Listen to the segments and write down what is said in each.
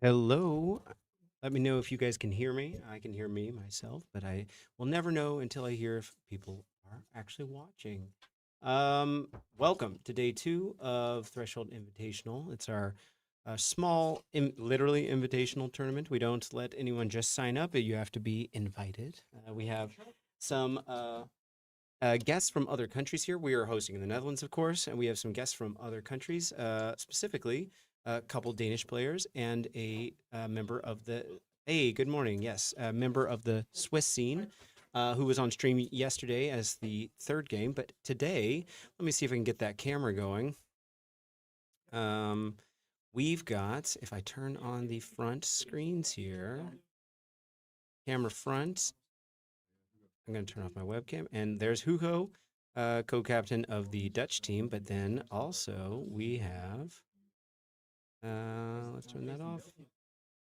Hello. Let me know if you guys can hear me. I can hear me myself, but I will never know until I hear if people are actually watching. Um, Welcome to day two of Threshold Invitational. It's our small, literally invitational tournament. We don't let anyone just sign up. You have to be invited. We have some guests from other countries here. We are hosting in the Netherlands, of course, and we have some guests from other countries, specifically a couple Danish players and a member of the. Hey, good morning. Yes, a member of the Swiss scene. Who was on stream yesterday as the third game, but today, let me see if I can get that camera going. Um, we've got, if I turn on the front screens here, camera front, I'm going to turn off my webcam. And there's Hugo, co-captain of the Dutch team. But then also we have, let's turn that off.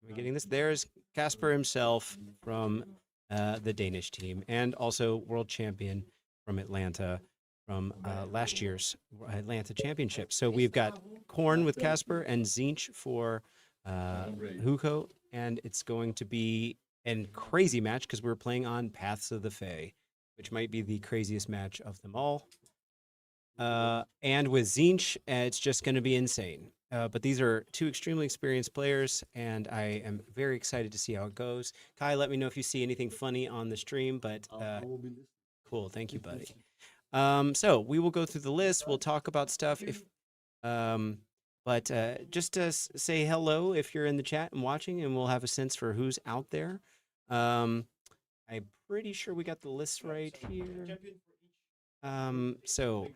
Am I getting this? There's Casper himself from the Danish team, and also world champion from Atlanta from last year's Atlanta Championship. So we've got Khorne with Casper and Tzeentch for Hugo, and it's going to be a crazy match because we're playing on Paths of the Fae, which might be the craziest match of them all. And with Tzeentch, it's just going to be insane. But these are two extremely experienced players, and I am very excited to see how it goes. Kai, let me know if you see anything funny on the stream, but cool. Thank you, buddy. So we will go through the list. We'll talk about stuff if but just to say hello if you're in the chat and watching, and we'll have a sense for who's out there. I'm pretty sure we got the list right here. So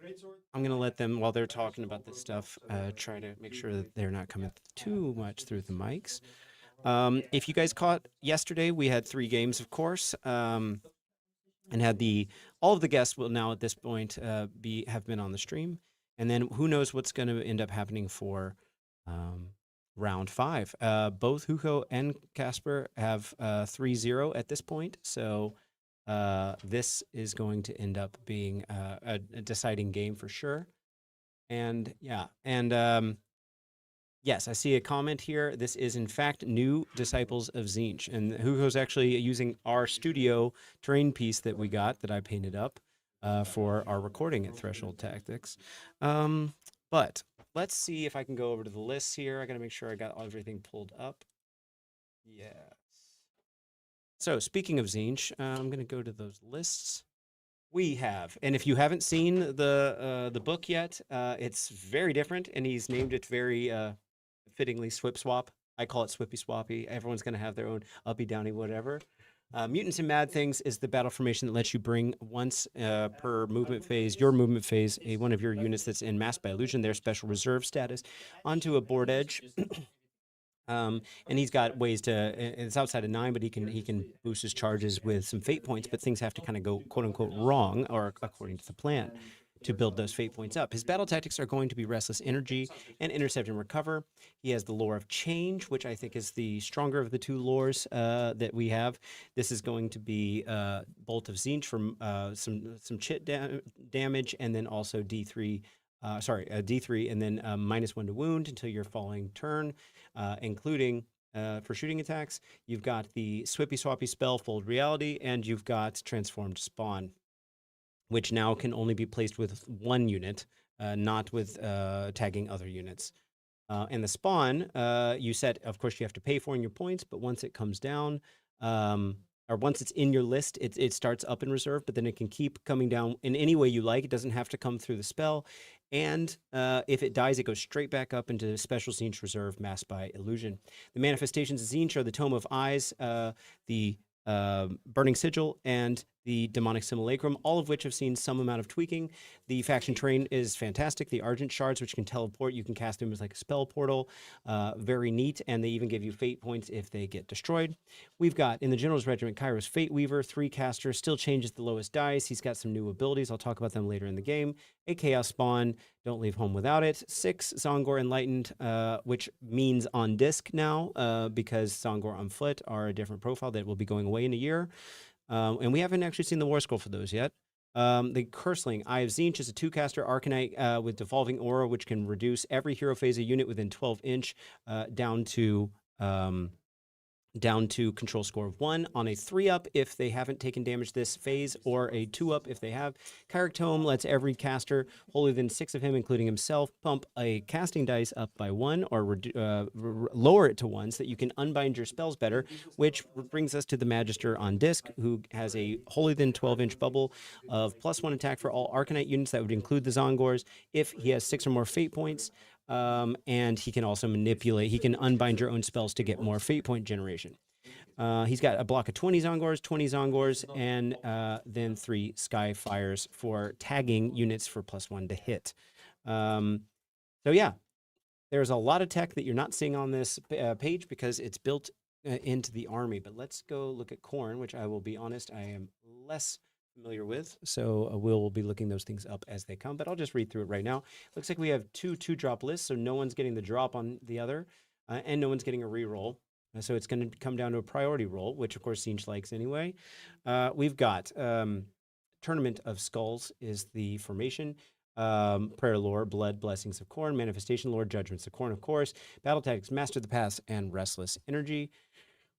I'm gonna let them while they're talking about this stuff. Try to make sure that they're not coming too much through the mics. If you guys caught yesterday, we had 3 games, of course, and had all of the guests will now at this point have been on the stream, and then who knows what's going to end up happening for round 5. Both Hugo and Casper have 3-0 at this point, so this is going to end up being a deciding game for sure. And yeah, and yes, I see a comment here. This is in fact new Disciples of Tzeentch, and Hugo's actually using our studio terrain piece that we got that I painted up for our recording at Threshold Tactics. But let's see if I can go over to the lists here. I got to make sure I got everything pulled up. Yes. So speaking of Tzeentch, I'm going to go to those lists. We have, and if you haven't seen the book yet, it's very different, and he's named it very fittingly SwipSwap. I call it Swippy Swappy. Everyone's going to have their own uppy downy whatever. Mutants and Mad Things is the battle formation that lets you bring once per movement phase, your movement phase, one of your units that's in Masked by Illusion, their special reserve status, onto a board edge. And he's got ways to. It's outside of 9, but he can boost his charges with some fate points. But things have to kind of go quote unquote wrong, or according to the plan, to build those fate points up. His battle tactics are going to be Restless Energy and Intercept and Recover. He has the lore of Change, which I think is the stronger of the 2 lores that we have. This is going to be Bolt of Tzeentch from some chit damage, and then also D3. D3, and then -1 to wound until your following turn, including for shooting attacks. You've got the Swippy Swappy spell, Fold Reality, and you've got Transformed Spawn, which now can only be placed with 1 unit, not with tagging other units. And the spawn, you set, of course, you have to pay for in your points, but once it comes down, or once it's in your list, it starts up in reserve, but then it can keep coming down in any way you like. It doesn't have to come through the spell. And if it dies, it goes straight back up into Special Tzeentch Reserve, Masked by Illusion. The manifestations of Tzeentch are the Tome of Eyes, the Burning Sigil, and the Demonic Simulacrum, all of which have seen some amount of tweaking. The faction terrain is fantastic. The Argent Shards, which can teleport, you can cast them as like a spell portal. Very neat, and they even give you fate points if they get destroyed. We've got, in the General's Regiment, Kairos Fateweaver, 3 caster, still changes the lowest dice. He's got some new abilities. I'll talk about them later in the game. A Chaos Spawn, don't leave home without it. 6 Tzaangor Enlightened, which means on disc now, because Tzaangor on foot are a different profile that will be going away in a year. And we haven't actually seen the War Scroll for those yet. The Curseling, Eye of Tzeentch, is a 2-caster Arcanite with Devolving Aura, which can reduce every hero phase a unit within 12 inch down to down to control score of 1 on a 3-up if they haven't taken damage this phase, or a 2-up if they have. Kairic Tome lets every caster, wholly within 6 of him, including himself, pump a casting dice up by 1 or lower it to 1 so that you can unbind your spells better, which brings us to the Magister on disc, who has a wholly within 12-inch bubble of +1 attack for all Arcanite units. That would include the Tzaangors if he has 6 or more fate points. And he can also manipulate. He can unbind your own spells to get more fate point generation. He's got a block of 20 Tzaangors, and then 3 Skyfires for tagging units for +1 to hit. So yeah, there's a lot of tech that you're not seeing on this page because it's built into the army. But let's go look at Khorne, which I will be honest, I am less familiar with, so we'll be looking those things up as they come, but I'll just read through it right now. Looks like we have 2 2-drop lists, so no one's getting the drop on the other, and no one's getting a reroll. So it's going to come down to a priority roll, which of course Tzeentch likes anyway. We've got Tournament of Skulls is the formation. Prayer Lore, Blood, Blessings of Khorne, Manifestation Lore, Judgments of Khorne, of course. Battle Tactics, Master the Paths, and Restless Energy.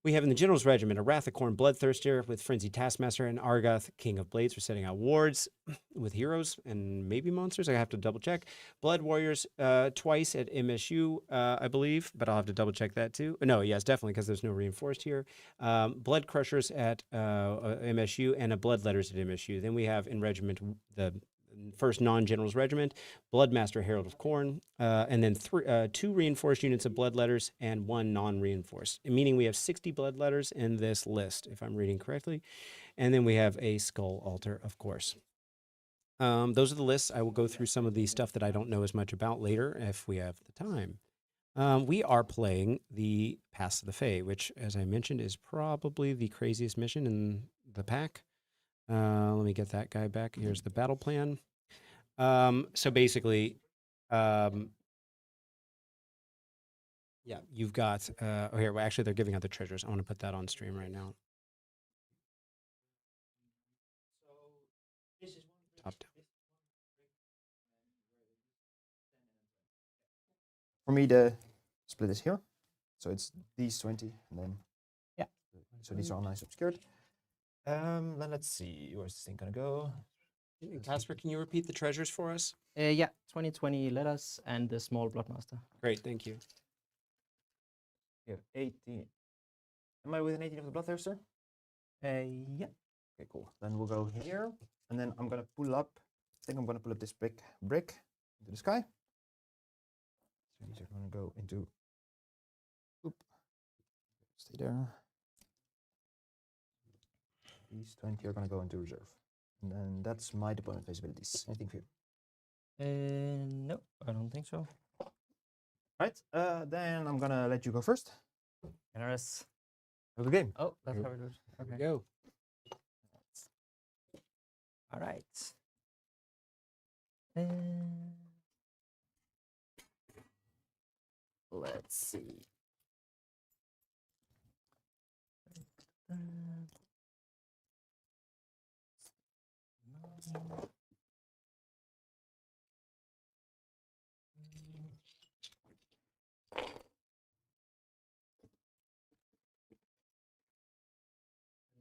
We have in the General's Regiment a Wrath of Khorne Bloodthirster with Frenzied Taskmaster and Argoth, King of Blades, for setting out wards with heroes and maybe monsters. I have to double check. Blood Warriors twice at MSU, I believe, but I'll have to double check that too. No, yes, definitely, because there's no reinforced here. Blood Crushers at MSU and a Bloodletters at MSU. Then we have in Regiment the first non-general's regiment, Bloodmaster Herald of Khorne, and then 2 reinforced units of Bloodletters and 1 non-reinforced, meaning we have 60 Bloodletters in this list, if I'm reading correctly. And then we have a Skull Altar, of course. Those are the lists. I will go through some of the stuff that I don't know as much about later if we have the time. We are playing the Pass of the Fae, which, as I mentioned, is probably the craziest mission in the pack. Let me get that guy back. Here's the battle plan. So basically, yeah, you've got, oh, here, well, actually, they're giving out the treasures. I want to put that on stream right now. Top down. For me, the split is here. So it's these 20, and then, yeah. So these are all nice obscured. Then let's see, where's this thing gonna go? Casper, can you repeat the treasures for us? Yeah, 20 letters and the small Bloodmaster. Great, thank you. We have 18. Am I within 18 of the Bloodthirster? Yeah. Okay, cool. Then we'll go here, and then I'm gonna pull up. I think I'm gonna pull up this brick into the sky. So these are gonna go into. Oop. Stay there. These 20 are gonna go into reserve. And then that's my deployment phase abilities. Anything for you? No, I don't think so. Right, then I'm gonna let you go first. Generous. Have a good game. Oh, that's how it goes. Okay. Go. All right. Let's see.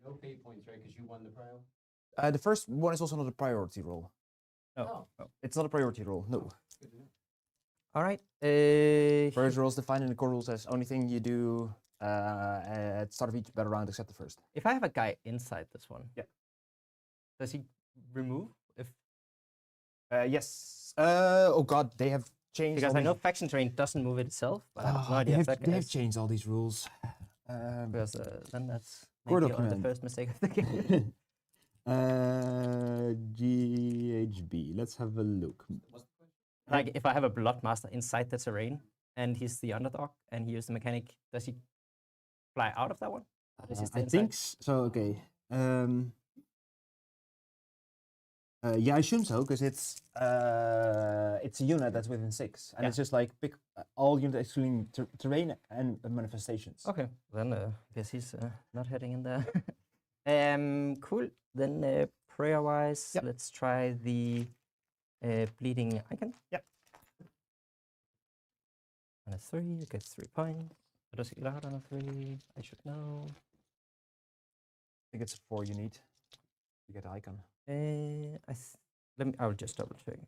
No fate points, right? Because you won the prio. The first one is also not a priority roll. Oh. It's not a priority roll, no. All right. Priority rolls defined in the core rules as only thing you do at start of each battle round except the first. If I have a guy inside this one, yeah, does he remove? If yes. Oh god, they have changed. Because I know faction terrain doesn't move it itself, but I have no idea if that they have changed all these rules. Because then that's Core maybe document. the first mistake of the game. GHB. Let's have a look. Like if I have a Bloodmaster inside the terrain and he's the underdog and he uses the mechanic, does he fly out of that one? Or does he stay I inside? think so. Okay. Yeah, I assume so because it's a unit that's within 6, and it's just like pick all units excluding terrain and manifestations. Okay, then I guess he's not heading in there. Cool. Then prayer-wise, let's try the bleeding icon. Yep. And a 3, I get 3 points. What does he get out on a 3? I should know. I think it's 4 you need to get the icon. I'll just double check.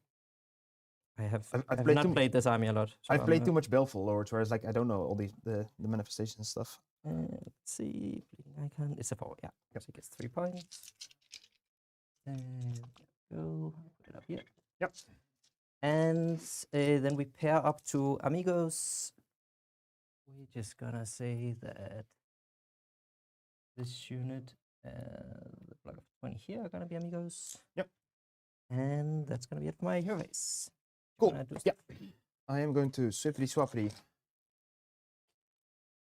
I've I've played not too- played this army a lot. So I've played too much Baleful Lords, whereas like I don't know all the manifestation stuff. Let's see. Bleeding Icon. It's a 4, yeah. Yep. So he gets 3 points. And go. Put it up here. Yep. And then we pair up to Amigos. We're just gonna say that this unit, the block of 20 here are gonna be Amigos. Yep. And that's gonna be it for my hero phase. Cool. Gonna do Yeah. I am going to swiftly swappity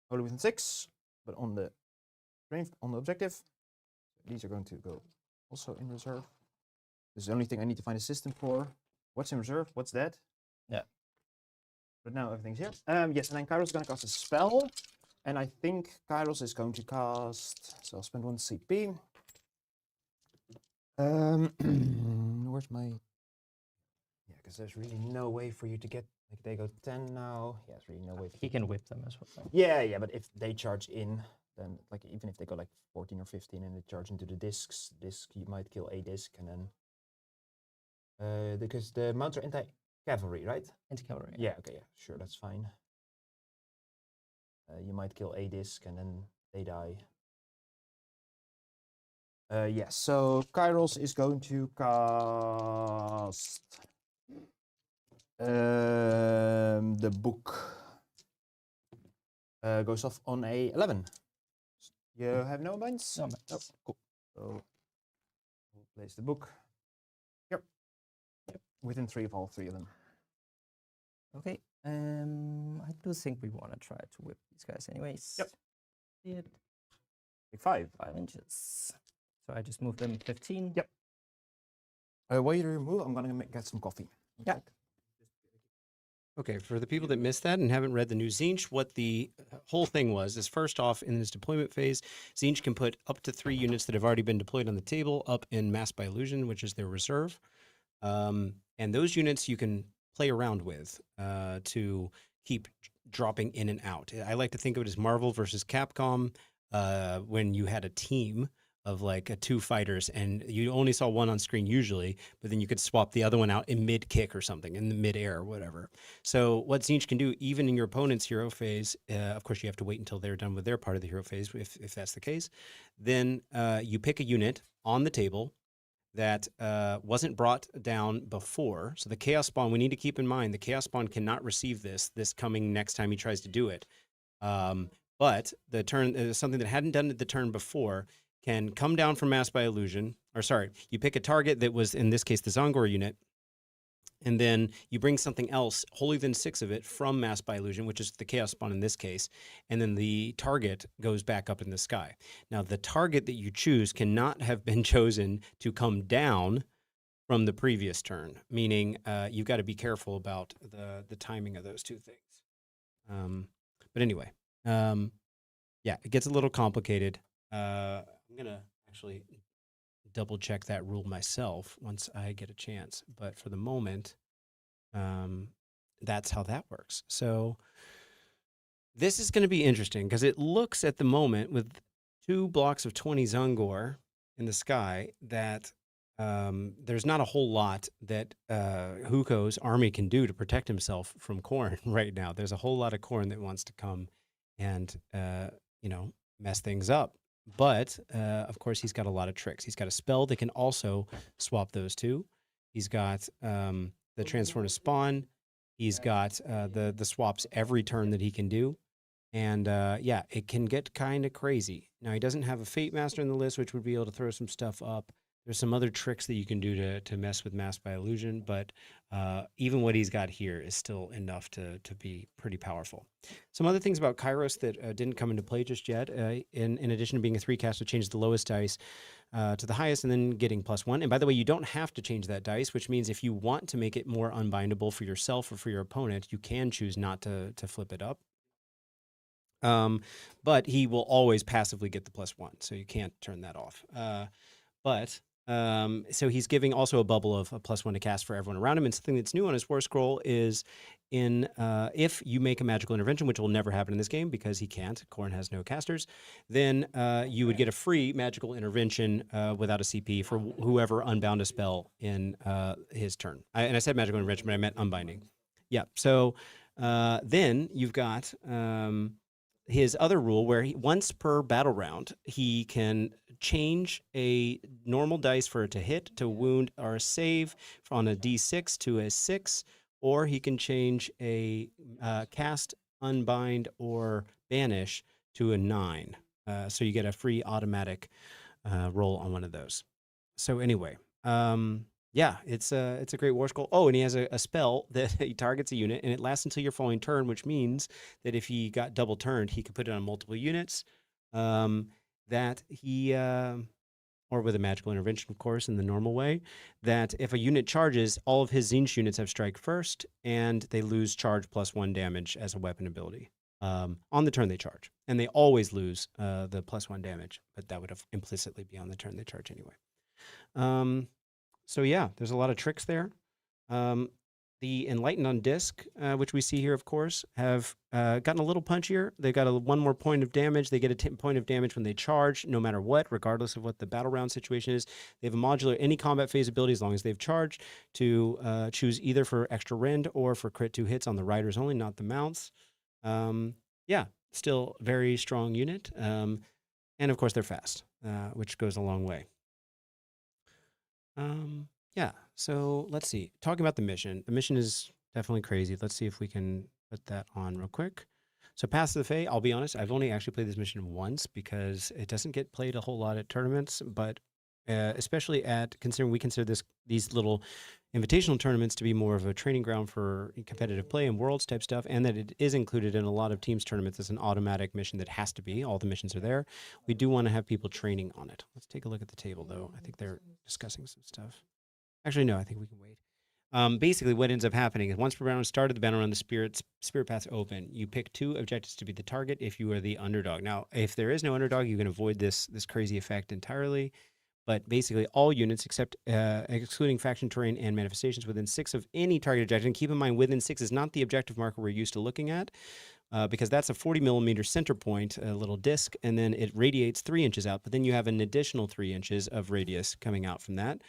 Holy Within 6, but on the strength, on the objective. These are going to go also in reserve. This is the only thing I need to find a system for. What's in reserve? What's that? Yeah. But now everything's here. Yes, and then Kairos is going to cast a spell. And I think Kairos is going to cast... So I'll spend 1 CP. Where's my... Yeah, because there's really no way for you to get... Like, they go 10 now. Yeah, there's really no way. He can whip them as well. Yeah, but if they charge in, then like even if they go like 14 or 15 and they charge into the discs, you might kill a disc and then because the mounts are anti-cavalry, right? Anti-cavalry. Yeah, okay, yeah, sure, that's fine. You might kill a disc and then they die. Yeah, so Kairos is going to cast the book. Goes off on a 11. You have no binds? No, Oh, cool. So we'll place the book. Yep. Within 3 of all 3 of them. Okay. I do think we want to try to whip these guys anyways. Yep. It Take 5. 5 inches. So I just moved them 15. Yep. While you move, I'm gonna get some coffee. Yeah. Okay, for the people that missed that and haven't read the new Tzeentch, what the whole thing was is first off, in this deployment phase, Tzeentch can put up to 3 units that have already been deployed on the table up in Mass by Illusion, which is their reserve. And those units you can play around with to keep dropping in and out. I like to think of it as Marvel versus Capcom when you had a team of like 2 fighters and you only saw one on screen usually, but then you could swap the other one out in mid kick or something, in the mid air or whatever. So what Tzeentch can do, even in your opponent's hero phase, of course you have to wait until they're done with their part of the hero phase, if that's the case, then you pick a unit on the table that wasn't brought down before. So the Chaos Spawn, we need to keep in mind, the Chaos Spawn cannot receive this coming next time he tries to do it. But the turn, something that hadn't done it the turn before, can come down from Mass by Illusion, or sorry, you pick a target that was, in this case, the Tzaangor unit, and then you bring something else, wholly within 6 of it, from Mass by Illusion, which is the Chaos Spawn in this case, and then the target goes back up in the sky. Now, the target that you choose cannot have been chosen to come down from the previous turn, meaning you've got to be careful about the timing of those 2 things. But anyway, yeah, it gets a little complicated. I'm going to actually double check that rule myself once I get a chance. But for the moment, that's how that works. So this is going to be interesting because it looks at the moment with 2 blocks of 20 Tzaangor in the sky that there's not a whole lot that Huko's army can do to protect himself from Khorne right now. There's a whole lot of Khorne that wants to come and, you know, mess things up. But, of course, he's got a lot of tricks. He's got a spell that can also swap those 2. He's got the Transform to Spawn. He's got the swaps every turn that he can do. And, yeah, it can get kind of crazy. Now, he doesn't have a Fate Master in the list, which would be able to throw some stuff up. There's some other tricks that you can do to mess with Mass by Illusion, but even what he's got here is still enough to be pretty powerful. Some other things about Kairos that didn't come into play just yet, in addition to being a 3-caster, changes the lowest dice to the highest and then getting +1. And by the way, you don't have to change that dice, which means if you want to make it more unbindable for yourself or for your opponent, you can choose not to flip it up. But he will always passively get the +1, so you can't turn that off. But So he's giving also a bubble of a +1 to cast for everyone around him. And something that's new on his War Scroll is if you make a magical intervention, which will never happen in this game because he can't, Khorne has no casters, then you would get a free magical intervention without a CP for whoever unbound a spell in his turn. And I said magical intervention, but I meant unbinding. Yeah. So then you've got his other rule where once per battle round, he can change a normal dice for it to hit, to wound, or a save on a d6 to a 6, or he can change a cast, unbind, or banish to a 9. So you get a free automatic roll on one of those. So anyway, yeah, it's a great War Scroll. Oh, and he has a spell that he targets a unit, and it lasts until your following turn, which means that if he got double turned, he could put it on multiple units. That he, or with a magical intervention, of course, in the normal way, that if a unit charges, all of his Tzeentch units have strike first, and they lose charge +1 damage as a weapon ability on the turn they charge. And they always lose the +1 damage, but that would implicitly be on the turn they charge anyway. So yeah, there's a lot of tricks there. The Enlightened on disc, which we see here, of course, have gotten a little punchier. They've got one more point of damage. They get a point of damage when they charge, no matter what, regardless of what the battle round situation is. They have a modular any combat phase ability as long as they've charged to choose either for extra rend or for crit 2 hits on the riders only, not the mounts. Yeah, still very strong unit. And of course, they're fast, which goes a long way. Yeah, so let's see. Talking about the mission. The mission is definitely crazy. Let's see if we can put that on real quick. So Pass the Fae, I'll be honest, I've only actually played this mission once because it doesn't get played a whole lot at tournaments, but especially considering we consider these little invitational tournaments to be more of a training ground for competitive play and worlds type stuff, and that it is included in a lot of teams tournaments as an automatic mission that has to be. All the missions are there. We do want to have people training on it. Let's take a look at the table, though. I think they're discussing some stuff. Actually, no, I think we can wait. Basically, what ends up happening is once per round started, the battle around the spirit paths open. You pick 2 objectives to be the target if you are the underdog. Now, if there is no underdog, you can avoid this crazy effect entirely. But basically, all units, excluding faction terrain and manifestations, within 6 of any target objective. And keep in mind, within 6 is not the objective marker we're used to looking at, because that's a 40 millimeter center point, a little disc, and then it radiates 3 inches out. But then you have an additional 3 inches of radius coming out from that.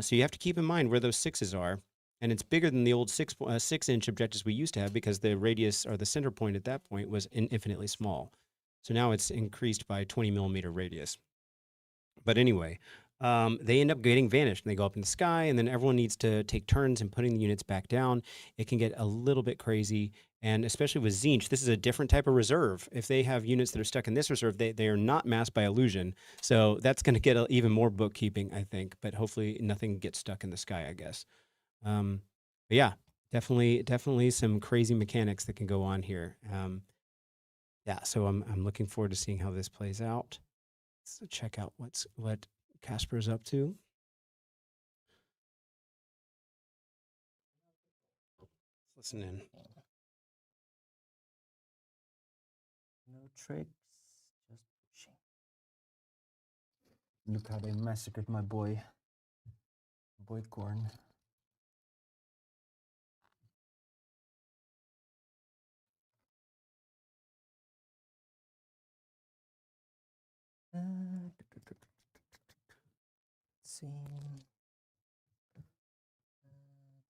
So you have to keep in mind where those 6s are. And it's bigger than the old 6-inch objectives we used to have because the radius or the center point at that point was infinitely small. So now it's increased by 20 millimeter radius. But anyway, they end up getting vanished and they go up in the sky, and then everyone needs to take turns in putting the units back down. It can get a little bit crazy. And especially with Tzeentch, this is a different type of reserve. If they have units that are stuck in this reserve, they are not masked by illusion. So that's going to get even more bookkeeping, I think. But hopefully nothing gets stuck in the sky, I guess. But yeah, definitely some crazy mechanics that can go on here. Yeah, so I'm looking forward to seeing how this plays out. Let's check out what Casper's up to. Listen in. No tricks, just pushing. Look how they massacred my boy Khorne. Let's see.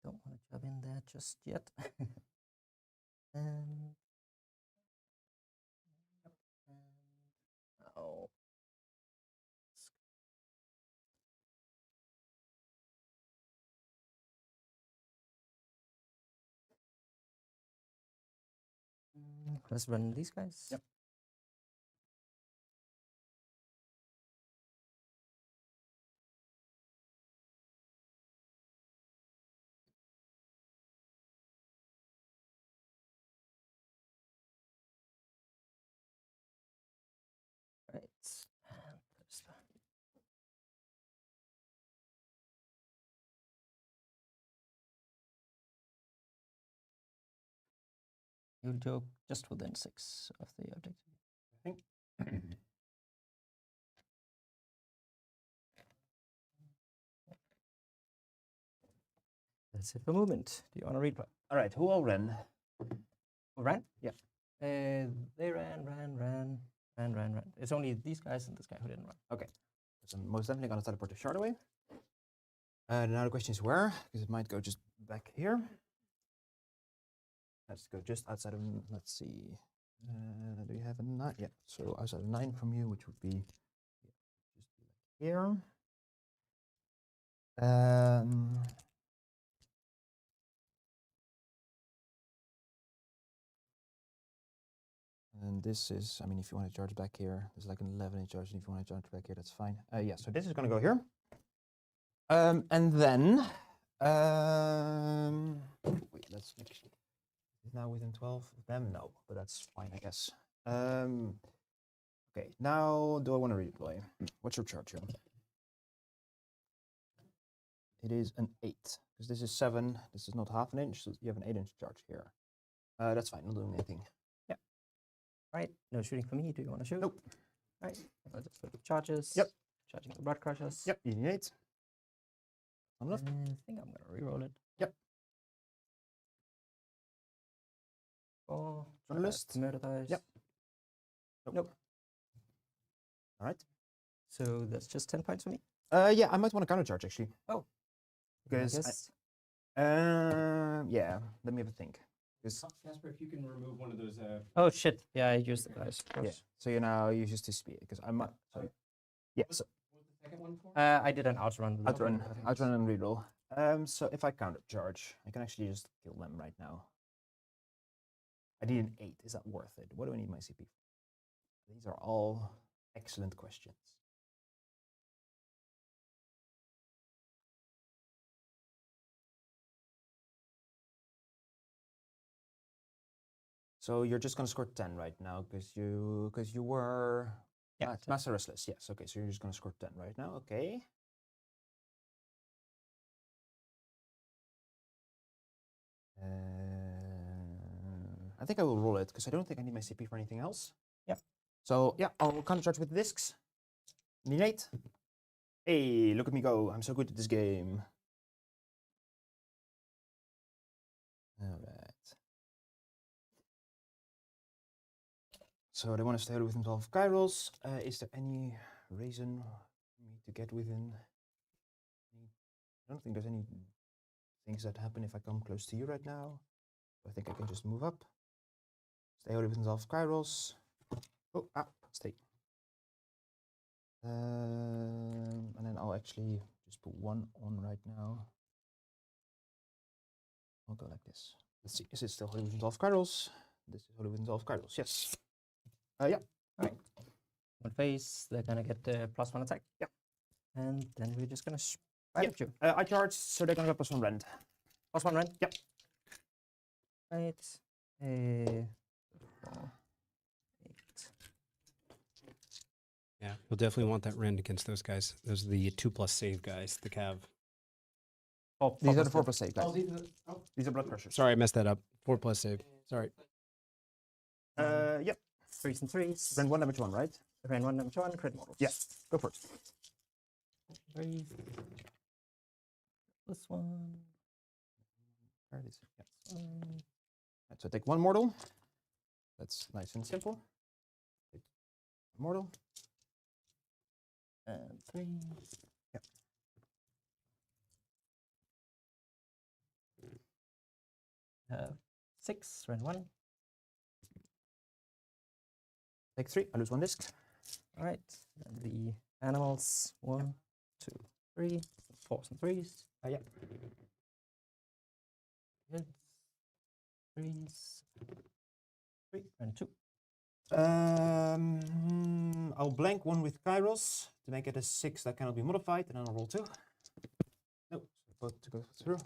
Don't want to jump in there just yet. and oh. Let's run these guys. Yep. Right. And there's the you'll joke just within 6 of the objective. I think. That's it for movement. Do you want to read? All right, who all ran? Who ran? Yeah. They ran. It's only these guys and this guy who didn't run. Okay. So I'm most definitely going to teleport the shard away. Now the question is where? Because it might go just back here. Let's go just outside of, let's see. Do you have a 9? Yeah, so outside of 9 from you, which would be just here. And this is, I mean, if you want to charge back here, there's like an 11-inch charge, and if you want to charge back here, that's fine. Yeah, so this is going to go here. And then, wait, let's make sure. Is now within 12 of them? No, but that's fine, I guess. Okay, now do I want to redeploy? What's your charge here? It is an 8, because this is 7. This is not half an inch, so you have an 8-inch charge here. That's fine, not doing anything. Yeah. All right, no shooting for me. Do you want to shoot? Nope. All right, I'll just put the charges. Yep. Charging the blood crushers. Yep, you need 8. I think I'm going to reroll it. Yep. 4. Journalist. Murder dice. Yep. Nope. All right. So that's just 10 points for me. Yeah, I might want to counter charge actually. Oh. Because yeah, let me have a think. Casper, if you can remove one of those. Oh shit! Yeah, I used the dice. Yeah. So you now use this to speed because I might. Sorry. Yeah. So What's the second one for? I did an outrun. outrun and reroll. So if I counter charge, I can actually just kill them right now. I need an 8. Is that worth it? What do I need my CP for? These are all excellent questions. So you're just gonna score 10 right now because you were Master Restless. Yes. Okay. So you're just gonna score 10 right now. Okay. I think I will roll it because I don't think I need my CP for anything else. Yeah. So yeah, I'll counter charge with the discs. Need 8. Hey, look at me go! I'm so good at this game. All right. So they want to stay within 12 Kairos. Is there any reason for me to get within? I don't think there's any things that happen if I come close to you right now. I think I can just move up. Stay within 12 Kairos. Oh, stay. And then I'll actually just put 1 on right now. I'll go like this. Let's see. Is it still within 12 Kairos? This is within 12 Kairos. Yes. Yeah. All right. One phase, they're gonna get +1 attack. Yeah. And then we're just gonna fight at you. I charge, so they're gonna get +1 rend. +1 rend? Yep. Right. 4, 8. Yeah, you'll definitely want that rend against those guys. Those are the 2+ save guys, the Cav. These are the 4+ save guys. Oh, These are blood crushers. sorry, I messed that up. 4+ save. Sorry. Yep. 3s and 3s. Rend 1 damage 1, right? Rend 1 damage 1. Crit models. Yeah. Go for it. 3. +1. Where is it? Yeah. Right, so take 1 mortal. That's nice and simple. Take mortal. And 3. Yeah. 6. Rend 1. Take 3. I lose 1 disc. All right. And the animals. 1, 2, 3. 4s and 3s. Yeah. Heads. 3s. 3 and 2. I'll blank 1 with Kairos to make it a 6 that cannot be modified, and then I'll roll 2. No, both to go through.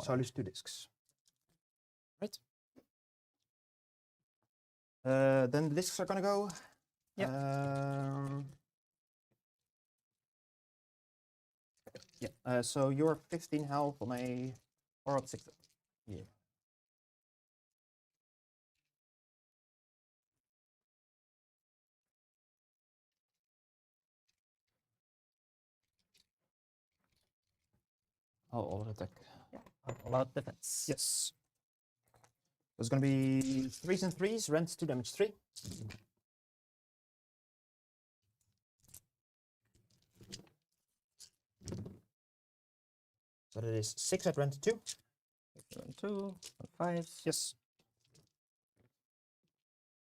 So I lose 2 discs. Right. Then the discs are gonna go. Yeah. Yeah. So you're 15 health on a 4 up 6. Yeah. I'll attack. All out defense. Yes. It's gonna be 3s and 3s, rent 2 damage 3. So that is 6 at rent 2. 2, 5s. Yes.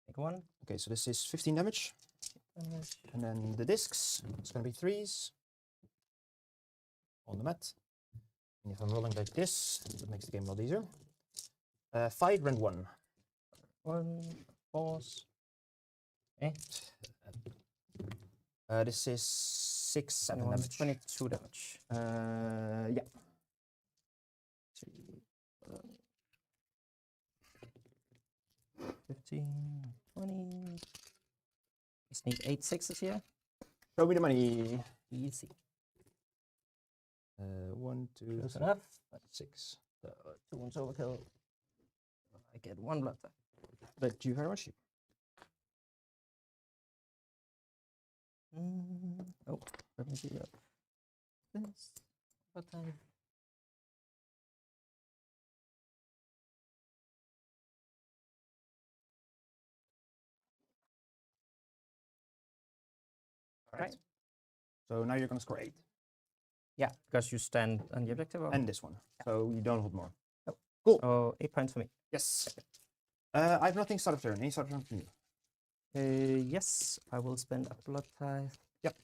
Take 1. Okay, so this is 15 damage. And then the discs, it's gonna be 3s on the mat. And if I'm rolling like this, that makes the game a lot easier. 5 rend 1. 1, pause. Okay. This is 6, 7 21, damage. 22 damage. Yeah. 15, 20. Just need 8 6s here. Show me the money. Easy. 1, 2, Close 3, enough. 6. So 2 ones overkill. I get 1 blood type. Thank you very much. Oh, let me do that. This. Blood type. Alright. So now you're gonna score 8. Yeah, because you stand on the objective. Or? And this one. So you don't hold more. Oh. Cool. Oh, 8 points for me. Yes. I have nothing start of turn. Any start of turn from you? Yes, I will spend a blood tithe. Yep.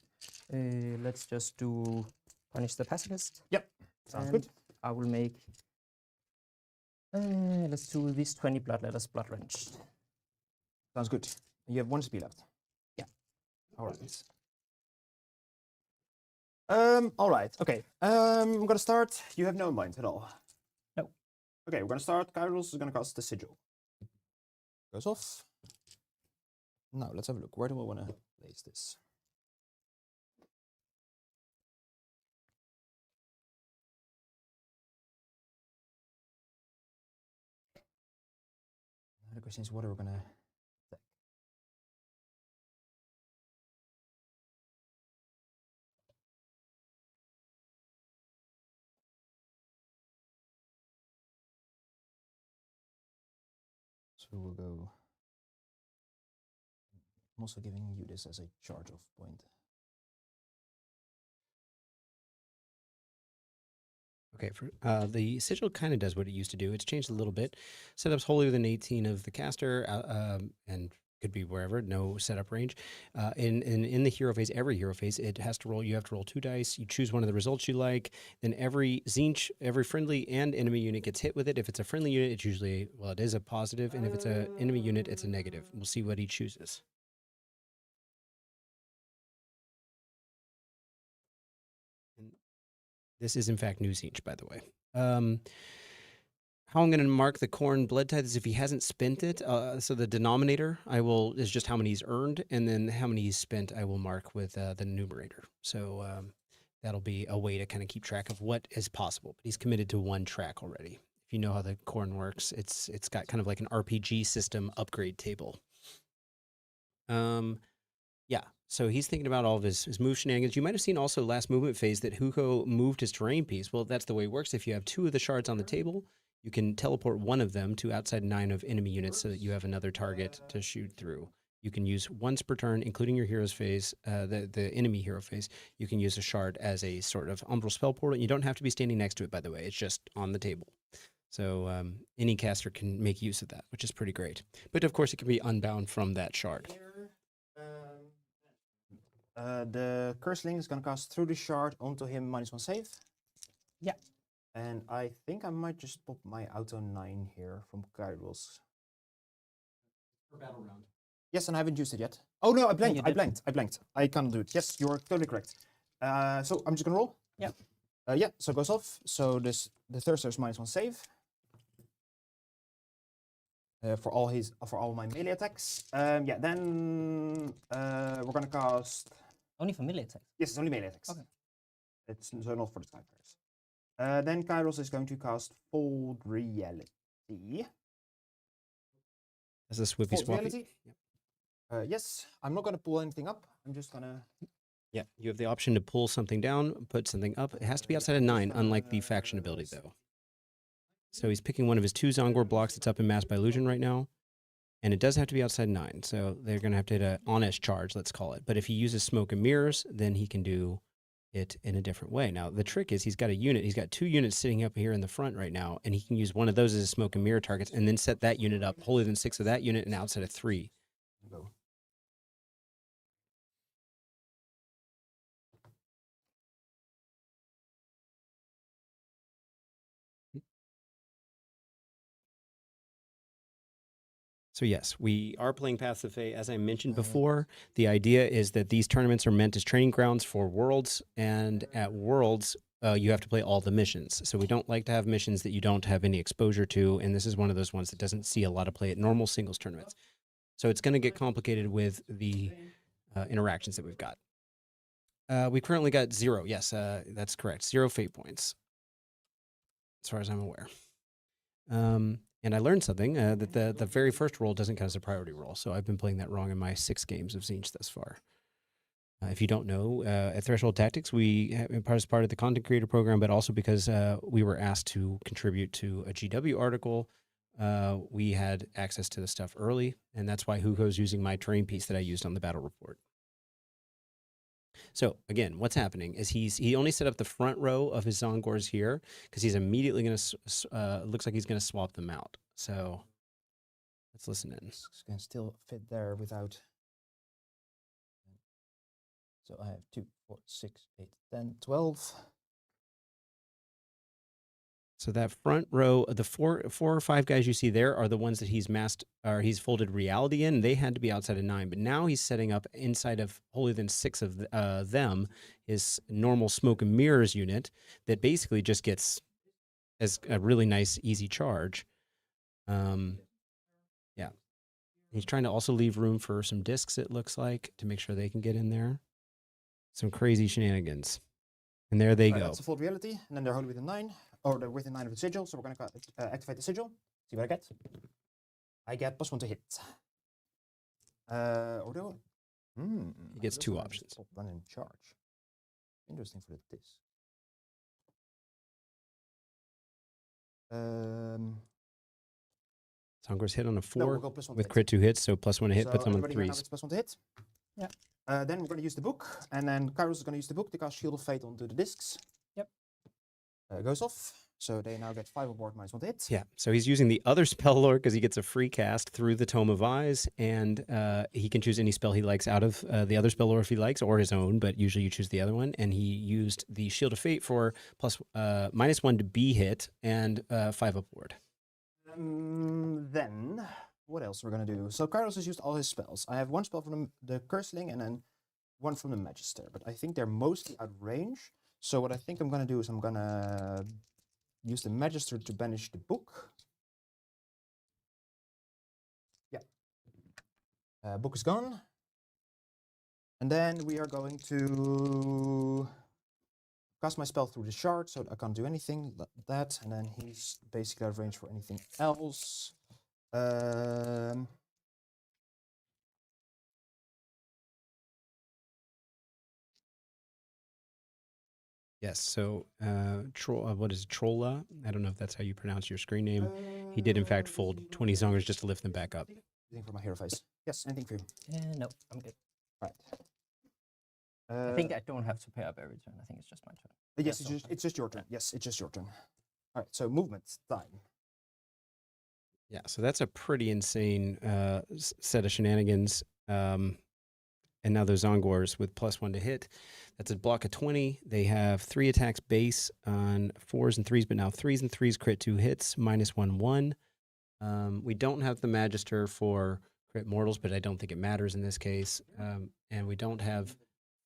Let's just do punish the pacifist. Yep. Sounds and good. I will make. Let's do these 20 blood letters blood wrenched. Sounds good. You have 1 SP left. Yeah. Alright. Alright, okay. I'm gonna start. You have no mind at all. No. Okay, we're gonna start. Kairos is gonna cast the sigil. Goes off. Now let's have a look. Where do I wanna place this? Now the question is what are we gonna attack? So we'll go. I'm also giving you this as a charge off point. Okay, for the sigil kind of does what it used to do. It's changed a little bit. Setup's wholly within 18 of the caster, and could be wherever. No setup range. In the hero phase, every hero phase, it has to roll. You have to roll 2 dice. You choose one of the results you like. Then every Tzeentch, every friendly and enemy unit gets hit with it. If it's a friendly unit, it's usually it is a positive, and if it's an enemy unit, it's a negative. We'll see what he chooses. This is, in fact, new Tzeentch, by the way. How I'm going to mark the Khorne blood tithe is if he hasn't spent it. So the denominator is just how many he's earned, and then how many he's spent I will mark with the numerator. So that'll be a way to kind of keep track of what is possible. But he's committed to 1 track already. If you know how the Khorne works, it's got kind of like an RPG system upgrade table. Yeah, so he's thinking about all of his move shenanigans. You might have seen also last movement phase that Hugo moved his terrain piece. Well, that's the way it works. If you have 2 of the shards on the table, you can teleport 1 of them to outside 9 of enemy units so that you have another target to shoot through. You can use once per turn, including your hero's phase, the enemy hero phase. You can use a shard as a sort of umbral spell portal. You don't have to be standing next to it, by the way. It's just on the table. So any caster can make use of that, which is pretty great. But of course, it can be unbound from that shard. The Curseling is gonna cast through the shard onto him -1 save. Yeah. And I think I might just pop my auto 9 here from Kairos. For battle round. Yes, and I haven't used it yet. Oh no, I blanked. you I blanked. I can't do it. Yes, you are totally correct. So I'm just gonna roll. Yeah. Yeah. So it goes off. So the Thirster is -1 save. For all my melee attacks. Yeah. Then we're gonna cast. Only for melee attacks. Yes, it's only melee attacks. Okay. It's so not for the Skyfires. Then Kairos is going to cast Fold Reality. As a swippy Fold swappy. Reality? Yep. Yes, I'm not going to pull anything up. I'm just going to Yeah, you have the option to pull something down, put something up. It has to be outside of 9, unlike the faction ability, though. So he's picking one of his 2 Tzaangor blocks that's up in Mass by Illusion right now. And it does have to be outside 9, so they're going to have to hit an honest charge, let's call it. But if he uses Smoke and Mirrors, then he can do it in a different way. Now, the trick is he's got a unit. He's got 2 units sitting up here in the front right now, and he can use one of those as a Smoke and Mirror targets and then set that unit up, holier than 6 of that unit, and outside of 3. Go. So yes, we are playing Paths of Fate. As I mentioned before, the idea is that these tournaments are meant as training grounds for Worlds, and at Worlds, you have to play all the missions. So we don't like to have missions that you don't have any exposure to, and this is one of those ones that doesn't see a lot of play at normal singles tournaments. So it's going to get complicated with the interactions that we've got. We've currently got 0. Yes, that's correct. 0 fate points, as far as I'm aware. And I learned something, that the very first roll doesn't count as a priority roll. So I've been playing that wrong in my 6 games of Tzeentch thus far. If you don't know, at Threshold Tactics, we have part of the content creator program, but also because we were asked to contribute to a GW article, we had access to the stuff early, and that's why Hugo's using my terrain piece that I used on the battle report. So again, what's happening is he only set up the front row of his Tzaangors here because he's immediately going to, looks like he's going to swap them out. So let's listen in. This can still fit there without. So I have 2, 4, 6, 8, 10, 12. So that front row, the four or 5 guys you see there are the ones that he's he's folded reality in. They had to be outside of 9, but now he's setting up inside of holier than 6 of them his normal Smoke and Mirrors unit that basically just gets as a really nice easy charge. Yeah, he's trying to also leave room for some discs. It looks like to make sure they can get in there. Some crazy shenanigans, and there they go. That's a full reality, and then they're holding within 9. Or they're within 9 of the sigil, so we're going to activate the sigil. See what I get. I get +1 to hit. Or do He gets 2 options. One in charge. Interesting for the disc. Tzaangor's hit on a 4 No, we'll go +1 to with hit. crit 2 hits, so +1 to hit, So puts him on everybody here now 3s. gets +1 to hit. Yeah. Then we're going to use the book, and then Kairos is going to use the book to cast Shield of Fate onto the discs. Yep. Goes off. So they now get 5 aboard, -1 to hit. Yeah, so he's using the other spell lore because he gets a free cast through the Tome of Eyes, and he can choose any spell he likes out of the other spell lore if he likes, or his own, but usually you choose the other one. And he used the Shield of Fate for -1 to be hit and 5 aboard. Then, what else we're going to do? So Kairos has used all his spells. I have 1 spell from the Curseling and then 1 from the Magister, but I think they're mostly out of range. So what I think I'm going to do is I'm going to use the Magister to banish the book. Yeah. Book is gone. And then we are going to cast my spell through the shard, so I can't do anything like that. And then he's basically out of range for anything else. Yes, so what is it, Trolla? I don't know if that's how you pronounce your screen name. He did, in fact, fold 20 Tzaangors just to lift them back up. Anything for my hero face? Yes, anything for you? No, I'm good. Right. I think I don't have to pay up every turn. I think it's just my turn. Yes, That's it's just your turn. Yes, it's just your turn. All right, so movement time. Yeah, so that's a pretty insane set of shenanigans. And now those Tzaangors with +1 to hit. That's a block of 20. They have 3 attacks base on 4s and 3s, but now 3s and 3s crit 2 hits, -1/1. We don't have the Magister for crit mortals, but I don't think it matters in this case. And we don't have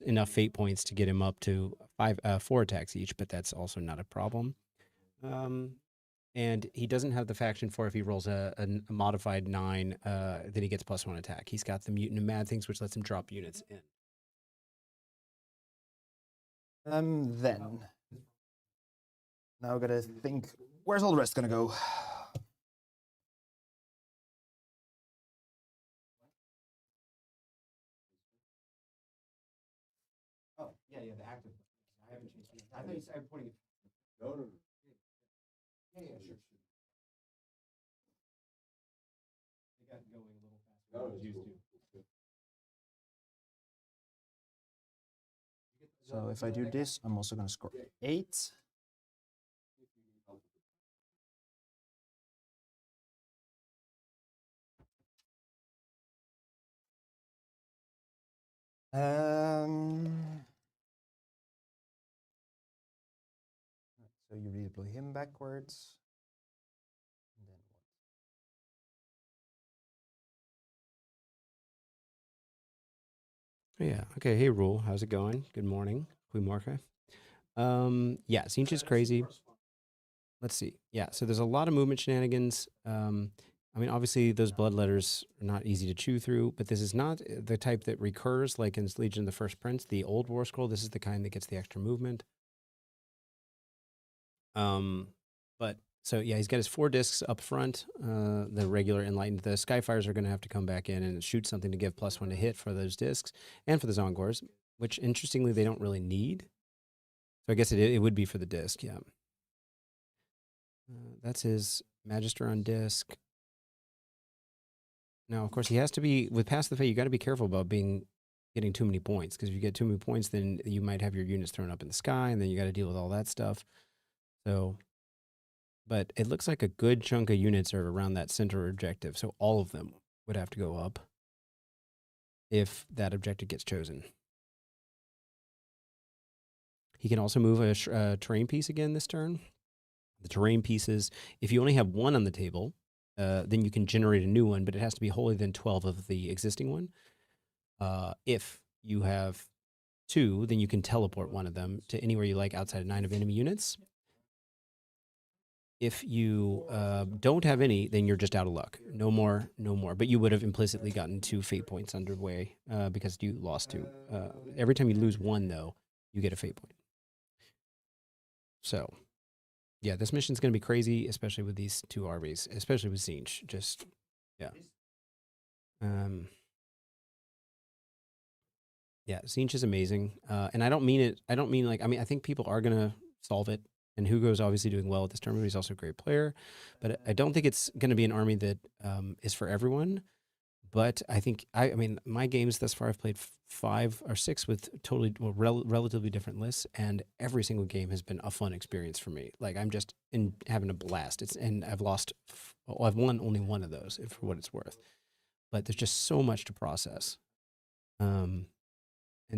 enough fate points to get him up to 4 attacks each, but that's also not a problem. And he doesn't have the faction for if he rolls a modified 9, then he gets +1 attack. He's got the Mutant and Mad Things, which lets him drop units in. Then. Now I gotta think, where's all the rest gonna go? I thought you said I'm pointing. No, no, no. Yeah, sure. They got going a little faster No, than it's used cool. to. It's good. So if I do this, I'm also going to score 8. So you redeploy him backwards. And then what? Yeah. Okay. Hey, Rule. How's it going? Good morning. Goedemorgen. Yeah, Tzeentch is crazy. Let's see. Yeah, so there's a lot of movement shenanigans. I mean, obviously, those blood letters are not easy to chew through, but this is not the type that recurs like in Legion of the First Prince, the old War Scroll. This is the kind that gets the extra movement. But so yeah, he's got his 4 discs up front. The regular Enlightened. The Skyfires are going to have to come back in and shoot something to give +1 to hit for those discs and for the Tzaangors, which interestingly they don't really need. So I guess it would be for the disc, yeah. That's his Magister on disc. Now, of course, he has to be with Pass the Fate. You got to be careful about getting too many points, because if you get too many points, then you might have your units thrown up in the sky, and then you got to deal with all that stuff. So, but it looks like a good chunk of units are around that center objective. So all of them would have to go up if that objective gets chosen. He can also move a terrain piece again this turn. The terrain pieces, if you only have 1 on the table, then you can generate a new one, but it has to be wholly within 12 of the existing one. If you have 2, then you can teleport one of them to anywhere you like outside of 9 of enemy units. If you don't have any, then you're just out of luck. No more, no more. But you would have implicitly gotten 2 fate points underway because you lost 2. Every time you lose 1, though, you get a fate point. So, yeah, this mission's going to be crazy, especially with these 2 armies, especially with Tzeentch. Just, yeah. Yeah, Tzeentch is amazing. And I don't mean it, I mean, I think people are going to solve it. And Hugo's obviously doing well at this tournament. He's also a great player. But I don't think it's going to be an army that is for everyone. But I think, I mean, my games thus far, I've played 5 or 6 with totally, relatively different lists. And every single game has been a fun experience for me. Like, I'm just having a blast. And I've I've won only 1 of those, for what it's worth. But there's just so much to process. And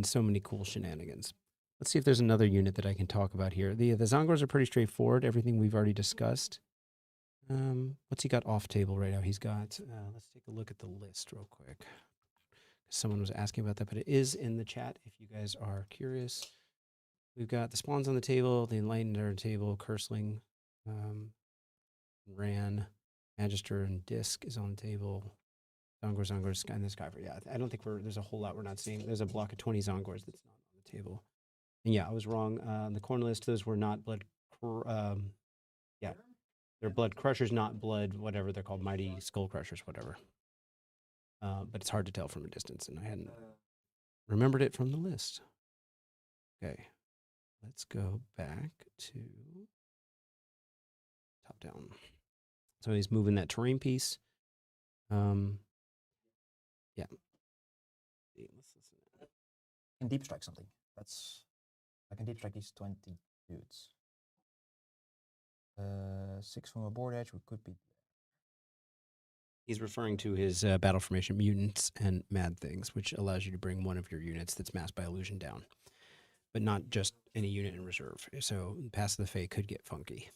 so many cool shenanigans. Let's see if there's another unit that I can talk about here. The Tzaangors are pretty straightforward. Everything we've already discussed. What's he got off table right now? He's got, let's take a look at the list real quick. Someone was asking about that, but it is in the chat if you guys are curious. We've got the Spawns on the table, the Enlightened are on the table, Curseling, Ran, Magister, and Disc is on the table. Tzaangors, and the Skyfire. Yeah, I don't think there's a whole lot we're not seeing. There's a block of 20 Tzaangors that's not on the table. And yeah, I was wrong. On the Khorne list, those were not blood. Yeah, they're blood crushers, not blood, whatever they're called, mighty skull crushers, whatever. But it's hard to tell from a distance, and I hadn't remembered it from the list. Okay, let's go back to top down. So he's moving that terrain piece. Yeah. Let's listen. I can deep strike something. I can deep strike these 20 dudes. 6 from a board edge, we could be. He's referring to his battle formation Mutants and Mad Things, which allows you to bring one of your units that's masked by illusion down, but not just any unit in reserve. So Pass of the Fate could get funky.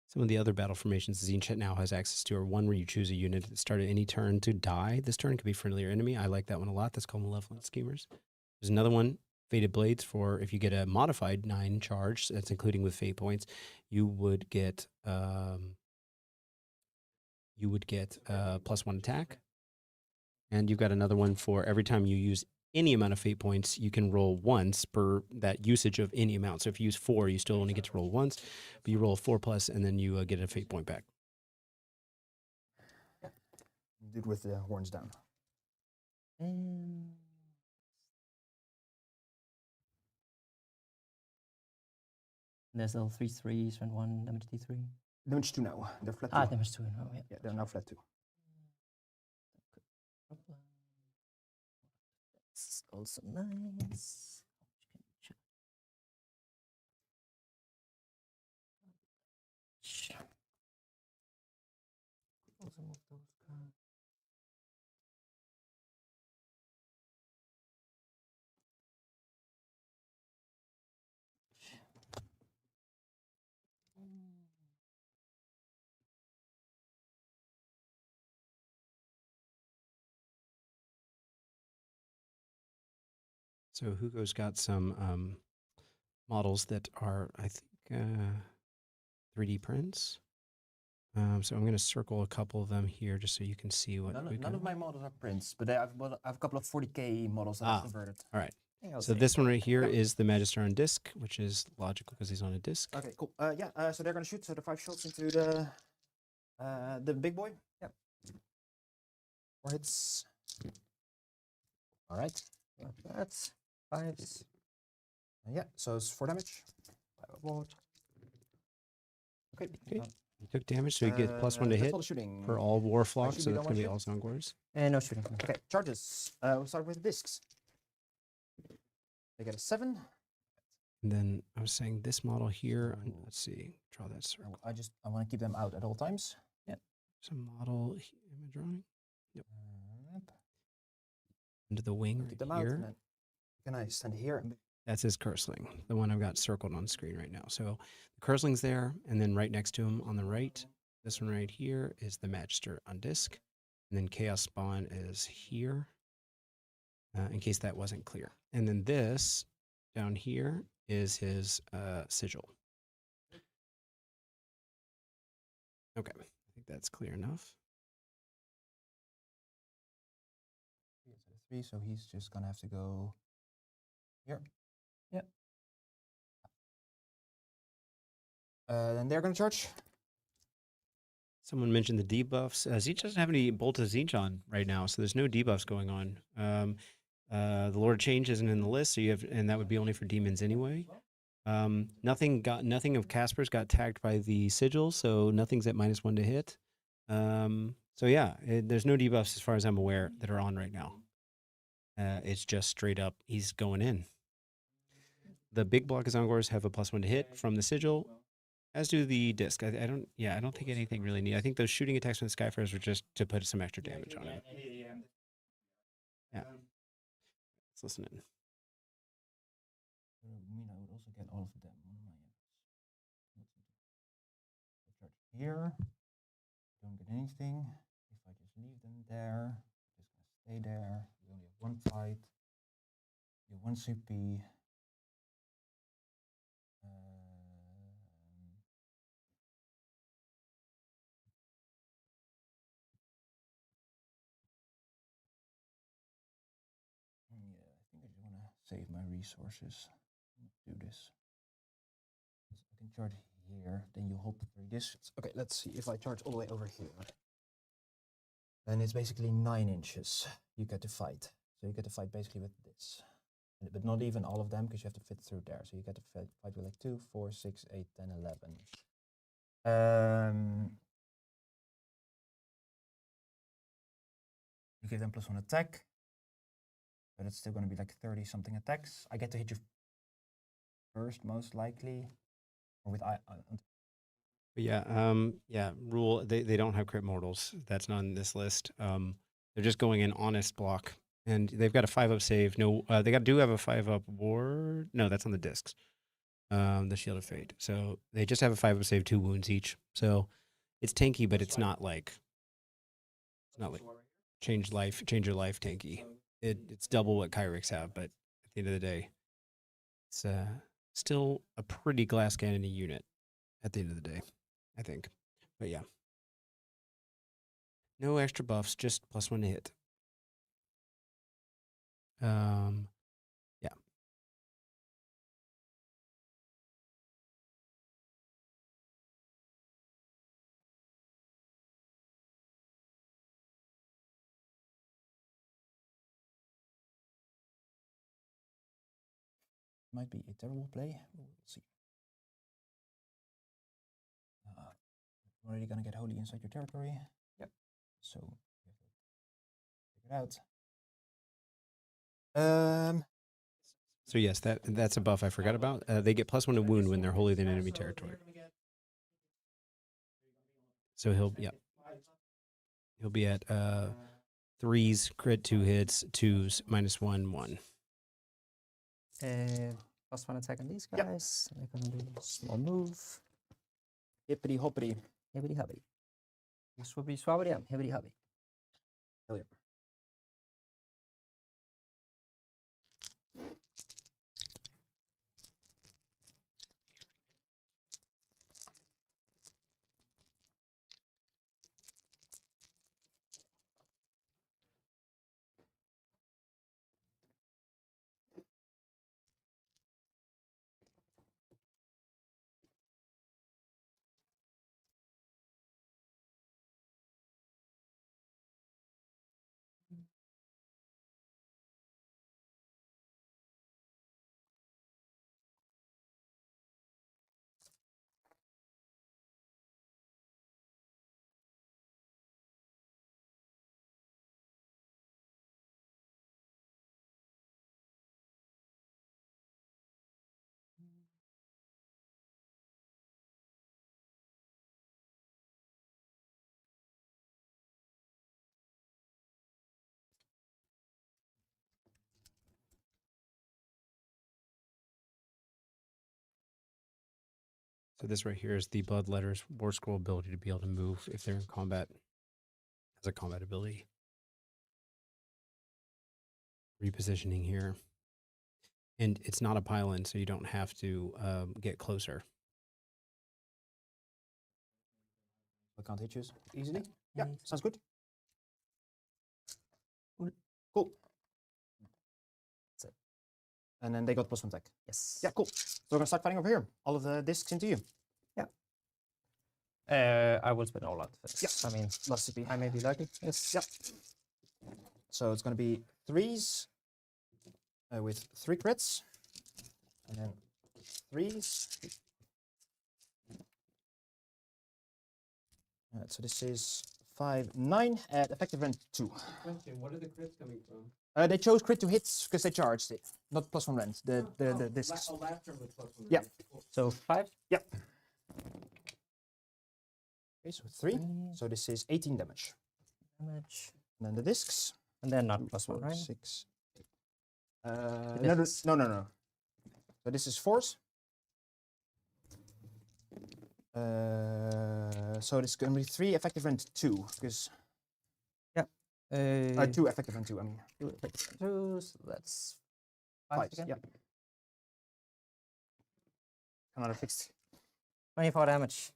Some of the other battle formations Tzeentch now has access to are one where you choose a unit that started any turn to die. This turn could be friendly or enemy. I like that one a lot. That's called Malevolent Schemers. There's another one, Fated Blades, for if you get a modified 9 charge, that's including with fate points, you would get +1 attack. And you've got another one for every time you use any amount of fate points, you can roll once per that usage of any amount. So if you use 4, you still only get to roll once, but you roll 4+, and then you get a fate point back. Dude with the horns down. There's all 3 3s and 1 damage D3. Damage 2 now. They're flat 2. Ah, damage 2. Oh, yeah. Yeah, they're now flat 2. That's also nice. Also move those cards. So Hugo's got some models that are, I think, 3D prints. So I'm going to circle a couple of them here just so you can see what we None of my models are prints, but I have a couple of 40k models that I've converted. All right. Yeah, I'll So say this one that. right here Yeah. is the Magister on disc, which is logical because he's on a disc. Okay, cool. So they're gonna shoot. So the 5 shots into the big boy. Yep. 4 hits. All right. That's 5s. Yeah. So it's 4 damage. 5 aboard. Okay. Okay. He took damage, so he gets +1 to that's hit all the shooting. for all war Actually, flocks, so we that's don't going to be want all Tzaangors. No shooting. Okay. Charges. We'll start with discs. They get a 7. And then I was saying this model here, let's see, draw that circle. I want to keep them out at all times. Some model, am I drawing? Yep. Into the wing Keep them right out. here. And then can I stand here? And That's his Curseling, the one I've got circled on screen right now. So the Curseling's there, and then right next to him on the right, this one right here is the Magister on disc. And then Chaos Spawn is here, in case that wasn't clear. And then this down here is his sigil. Okay, I think that's clear enough. 3, so he's just gonna have to go here. Yep. Then they're gonna charge. Someone mentioned the debuffs. Tzeentch doesn't have any Bolt of Tzeentch on right now, so there's no debuffs going on. The Lord of Change isn't in the list, so you have, and that would be only for demons anyway. Nothing of Casper's got tagged by the sigil, so nothing's at -1 to hit. So yeah, there's no debuffs as far as I'm aware that are on right now. It's just straight up, he's going in. The big block of Tzaangors have a +1 to hit from the sigil, as do the disc. I don't think anything really neat. I think those shooting attacks from the Skyfires were just to put some extra damage on it. Yeah. Let's listen in. I mean, I would also get all of them on my end. Charge here. Don't get anything. If I just leave them there, just gonna stay there. We only have 1 fight. Do 1 CP. Yeah, I think I just want to save my resources. Let's do this. I can charge here, then you hold the 3 discs. Okay, let's see if I charge all the way over here. Then it's basically 9 inches you get to fight. So you get to fight basically with this. But not even all of them, because you have to fit through there. So you get to fight with like 2, 4, 6, 8, 10, 11. You give them +1 attack. But it's still going to be like 30 something attacks. I get to hit you first, most likely. Or with Rule, they don't have crit mortals. That's not on this list. They're just going in honest block. And they've got a 5-up save. No, they do have a 5-up ward. No, that's on the discs. The Shield of Fate. So they just have a 5-up save, 2 wounds each. So it's tanky, but it's not like change your life tanky. It's double what Kairics have, but at the end of the day, it's still a pretty glass cannon unit at the end of the day, I think. But yeah. No extra buffs, just +1 to hit. Yeah. Might be a terrible play. We'll see. You're already gonna get holy inside your territory. Yep. So you have to figure it out. So yes, that's a buff I forgot about. They get +1 to wound when they're wholly in enemy territory. So he'll be at 3s, crit 2 hits, 2s, -1, 1. +1 attack on these guys. They're gonna do a small move. Hippity hoppity. Hibbity hubbity. Swoopity swabbity, yeah. Hibbity hubby. Hell yeah. So this right here is the Bloodletter's War Scroll ability to be able to move if they're in combat as a combat ability. Repositioning here. And it's not a pile-in, so you don't have to get closer. I can't hit you easily. Yeah, Nice. sounds good. Cool. Cool. That's it. And then they got +1 attack. Yes. Yeah, cool. So we're gonna start fighting over here. All of the discs into you. I will spin all out first. Yeah. I mean, Plus CP. I may be lucky. Yes. Yep. So it's gonna be 3s with 3 crits. And then 3s. So this is 5, 9 at effective rend 2. Question, what are the crits coming from? They chose crit to hits because they charged it, not +1 rend. The discs. last turn was +1. Yeah. So 5. Yep. Okay, so 3. So this is 18 damage. Damage. And then the discs. And then not 2, +1, 4, right? 6, 8. The discs. No. So this is 4s. So this is going to be 3 effective rend 2 because 2 effective rend 2. I mean 2 effective 2, so that's 5 5s. again. Yeah. Another fixed. 24 damage.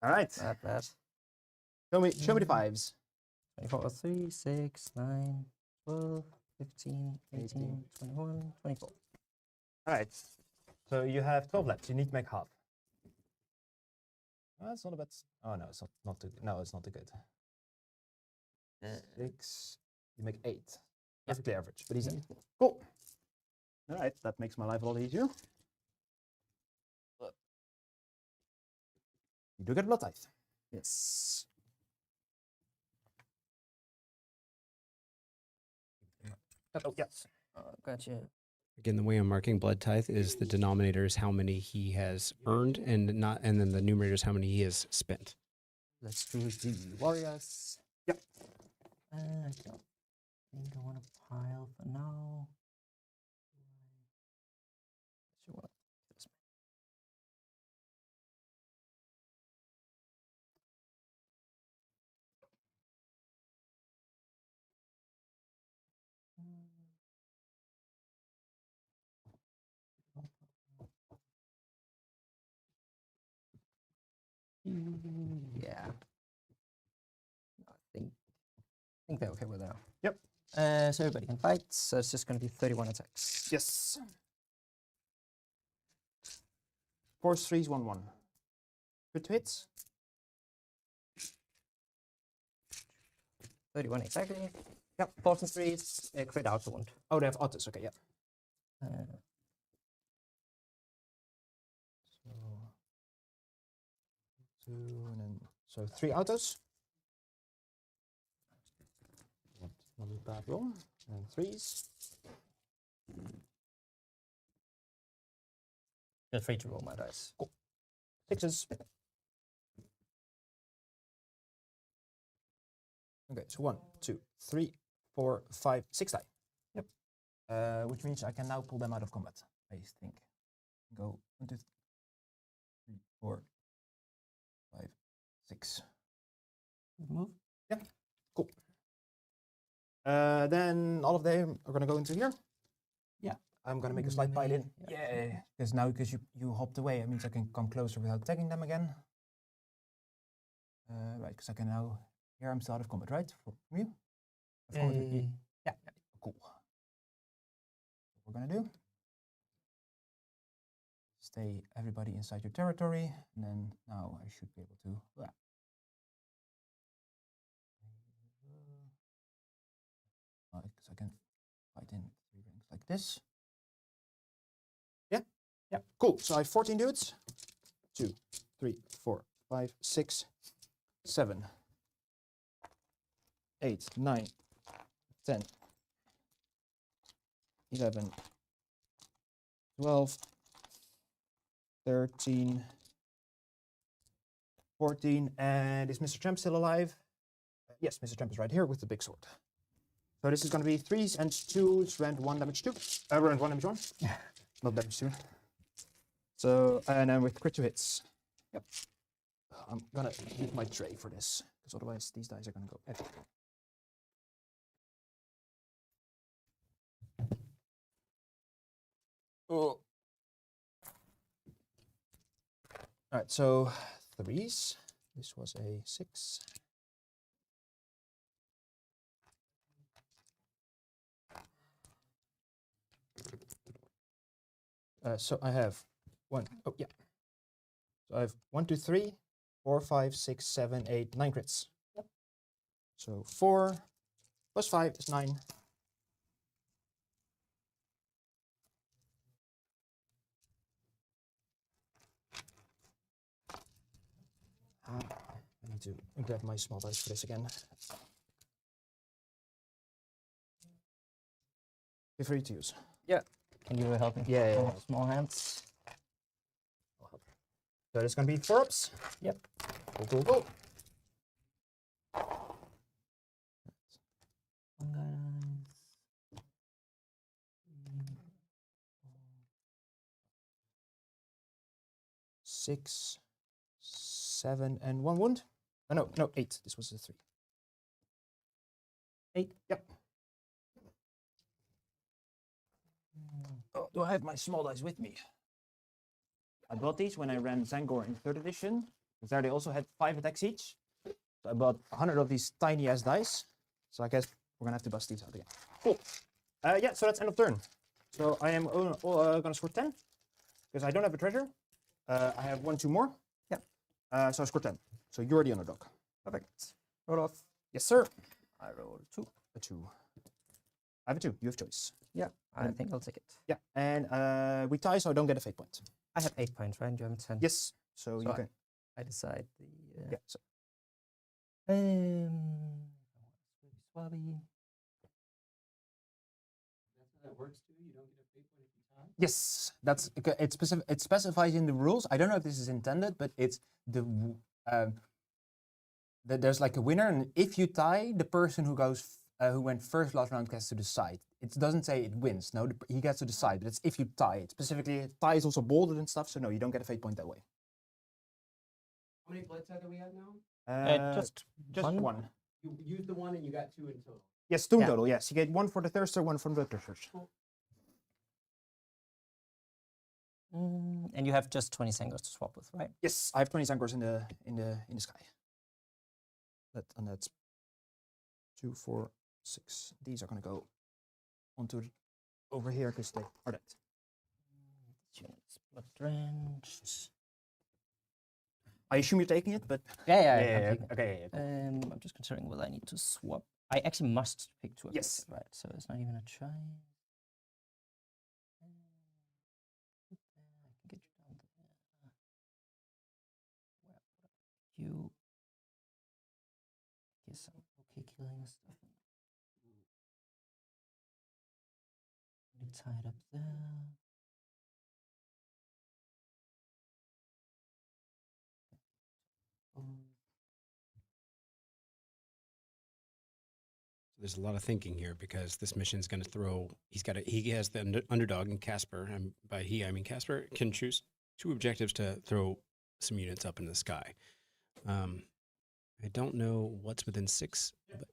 All right. Not bad. Show me the 5s. 24, 3, 6, 9, 12, 15, 18, 21, 24. All right. So you have 12 left. You need to make half. That's not a bad. Oh no, it's not too. No, it's not too good. 6. You make 8. Perfectly average, but easy. Cool. All right, that makes my life a lot easier. You do get blood tithe. Yes. Oh yeah. Gotcha. Again, the way I'm marking blood tithe is the denominator is how many he has earned, and then the numerator is how many he has spent. Let's do the warriors. Yep. I don't think I want to pile for now. Sure. Yeah. I think they're okay with that. Yep. So everybody can fight. So it's just going to be 31 attacks. Yes. Force 3s, 1/1. Good hits. 31 exactly. Yep. 4 and 3s. Crit out the wound. Oh, they have autos. Okay, yeah. So 2 and then so 3 autos. Not a bad roll. And 3s. Feel free to roll my dice. Cool. 6s. Okay, so 1, 2, 3, 4, 5, 6 die. Yep. Which means I can now pull them out of combat, I think. Go 1, 2, 3, 4, 5, 6. Move. Yeah, cool. Then all of them are going to go into here. Yeah. I'm going to make a slight pile in. Yeah. Yeah. Because now, because you hopped away, it means I can come closer without tagging them again. Right, because I can now... Here I'm still out of combat, right? From you? Of combat with you. Yeah, cool. What we're going to do... Stay everybody inside your territory, and then now I should be able to... Because I can fight in 3 rings like this. Yeah? Yeah. Cool. So I have 14 dudes. 2, 3, 4, 5, 6, 7, 8, 9, 10, 11, 12, 13, 14, and is Mr. Tramp still alive? Yes, Mr. Tramp is right here with the big sword. So this is going to be 3s and 2s, rend 1 damage 2. Rend 1 damage 1. Not damage 2. So, and then with crit 2 hits. Yep. I'm going to use my tray for this, because otherwise these dice are going to go everywhere. Oh. Alright, so 3s. This was a 6. So I have 1. Oh, yeah. So I have 1, 2, 3, 4, 5, 6, 7, 8, 9 crits. Yep. So 4 plus 5 is 9. I need to grab my small dice for this again. Feel free to use. Yeah. Can you help me? Yeah. Small hands. I'll help. So it's going to be 4 ups. Yep. Go, go, go. Six, 7, and 1 wound. Oh, no, 8. This was a 3. 8. Yep. Oh, do I have my small dice with me? I bought these when I ran Tzaangor in 3rd edition, because there they also had 5 attacks each. So I bought 100 of these tiny ass dice. So I guess we're gonna have to bust these out again. Cool. Yeah, so that's end of turn. So I am gonna score 10, because I don't have a treasure. I have 1, 2 more. Yeah. So I score 10. So you're the underdog. Perfect. Roll off. Yes, sir. I roll 2. A 2. I have a 2. You have choice. Yeah, I think I'll take it. Yeah, and we tie, so I don't get a fate point. I have 8 points, right? You have 10. Yes. So you can. I decide the. Yeah. So. Swabby. That's how that works too. You don't get a fate point if you tie. Yes, that's it's specific. It's specified in the rules. I don't know if this is intended, but it's the there's like a winner, and if you tie, the person who goes who went first last round gets to decide. It doesn't say it wins. No, he gets to decide. But it's if you tie. It specifically tie is also bolded and stuff. So no, you don't get a fate point that way. How many blood tie do we have now? Just one. You used the 1 and you got 2 in total. Yes, 2 in total. Yes, you get 1 for the thirster, 1 for the thirsters. Cool. And you have just 20 Tzaangors to swap with, right? Yes, I have 20 Tzaangors in the sky. And that's 2, 4, 6. These are going to go onto over here because they are dead. Units blood drenched. I assume you're taking it, but Yeah, yeah, I'm taking it. okay. Yeah, cool. I'm just considering whether I need to swap. I actually must pick two. Yes. Right, so it's not even a choice. I can get you down there. Where would I pick you? Guess I'm okay killing stuff. Really tied up there. There's a lot of thinking here because this mission's going to throw. He has the underdog in Casper, and by he I mean Casper can choose 2 objectives to throw some units up in the sky. I don't know what's within 6, but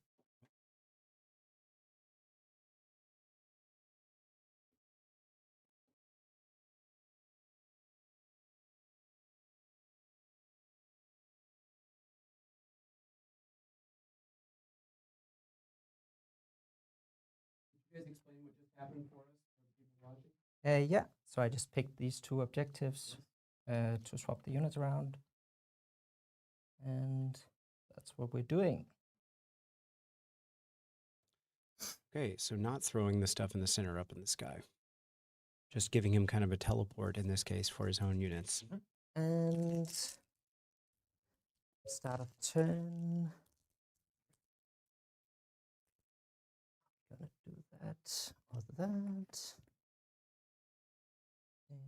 you guys explain what just happened for us for the people watching? Yeah, so I just picked these 2 objectives to swap the units around. And that's what we're doing. okay. So not throwing the stuff in the center up in the sky, just giving him kind of a teleport in this case for his own units. And start of turn. Gonna do that or that. And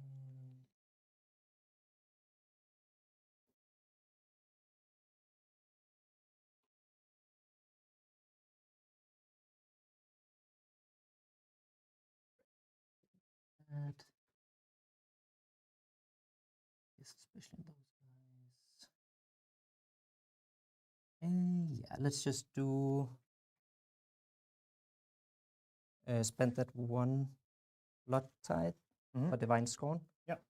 that. Yes, especially those guys. And yeah, let's just do spend that 1 blood tide for divine scorn. Yep.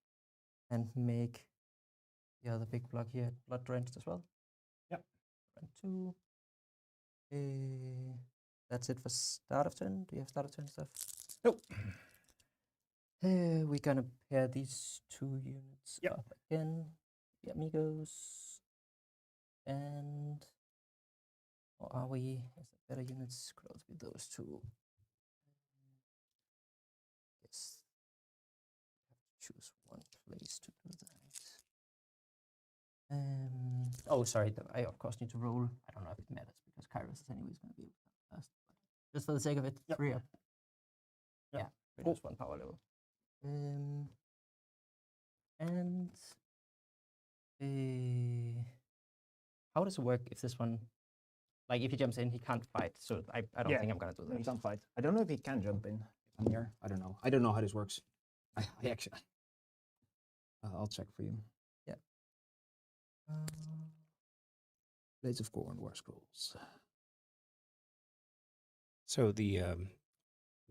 And make the other big block here blood drenched as well. Yep. And 2. That's it for start of turn. Do you have start of turn stuff? Nope. We're gonna pair these 2 units Yep. up again. The amigos. And or are we? Is there better units? Could also be those 2. Yes. Have to choose one place to do that. Oh, sorry. I of course need to roll. I don't know if it matters because Kairos is anyways going to be able to come first. But just for the sake of it, Yep. 3 up. Yep. Yeah, Cool. just 1 power level. And how does it work if this one, like if he jumps in, he can't fight. So I don't Yeah. think I'm gonna do No, he that. can't fight. I don't know if he can jump in. I'm here. I don't know. I don't know how this works. I actually. I'll check for you. Yeah. Blades of Khorne, War Scrolls. So the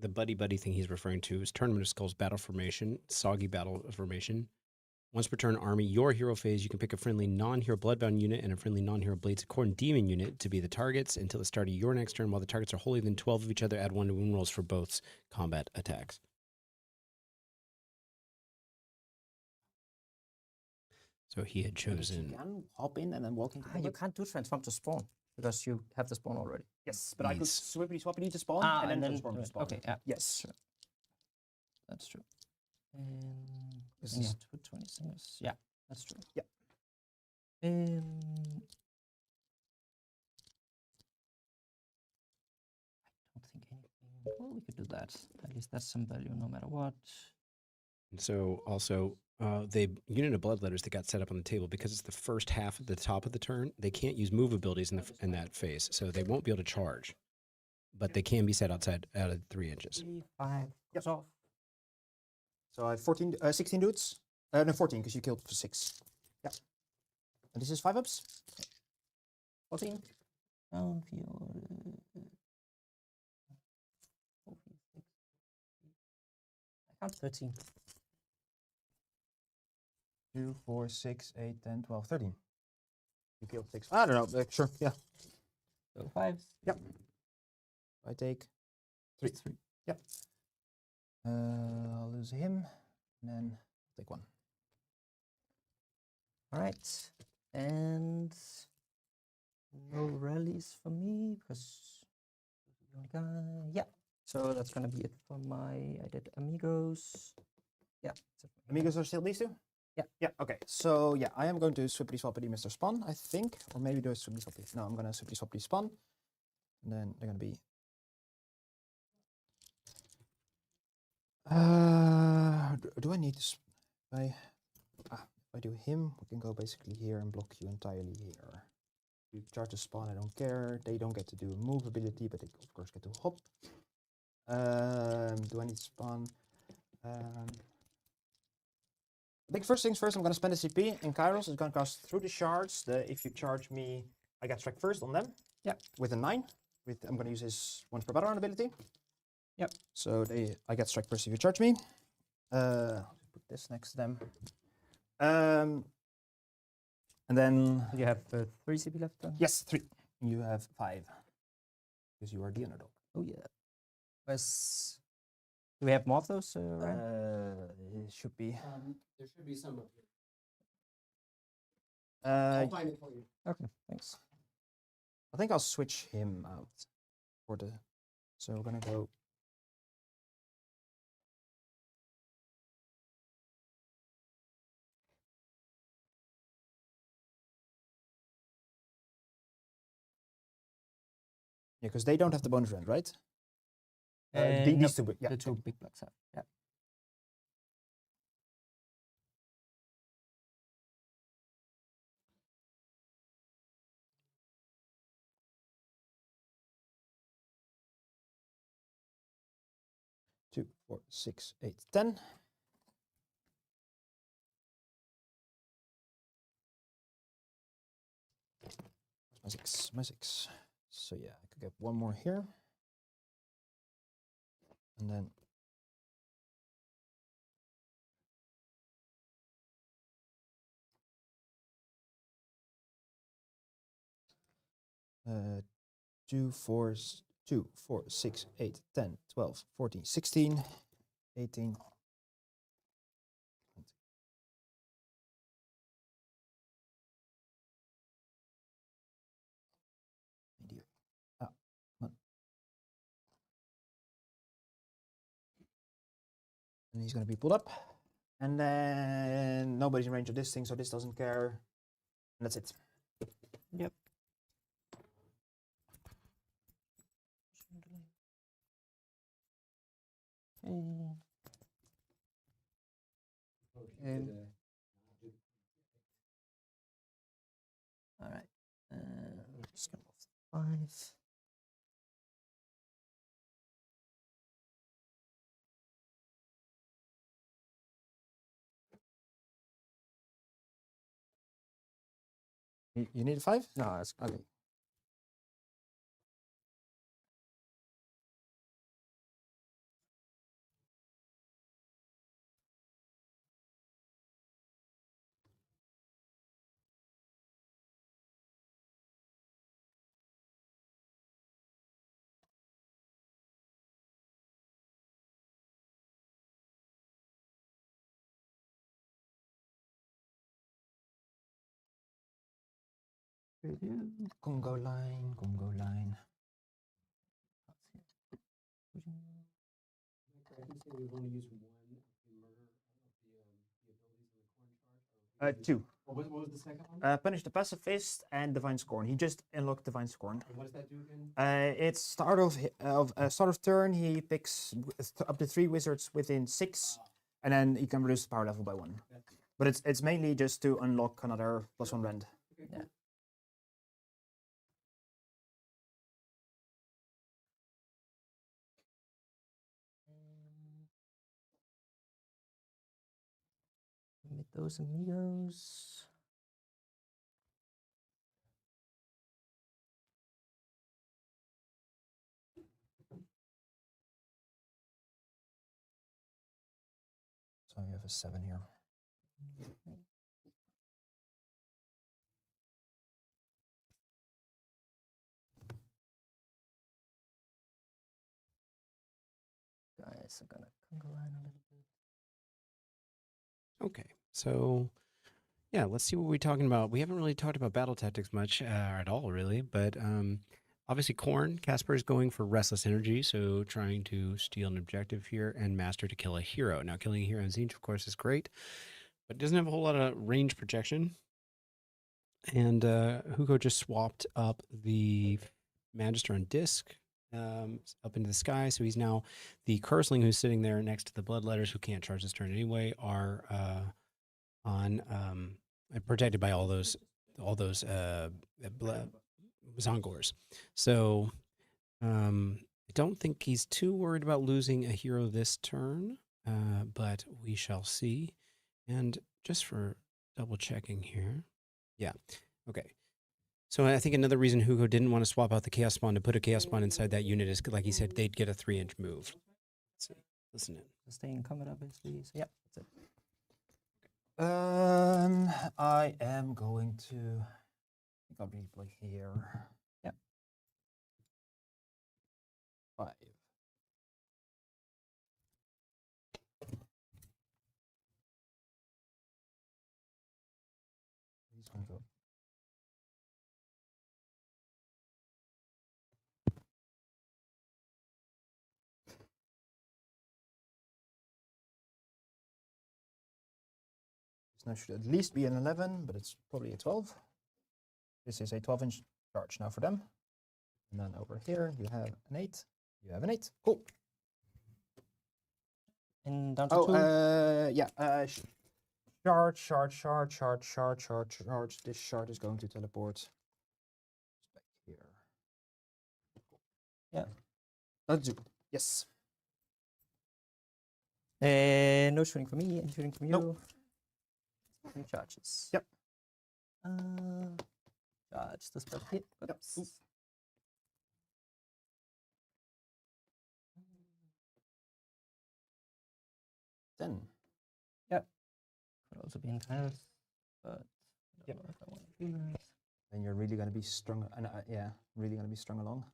buddy thing he's referring to is Tournament of Skulls battle formation, soggy battle formation. Once per turn army, your hero phase, you can pick a friendly non-hero bloodbound unit and a friendly non-hero Blades of Khorne demon unit to be the targets until the start of your next turn. While the targets are wholly within 12 of each other, add 1 to wound rolls for both combat attacks. So he had chosen. You can hop in and then walk into. You can't do transform to spawn because you have the spawn already. Yes, but I could Yes. swap it to spawn and then transform to spawn. Okay, yeah, Yes. Sure. That's true. And This then you is- have to put 20 singles. Yeah, that's true. Yeah. I don't think anything. Well, we could do that. At least that's some value no matter what. And so also the unit of bloodletters that got set up on the table, because it's the first half at the top of the turn, they can't use move abilities in that phase, so they won't be able to charge. But they can be set out of 3 inches. 3, 5, Yep. off. So I have 16 dudes. No, 14 because you killed for 6. Yeah. And this is 5 ups. 14. Down for your. 4, 5, 6. I count 13. 2, 4, 6, 8, 10, 12, 13. You killed 6. I don't know. Sure. Yeah. So 5s. Yep. I take 3. Just 3. Yep. I'll lose him, and then take 1. All right, and no rallies for me because the only guy. Yeah, so that's gonna be it for my. I did amigos. Yeah, that's it for me. Amigos are still these 2? Yeah. Yeah, okay. So, yeah, I am going to swiftly swap the Mr. Spawn, I think. Or maybe do I swiftly swap these? No, I'm going to swiftly swap the Spawn. And then they're going to be... do I need to... If I do him, we can go basically here and block you entirely here. You charge the Spawn, I don't care. They don't get to do a move ability, but they, of course, get to hop. Do I need Spawn? I think first things first, I'm going to spend a CP in Kairos. It's going to cast through the shards. If you charge me, I get strike first on them. Yeah. With a 9. I'm going to use his once per battle round ability. Yep. So I get strike first if you charge me. Put this next to them. And then... You have 3 CP left then? Yes, 3. You have 5. Because you are the underdog. Oh yeah. Do we have more of those around? It should be. There should be some up here. I'll find it for you. Okay, thanks. I think I'll switch him out for the... So we're going to go... Yeah, because they don't have the bonus round, right? These Nope, two, yeah. the 2 big blocks have. Yeah. Two, 4, 6, 8, 10. My 6, my 6. So yeah, I could get 1 more here. And then... Uh, 2, 4, 2, 4, 6, 8, 10, 12, 14, 16, 18. And he's going to be pulled up. And then nobody's in range of this thing, so this doesn't care. And that's it. Yep. All right. Just gonna move 5. You need a 5? No, that's Okay. Congo line, Congo line. I can say we've only used 1 of the murder of the abilities in the Khorne charge. 2. What was the second one? Punish the pacifist and divine scorn. He just unlocked divine scorn. And what does that do again? It's start of turn. He picks up to 3 wizards within 6, and then he can reduce the power level by 1. But it's mainly just to unlock another +1 rend. Okay, Yeah. Meet those amigos. So you have a 7 here. guys are gonna conga line a little bit. Okay, so yeah, let's see what we're talking about. We haven't really talked about battle tactics much at all, really, but obviously Khorne, Casper is going for Restless energy, so trying to steal an objective here, and Master to kill a hero. Now, killing a hero in Tzeentch, of course, is great, but it doesn't have a whole lot of range protection. And Hugo just swapped up the Magister on disc up into the sky. So he's now the Curseling who's sitting there next to the Bloodletters who can't charge this turn anyway are on protected by all those Tzaangors. So I don't think he's too worried about losing a hero this turn, but we shall see. And just for double checking here. Yeah. Okay. So I think another reason Hugo didn't want to swap out the Chaos Spawn to put a Chaos Spawn inside that unit is, like he said, they'd get a 3-inch move. Let's see. Listen in. Stay in combat, obviously. So yeah, that's it. I am going to. I think I'll replay here. Yep. 5. He's going to go. This now should at least be an 11, but it's probably a 12. This is a 12-inch charge now for them. And then over here, you have an 8. You have an 8. Cool. And down to Oh, 2. yeah. Shard. This shard is going to teleport back here. Yeah. Let's do. Yes. No shooting for me, and shooting from you. Nope. 3 charges. Yep. Charge the spell hit. Yep. Oops. Ooh. Then. Yep. Could also be in Kairos, but I don't Yep. know if I want to do that. Then you're really going to be strung, and yeah, really going to be strung along.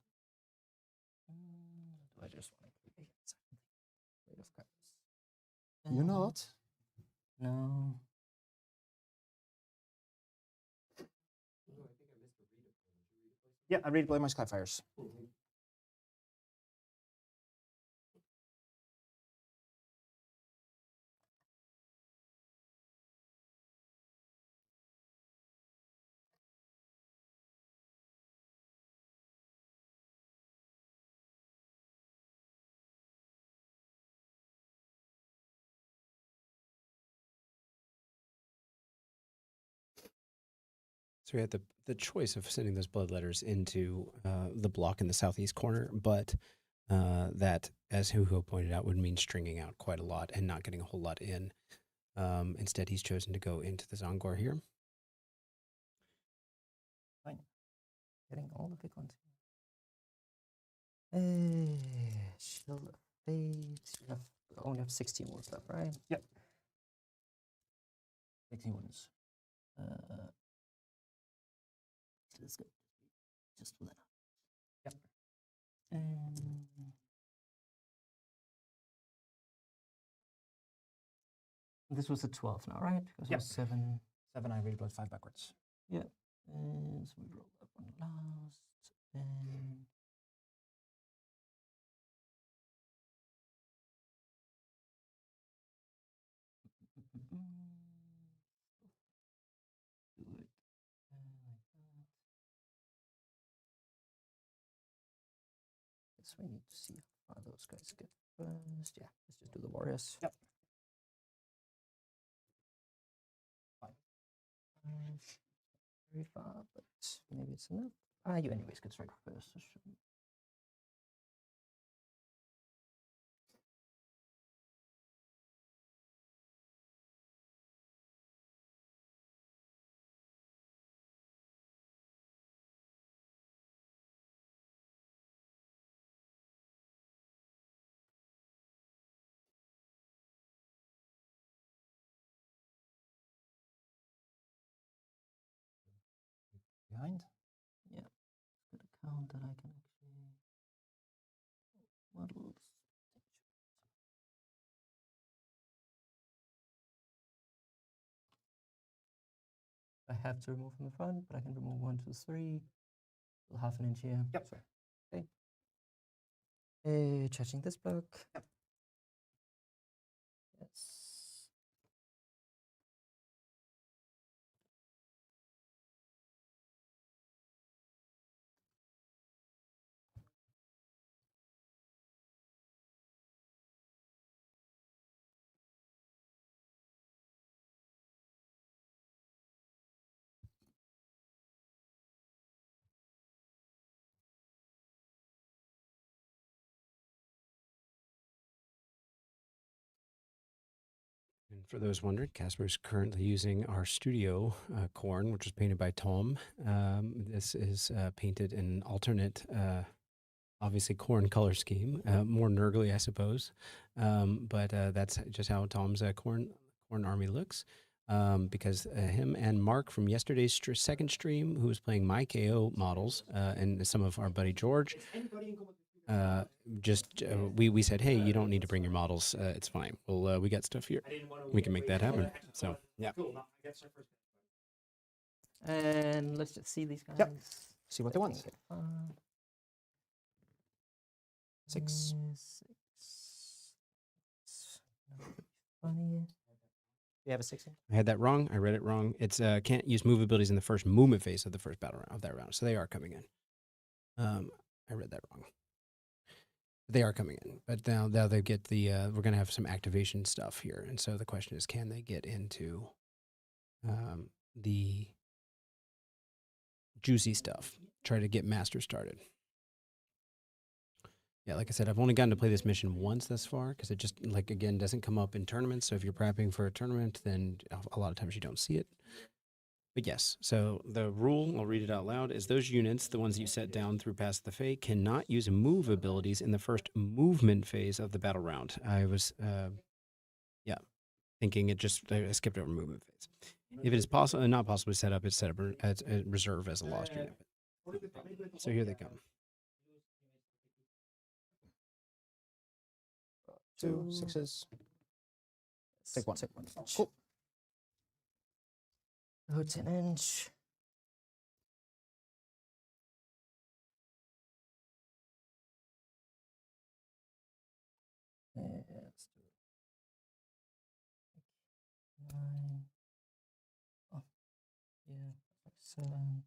Do I just want to create something? Weight of Kairos. You're not. No. Oh, I think I missed a redeploy. Did you redeploy? Yeah, I redeploy my Skyfires. So we had the choice of sending those Bloodletters into the block in the southeast corner, but that, as Hugo pointed out, would mean stringing out quite a lot and not getting a whole lot in. Instead, he's chosen to go into the Tzaangor here. Fine. Getting all the big ones. Shield of Fate. You only have 16 wounds left, right? Yep. 18 wounds. Let's go. Just for that. Yep. And this was a 12 now, right? Because it Yep. was 7. 7, I redeployed 5 backwards. Yeah. And so we roll that one last. And do it like that. Guess we need to see how far those guys get first. Yeah, let's just do the warriors. Yep. very far, but maybe it's enough. You anyways get straight first. So shouldn't. Behind. Yeah, good account that I can actually models. have to remove from the front, but I can remove 1, 2, 3. Still half an inch here. Yep. So, okay. Charging this block. Yep. Yes. And for those wondering, Casper is currently using our studio Khorne, which was painted by Tom. This is painted in an alternate, obviously Khorne color scheme, more nurgly, I suppose. But that's just how Tom's Khorne army looks. Because him and Mark from yesterday's second stream, who was playing my KO models, and some of our buddy George, we said, hey, you don't need to bring your models. It's fine. Well, we got stuff here. We can make that happen. So, yeah. And let's just see these guys. Yep. See what they want. 6. 6. Funny. You have a 6 here? I had that wrong. I read it wrong. It's can't use move abilities in the first movement phase of the first battle round of that round. So they are coming in. I read that wrong. They are coming in, but now they get the. We're gonna have some activation stuff here, and so the question is, can they get into the juicy stuff? Try to get Master started. Yeah, like I said, I've only gotten to play this mission once thus far because it just, like, again, doesn't come up in tournaments. So if you're prepping for a tournament, then a lot of times you don't see it. But yes, so the rule, I'll read it out loud, is those units, the ones that you set down through Pass the Fate, cannot use move abilities in the first movement phase of the battle round. I was, thinking it just, I skipped over movement phase. If it is possible, not possibly set up, it's set up as a reserve as a lost unit. So here they come. 2 6s. Take 1. Take 1. Cool. Oh, 10-inch. Let's do it. 9. Oh, yeah, 7.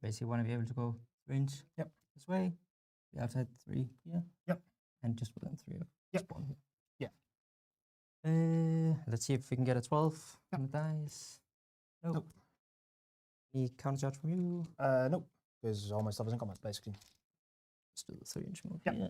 Basically, want to be able to go range. Yep. This way. Be outside 3 here. Yep. And just within 3 of Yep. spawn here. Yeah. Let's see if we can get a 12 on the dice. Nope. Nope. Any counter charge from you? Nope. Because all my stuff is in combat, basically. Let's do the 3-inch move. Yep. Yeah.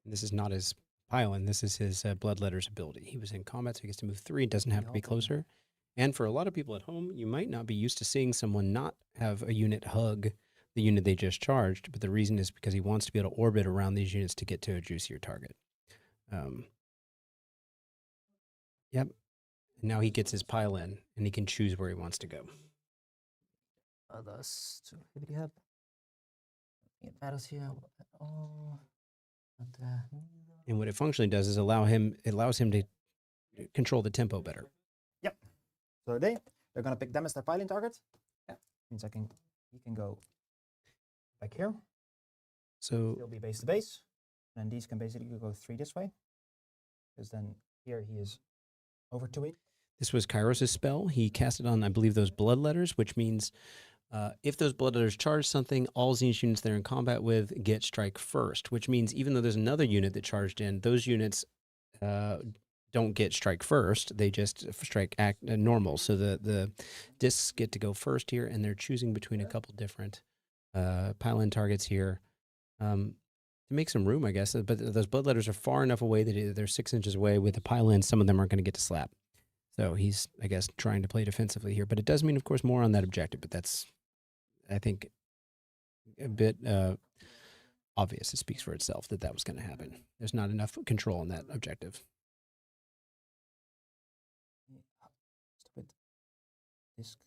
This is not his pile-in. This is his Bloodletter's ability. He was in combat, so he gets to move 3. It doesn't have to be closer. And for a lot of people at home, you might not be used to seeing someone not have a unit hug the unit they just charged, but the reason is because he wants to be able to orbit around these units to get to a juicier target. Yep. And now he gets his pile-in, and he can choose where he wants to go. Others to hibbity hub. Nothing that matters here at all. Not there. And what it functionally does is allows him to control the tempo better. Yep. So they're gonna pick them as their piling target. Yeah. Means he can go back here. So He'll be base to base. And these can basically go 3 this way. Because then here he is over 2-8. this was Kairos' spell. He cast it on, I believe, those Bloodletters, which means if those Bloodletters charge something, all Tzeentch units they're in combat with get strike first, which means even though there's another unit that charged in, those units don't get strike first. They just strike normal. So the discs get to go first here, and they're choosing between a couple different pile-in targets here. to make some room, I guess. But those bloodletters are far enough away that they're 6 inches away. With the pile in, some of them aren't going to get to slap. So he's, I guess, trying to play defensively here. But it does mean, of course, more on that objective. But that's, I think, a bit obvious. It speaks for itself that was going to happen. There's not enough control on that objective. Stupid disc.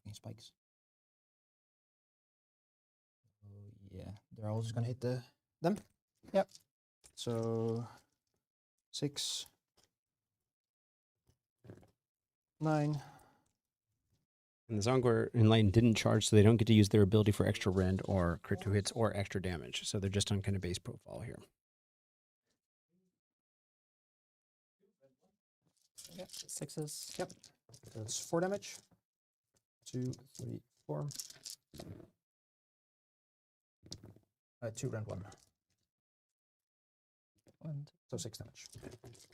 Fucking spikes. Oh yeah, they're all just gonna hit them. Yep. So 6, 9. And the Tzaangor Enlightened didn't charge, so they don't get to use their ability for extra rend or crit 2 hits or extra damage. So they're just on kind of base profile here. Yep. 6s. Yep. That's 4 damage. 2, 3, 4. 2 rend 1. 1, So 6 damage.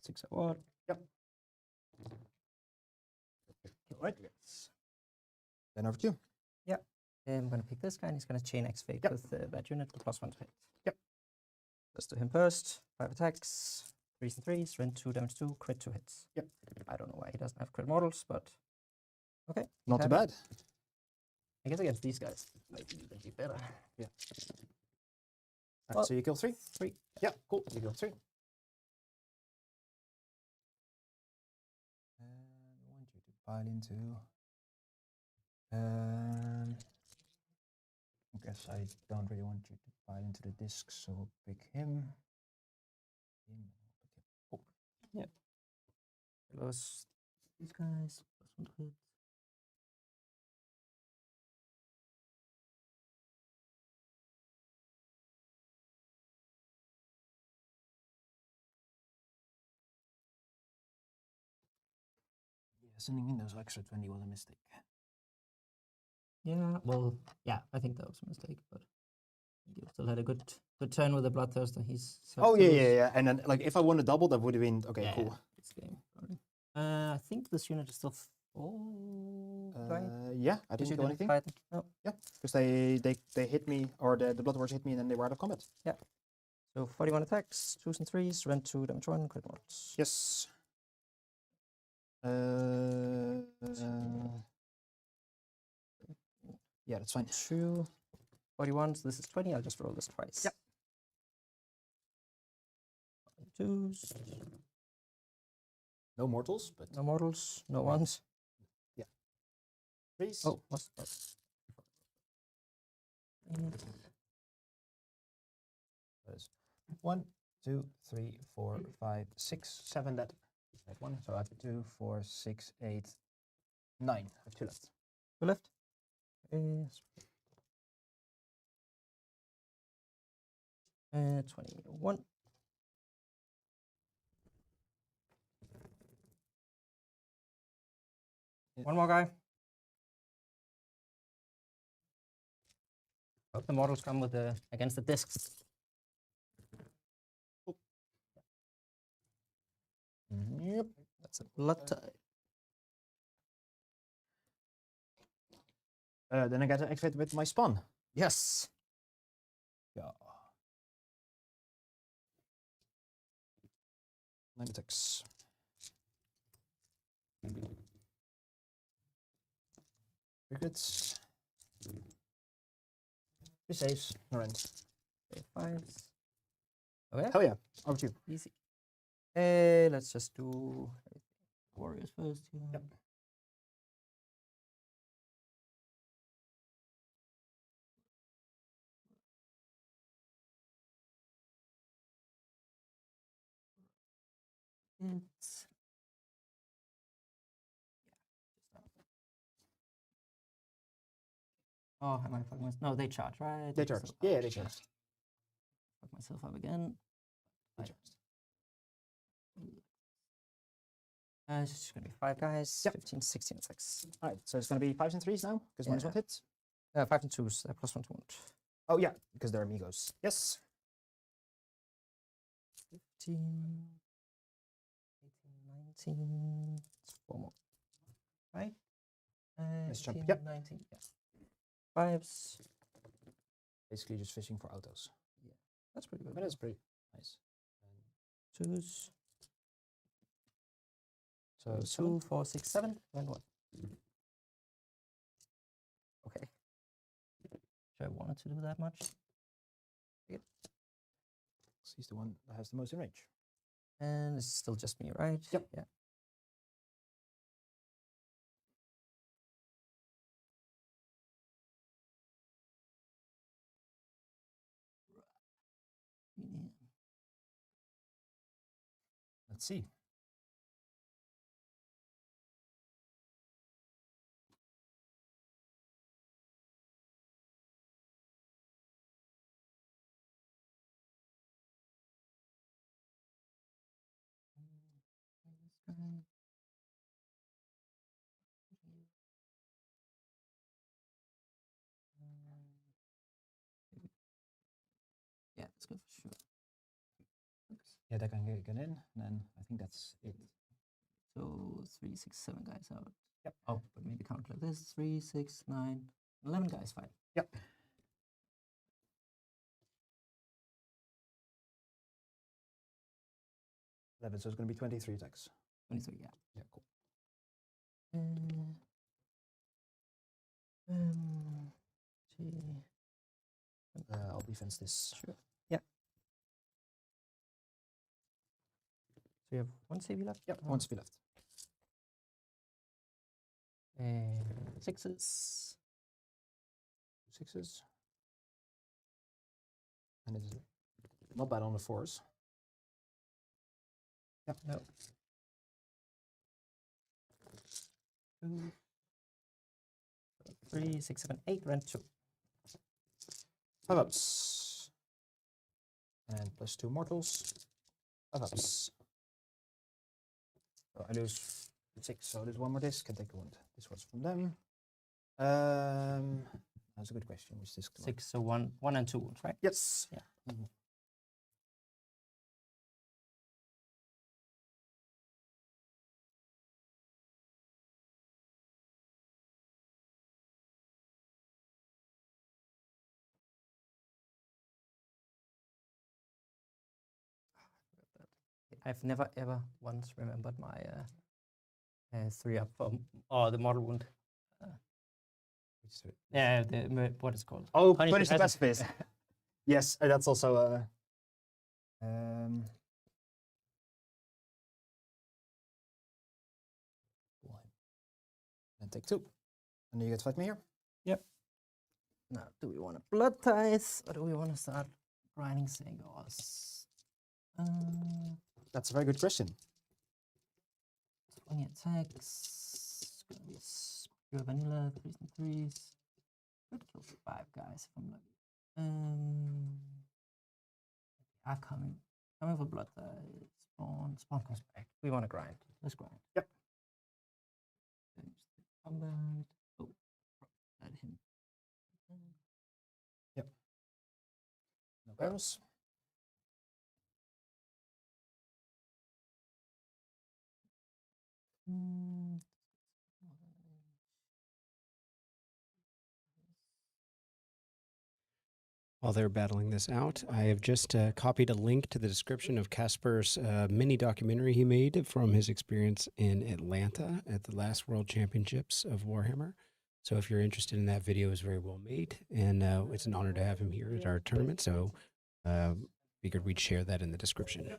6 at what? Yep. Alright. Then over to you. Yep. I'm going to pick this guy, and he's going to chain X Fate Yep. with that unit, the +1 to hit. Yep. Let's do him first. 5 attacks, 3s and 3s, rend 2, damage 2, crit 2 hits. Yep. I don't know why he doesn't have crit models, but okay. Not too happy. bad. I guess against these guys, might be better. Yeah. Well, So you kill 3? 3. Yeah, cool. You kill 3. And I want you to pile into. I guess I don't really want you to pile into the disc, so we'll pick him. Oh, Plus these guys, +1 to hit. yeah, sending in those extra 20 was a mistake. Yeah, well, yeah, I think that was a mistake, but you still had a good turn with the Bloodthirster. He's Oh yeah. And then like if I won a double, that would have been okay. Yeah, Cool. it's game. Probably. I think this unit is still Yeah, I didn't kill anything. No. Yeah, because they hit me, or the Bloodwars hit me, and then they were out of combat. Yeah. So 41 attacks, 2s and 3s, rend 2, damage 1, crit models. Yes. Yeah, that's fine. 2, 41, so this is 20. I'll just roll this twice. Yep. 2s, No mortals, but no mortals, no ones. yeah. 3s. Oh, what's that? There's 1, 2, 3, 4, 5, 6, 7. That 1. So I have 2, 4, 6, 8, 9. I have 2 left. 2 left. Yes. 21. One more guy. Hope the models come with the against the discs. Yep. That's a blood type. Then I get to activate with my spawn. Yes. Yeah. 9 attacks. 3 crits. 3 saves. No rend. 5s. Okay. Hell yeah. Over to you. Easy. Let's just do warriors first. Here. Yep. It's oh, am I fucking myself? No, they charge, right? They charge. Yeah, they charge. Fuck myself up again. They charge. It's just gonna be 5 guys. Yep. 15, 16 attacks. Alright, so it's going to be 5s and 3s now, because one is Yeah. not hit. 5 and 2s, +1 to wound. Oh yeah, because they're amigos. Yes. 15, 18, 19. 4 more. Let's jump. 18, Yep. 19. Yeah. Fives. Basically just fishing for autos. That's pretty good. But that's pretty nice. Twos. So 2, 4, 6, 7. And 1. Okay. Should I wanted to do that much? he's the one that has the most in range. And it's still just me, right? Yep. Yeah. Let's see. Yeah, let's go for sure. Yeah, that can get in, and then I think that's it. So 3, 6, 7 guys out. Yep. Oh, but maybe count like this: 3, 6, 9, 11 guys fight. Yep. So it's going to be 23 attacks. 23, yeah. Yeah, cool. Gee. I'll defense this. Sure. Yeah. So you have 1 CV left? Yep, 1 speed left. And 6s. 2 6s. And it's not bad on the 4s. Yep. No. 2, 3, 6, 7, 8, rent 2. 5 ups. And plus 2 mortals. 5 ups. So I lose 6, so there's 1 more disc. Can take a wound. This was from them. That's a good question. Which disc? 6, so 1 and 2 wounds, right? Yes. Yeah. I've never ever once remembered my 3 up or the model wound. Yeah, what is it called? Oh, Punish the pacifist. Yes, that's also and take 2. And you get to fight me here. Yep. Now, do we want to blood ties or do we want to start grinding Tzaangors? That's a very good question. 20 attacks. It's gonna be pure vanilla, 3s and 3s. Could kill 5 guys if I'm lucky. Are coming for blood ties. Spawn comes back. We want to grind. Let's grind. Yep. Combat. Oh, let him. Yep. No barrels. While they're battling this out, I have just copied a link to the description of Casper's mini documentary he made from his experience in Atlanta at the last World Championships of Warhammer. So if you're interested in that video, it's very well made, and it's an honor to have him here at our tournament. So figured we'd share that in the description.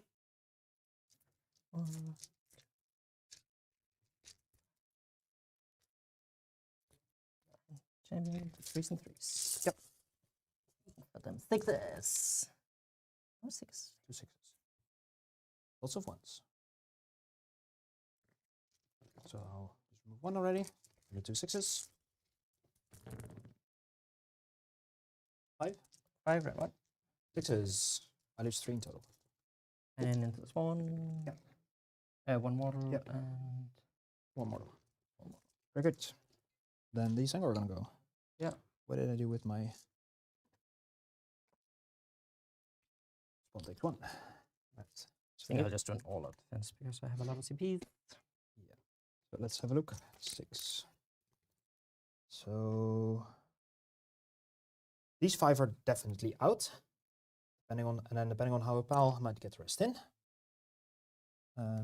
Champion, 3s and 3s. Yep. Let them take this. Oh, 6. 2 6s. Lots of 1s. So I'll just remove 1 already. The 2 6s. 5. 5, right? What? 6s. I lose 3 in total. And into the spawn. Yep. 1 mortal Yep. and 1 mortal. Very good. Then the Tzaangor are gonna go. Yeah. What did I do with my spawn takes 1? Right. I think I'll just do an all-out defense because I have a lot of CP. Yeah. So let's have a look. 6. So these 5 are definitely out. Depending on how a pal might get rest in.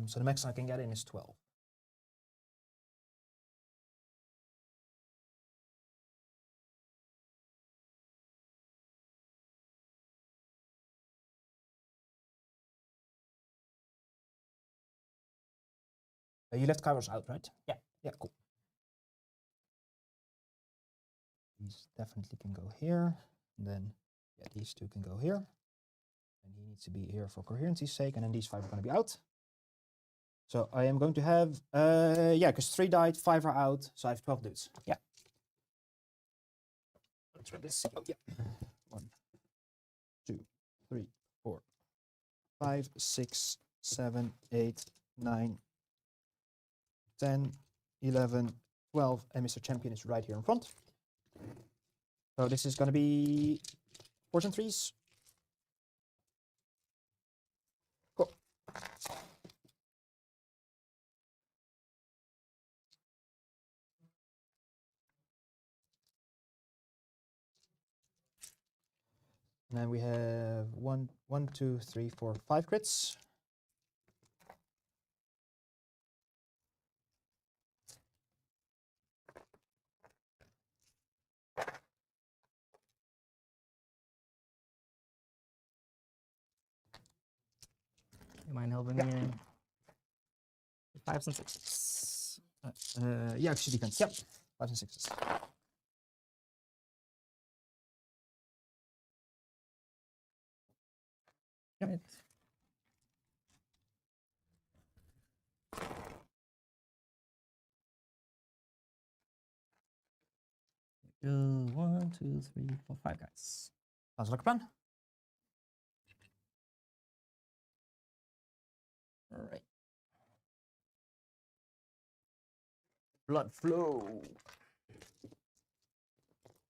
So the max I can get in is 12. You left Kairos out, right? Yeah. Yeah, cool. These definitely can go here. And then yeah, these 2 can go here. And he needs to be here for coherency's sake. And then these 5 are going to be out. So I am going to have, yeah, because 3 died, 5 are out. So I have 12 dudes. Yeah. Let's run this. Oh, yeah. 1, 2, 3, 4, 5, 6, 7, 8, 9, 10, 11, 12. And Mr. Champion is right here in front. So this is going to be 4s and 3s. Cool. And then we have 1, 2, 3, 4, 5 crits. You mind helping me? 5s and 6s. Yeah, actually defense. Yep. 5s and 6s. Yep. Right. Do 1, 2, 3, 4, 5 guys. Sounds like a plan. All right. Blood flow.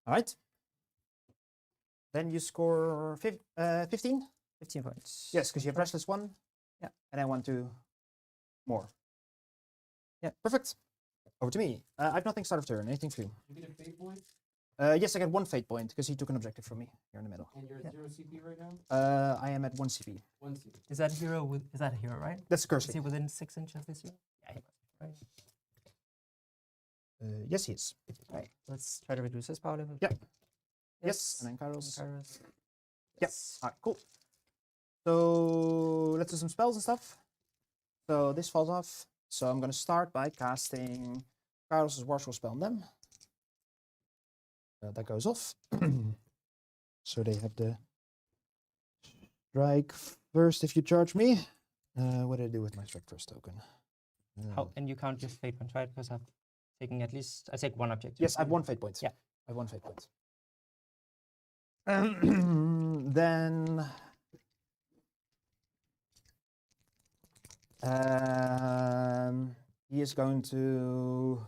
All right. Then you score 15? 15 points. Yes, because you have Restless 1. Yeah. And I want 2 more. Yeah. Perfect. Over to me. I have nothing start of turn. Anything for you? You get a fate point, Yes, I get 1 fate point because he took an objective from me here in the middle. and you're Yeah. at 0 CP right now. I am at 1 CP. 1 CP. Is that hero with? Is that a hero, right? That's a Is he Curseling. within 6 inches this year? Yeah, he was. Right. Yes, he is. Right. Let's try to reduce his power level. Yeah. Yes. And then Kairos. Kairos. Yes. All right, cool. So let's do some spells and stuff. So this falls off. So I'm going to start by casting Kairos' Warscroll spell on them. That goes off. So they have the strike first if you charge me. What did I do with my strike first token? How? And you count your fate points, right? Because I've taken at least. I take 1 objective. Yes, I have 1 fate point. Yeah. I have 1 fate point. Then he is going to.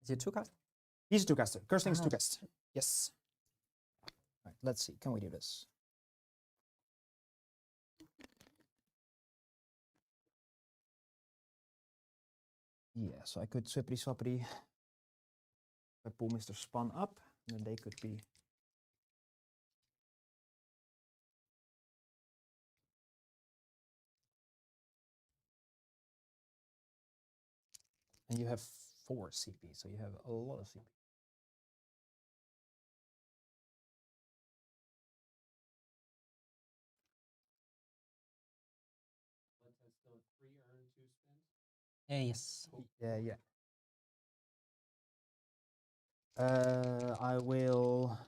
Is it 2 cast? He's a 2-caster. Curseling is Ah. 2-cast. Yes. All right, let's see. Can we do this? Yeah, so I could swippity swappity. I pull Mr. Spawn up, and then they could be. And you have 4 CP, so you have a lot of CP. Let's have still 3 earn, 2 spend. Yes. Yeah, yeah. I will.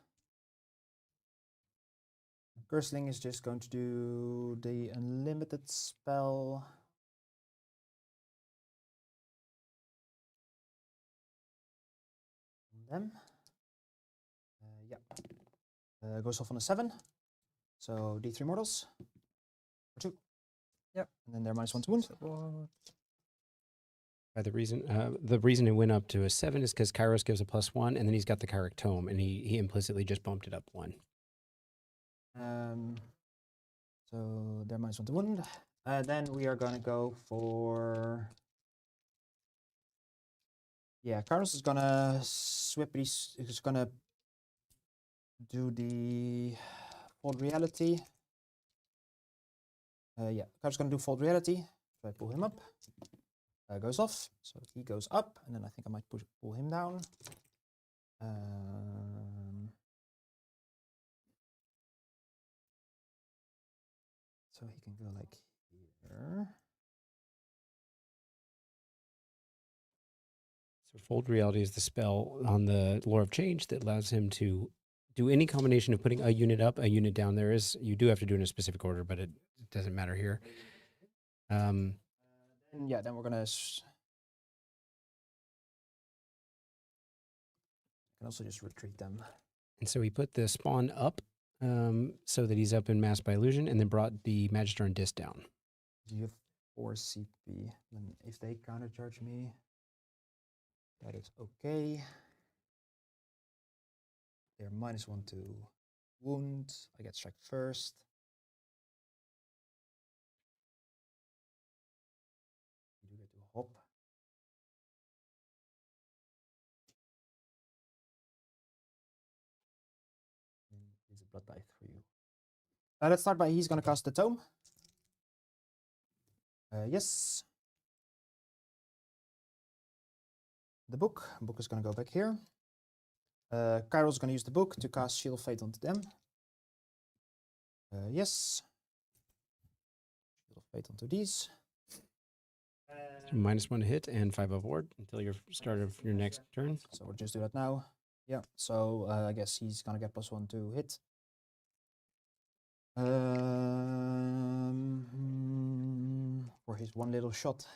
Curseling is just going to do the unlimited spell. Them. Yeah. Goes off on a 7. So D3 mortals. For 2. Yep. And then they're -1 to wound. Support. The reason it went up to a 7 is because Kairos gives a +1, and then he's got the Kairic Tome, and he implicitly just bumped it up 1. So they're -1 to wound. Then we are gonna go for Yeah, Kairos is gonna is gonna do the fold reality. Yeah, Kairos is gonna do fold reality. So I pull him up. Goes off, so he goes up, and then I think I might pull him down. So he can go like here. So Fold Reality is the spell on the Lore of Change that allows him to do any combination of putting a unit up, a unit down. You do have to do it in a specific order, but it doesn't matter here. And yeah, then we're gonna can also just retreat them. And so he put the spawn up so that he's up in Mass by Illusion, and then brought the Magister and Disc down. You have 4 CP. Then if they countercharge me, that is okay. They're -1 to wound. I get strike first. You do get to hop. Here's a blood dive for you. Let's start by he's gonna cast the tome. Yes. The book. Book is gonna go back here. Kairos is gonna use the book to cast Shield of Fate onto them. Yes. Shield of Fate onto these. So -1 to hit and 5 up ward until your start of your next turn. So we'll just do that now. Yeah. So I guess he's gonna get +1 to hit. For his one little shot.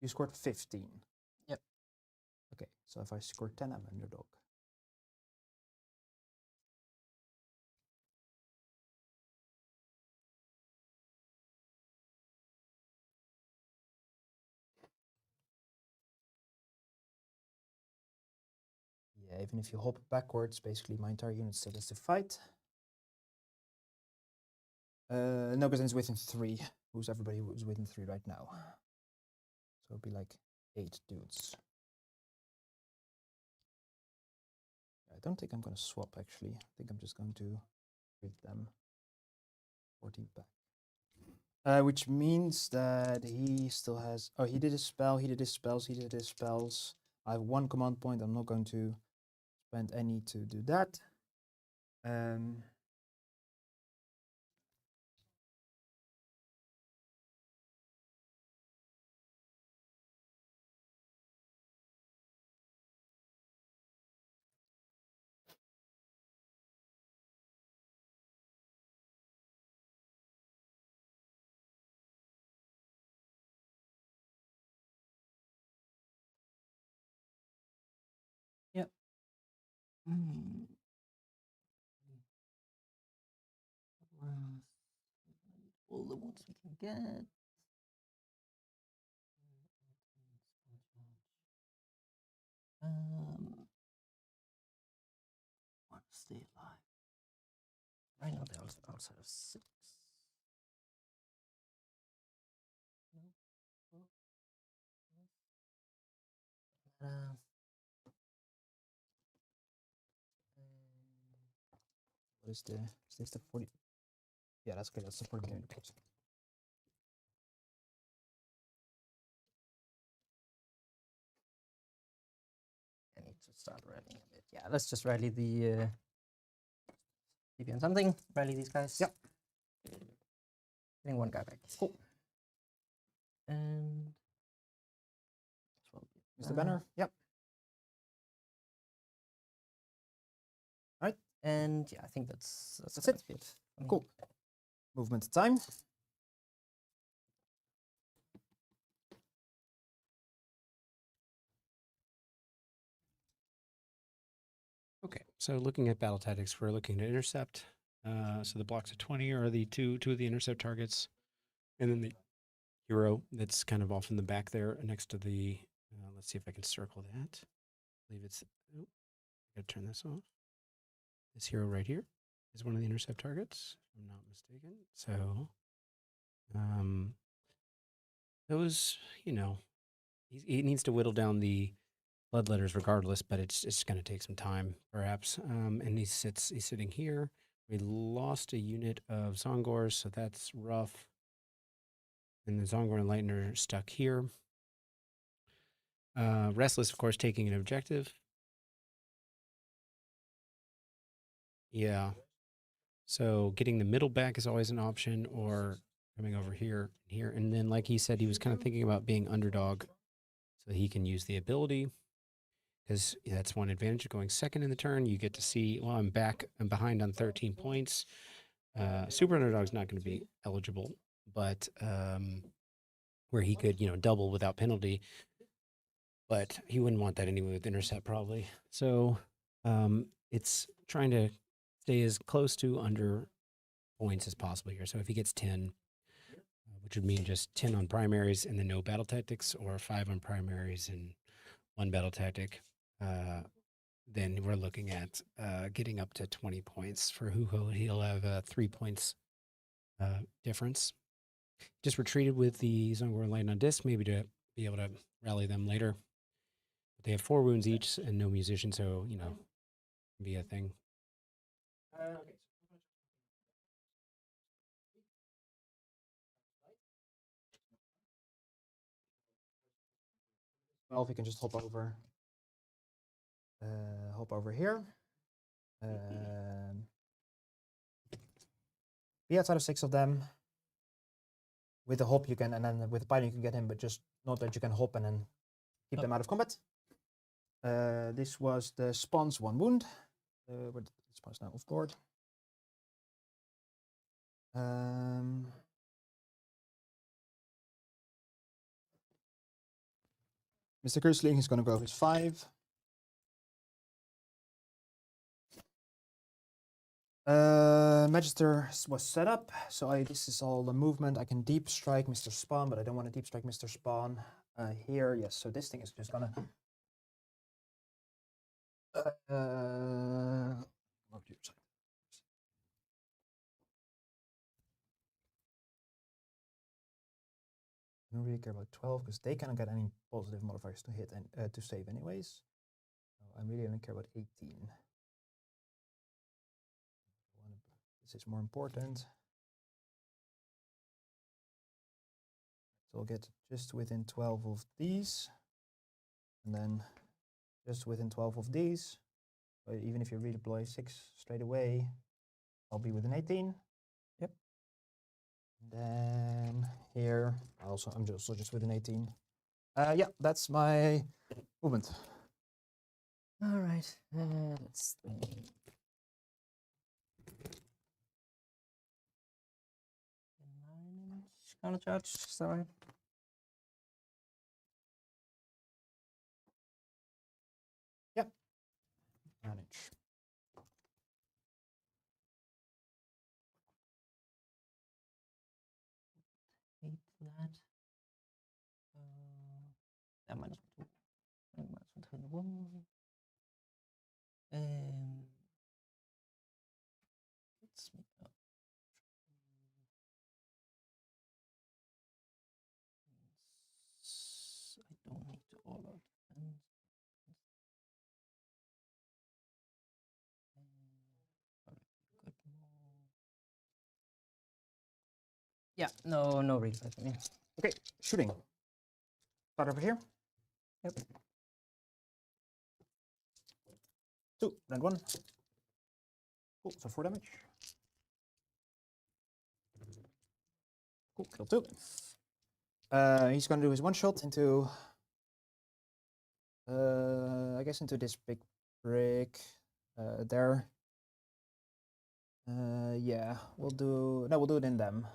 You scored 15. Yep. Okay, so if I score 10, I'm underdog. Yeah, even if you hop backwards, basically my entire unit still gets to fight. No, because it's within 3. Who's everybody who's within 3 right now? So it'd be like 8 dudes. I don't think I'm going to swap, actually. I think I'm just going to treat them 14 back. Which means that he still has... Oh, he did his spell, he did his spells, he did his spells. I have 1 command point. I'm not going to spend any to do that. Yep. Mm. All the ones we can get. Want to stay alive. Right now they're outside of 6. No. What is this the 40? Yeah, that's good. That's the 40 unit post. I need to start rallying a bit. Yeah, let's just rally the TP and something. Rally these guys. Yep. Getting 1 guy back. Cool. And Mr. Banner? Yep. Alright. And yeah, I think that's it. Good. Cool. Movement time. Okay, so looking at battle tactics, we're looking to intercept. So the blocks of 20 are the two of the intercept targets. And then the hero that's kind of off in the back there next to the, let's see if I can circle that. I believe it's, oh, I gotta turn this off. This hero right here is one of the intercept targets, if I'm not mistaken. So, those, he needs to whittle down the bloodletters regardless, but it's going to take some time, perhaps. And he's sitting here. We lost a unit of Tzaangors, so that's rough. And the Tzaangor Enlightened are stuck here. Restless, of course, taking an objective. Yeah. So getting the middle back is always an option, or coming over here and here. And then, like he said, he was kind of thinking about being underdog so he can use the ability. Because that's one advantage of going second in the turn. You get to see, well, I'm behind on 13 points. Super Underdog's not going to be eligible, but where he could, double without penalty. But he wouldn't want that anyway with Intercept, probably. So it's trying to stay as close to under points as possible here. So if he gets 10, which would mean just 10 on primaries and then no battle tactics, or 5 on primaries and 1 battle tactic, then we're looking at getting up to 20 points. For Huho, he'll have 3 points difference. Just retreated with the Tzaangor Enlightened on disc, maybe to be able to rally them later. But they have 4 wounds each and no musician, so, be a thing. Well, if we can just hop over here. Be outside of 6 of them. With the hop you can, and then with the pilot you can get him, but just not that you can hop and then keep them out of combat. This was the Spawn's 1 wound. Where the Spawn's now off board. Mr. Curseling is going to go his 5. Magister was set up, so this is all the movement. I can deep strike Mr. Spawn, but I don't want to deep strike Mr. Spawn here. Yes, so this thing is just gonna. I don't really care about 12 because they cannot get any positive modifiers to hit and to save anyways. So I really don't care about 18. This is more important. So I'll get just within 12 of these, and then just within 12 of these. But even if you redeploy 6 straight away, I'll be within 18. Yep. And then here, I'm just within 18. Yeah, that's my movement. All right. Let's see. Counter charge, is that right? Yep. Manage. Hate that. Ja, minus 2. Minus 1. Let's make that. I don't need to all out defense. Yeah, no replay for me. Okay, shooting. Start over here. Yep. 2, and 1. Cool, so 4 damage. Cool, kill 2. He's going to do his 1 shot into, I guess into this big brick there. Yeah, we'll do it in them.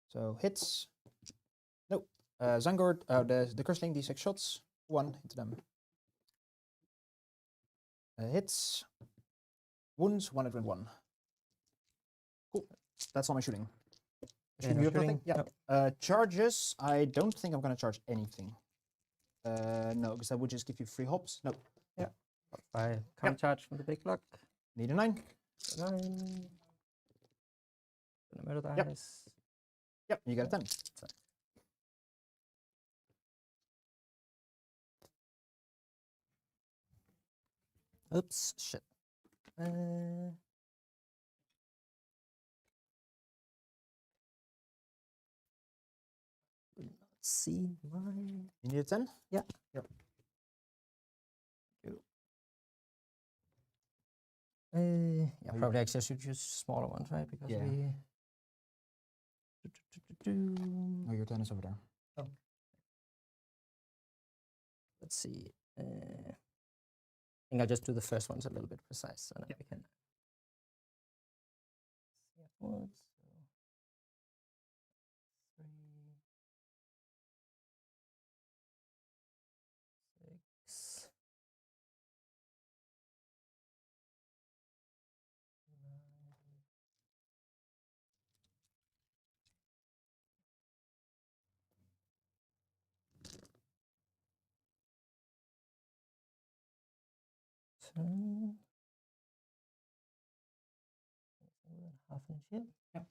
So hits. Nope. Tzaangor, the Curseling, D6 shots. 1 into them. Hits. Wounds, 1 and 1. Cool. That's all my shooting. Shooting, no you have nothing? shooting? Yeah. Nope. Charges, I don't think I'm going to charge anything. No, because that would just give you free hops. No. I can't charge from the big block. Need a 9. 9. Gonna murder Yep. dice. Yep, you got a 10. Oops, shit. Let's see my. You need a 10? Yeah. Yep. Yeah, Oh, probably actually I should use smaller ones, right? Because Yeah. we. Oh, your 10 is over there. Oh. Let's see. I think I'll just do the first ones a little bit precise, and then we can. See afterwards. So 3, 6, 9. Half inch here. Yep.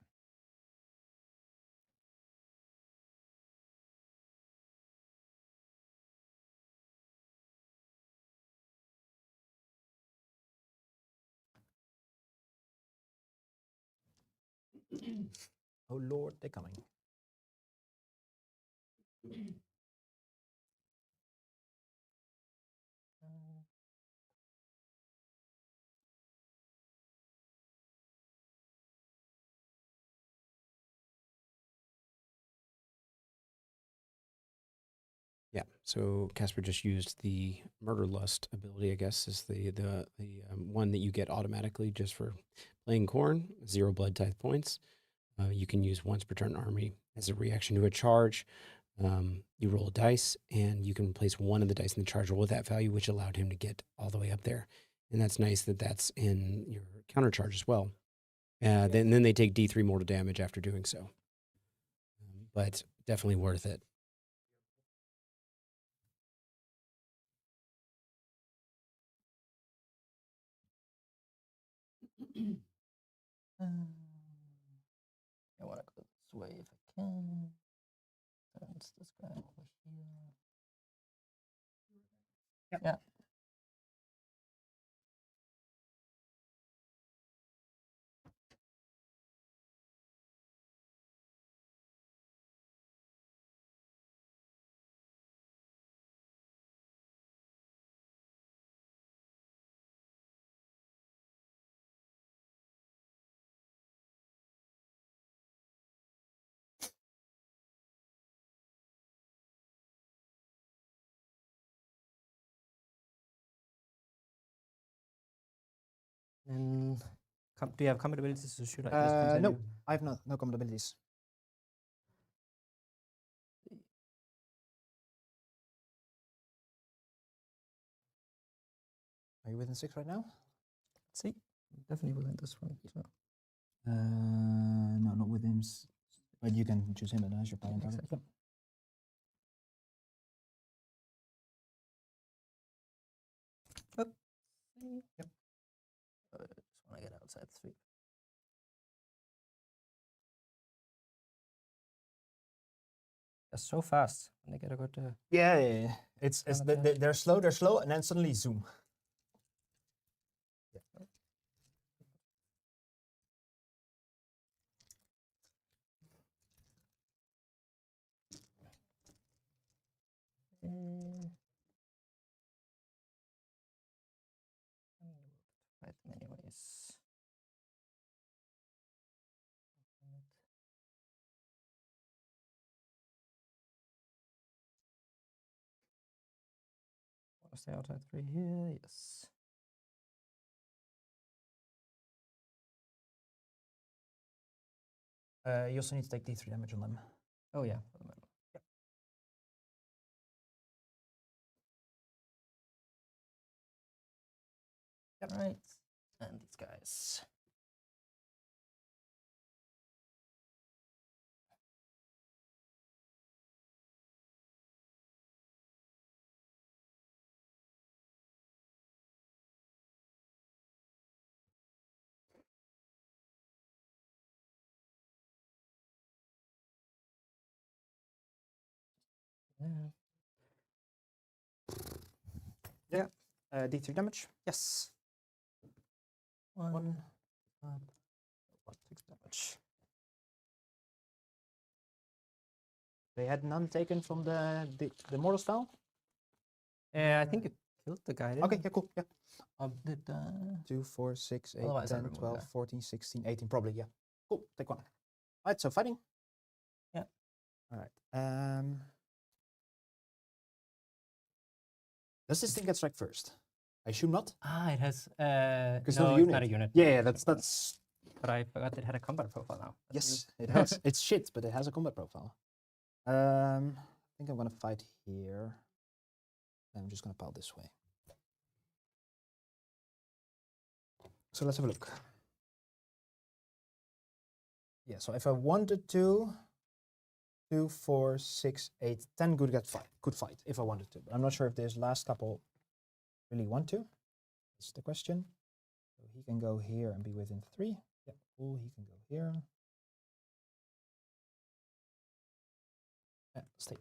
Oh Lord, they're coming. Yeah. So Casper just used the Murder Lust ability, I guess, is the one that you get automatically just for playing Khorne. 0 blood type points. You can use once per turn army as a reaction to a charge. You roll a dice, and you can place one of the dice in the charge roll with that value, which allowed him to get all the way up there. And that's nice that that's in your counter charge as well. Then they take D3 mortal damage after doing so. But definitely worth it. I want to go this way if I can. And it's this guy over here. Yep. Yeah. And do you have combat abilities, or should I just continue? No, I have no combat abilities. Are you within 6 right now? Let's see. Definitely within this one. So. No, not with him. But you can choose him as your pilot. Exactly. Yep. Yep. I just want to get outside 3. They're so fast when they get a good. Yeah. It's they're slow, and then suddenly zoom. Yeah. Fight them anyways. Want to stay outside 3 here? Yes. You also need to take D3 damage on them. Oh yeah, for the middle. Yep. Yep. Right. And these guys. Yeah. D3 damage. Yes. 1, 1. 6 damage. They had none taken from the mortal spell? I think it killed the guy. Okay, didn't yeah, cool. Yeah. Did 2, 4, 6, 8, Otherwise, I 10, remove 12, that. 14, 16, 18, probably, yeah. Cool, take 1. Alright, so fighting. Yeah. Alright. Does this thing get strike first? I assume not. it has. Because No, not a it's not a unit. Yeah, that's. But I forgot it had a combat profile now. Yes, it has. It's shit, but it has a combat profile. I think I'm gonna fight here. I'm just gonna pile this way. So let's have a look. Yeah, so if I wanted to, 2, 4, 6, 8, 10 could fight if I wanted to. But I'm not sure if this last couple really want to. That's the question. So he can go here and be within 3. Yeah, cool. He can go here. Yeah, stay.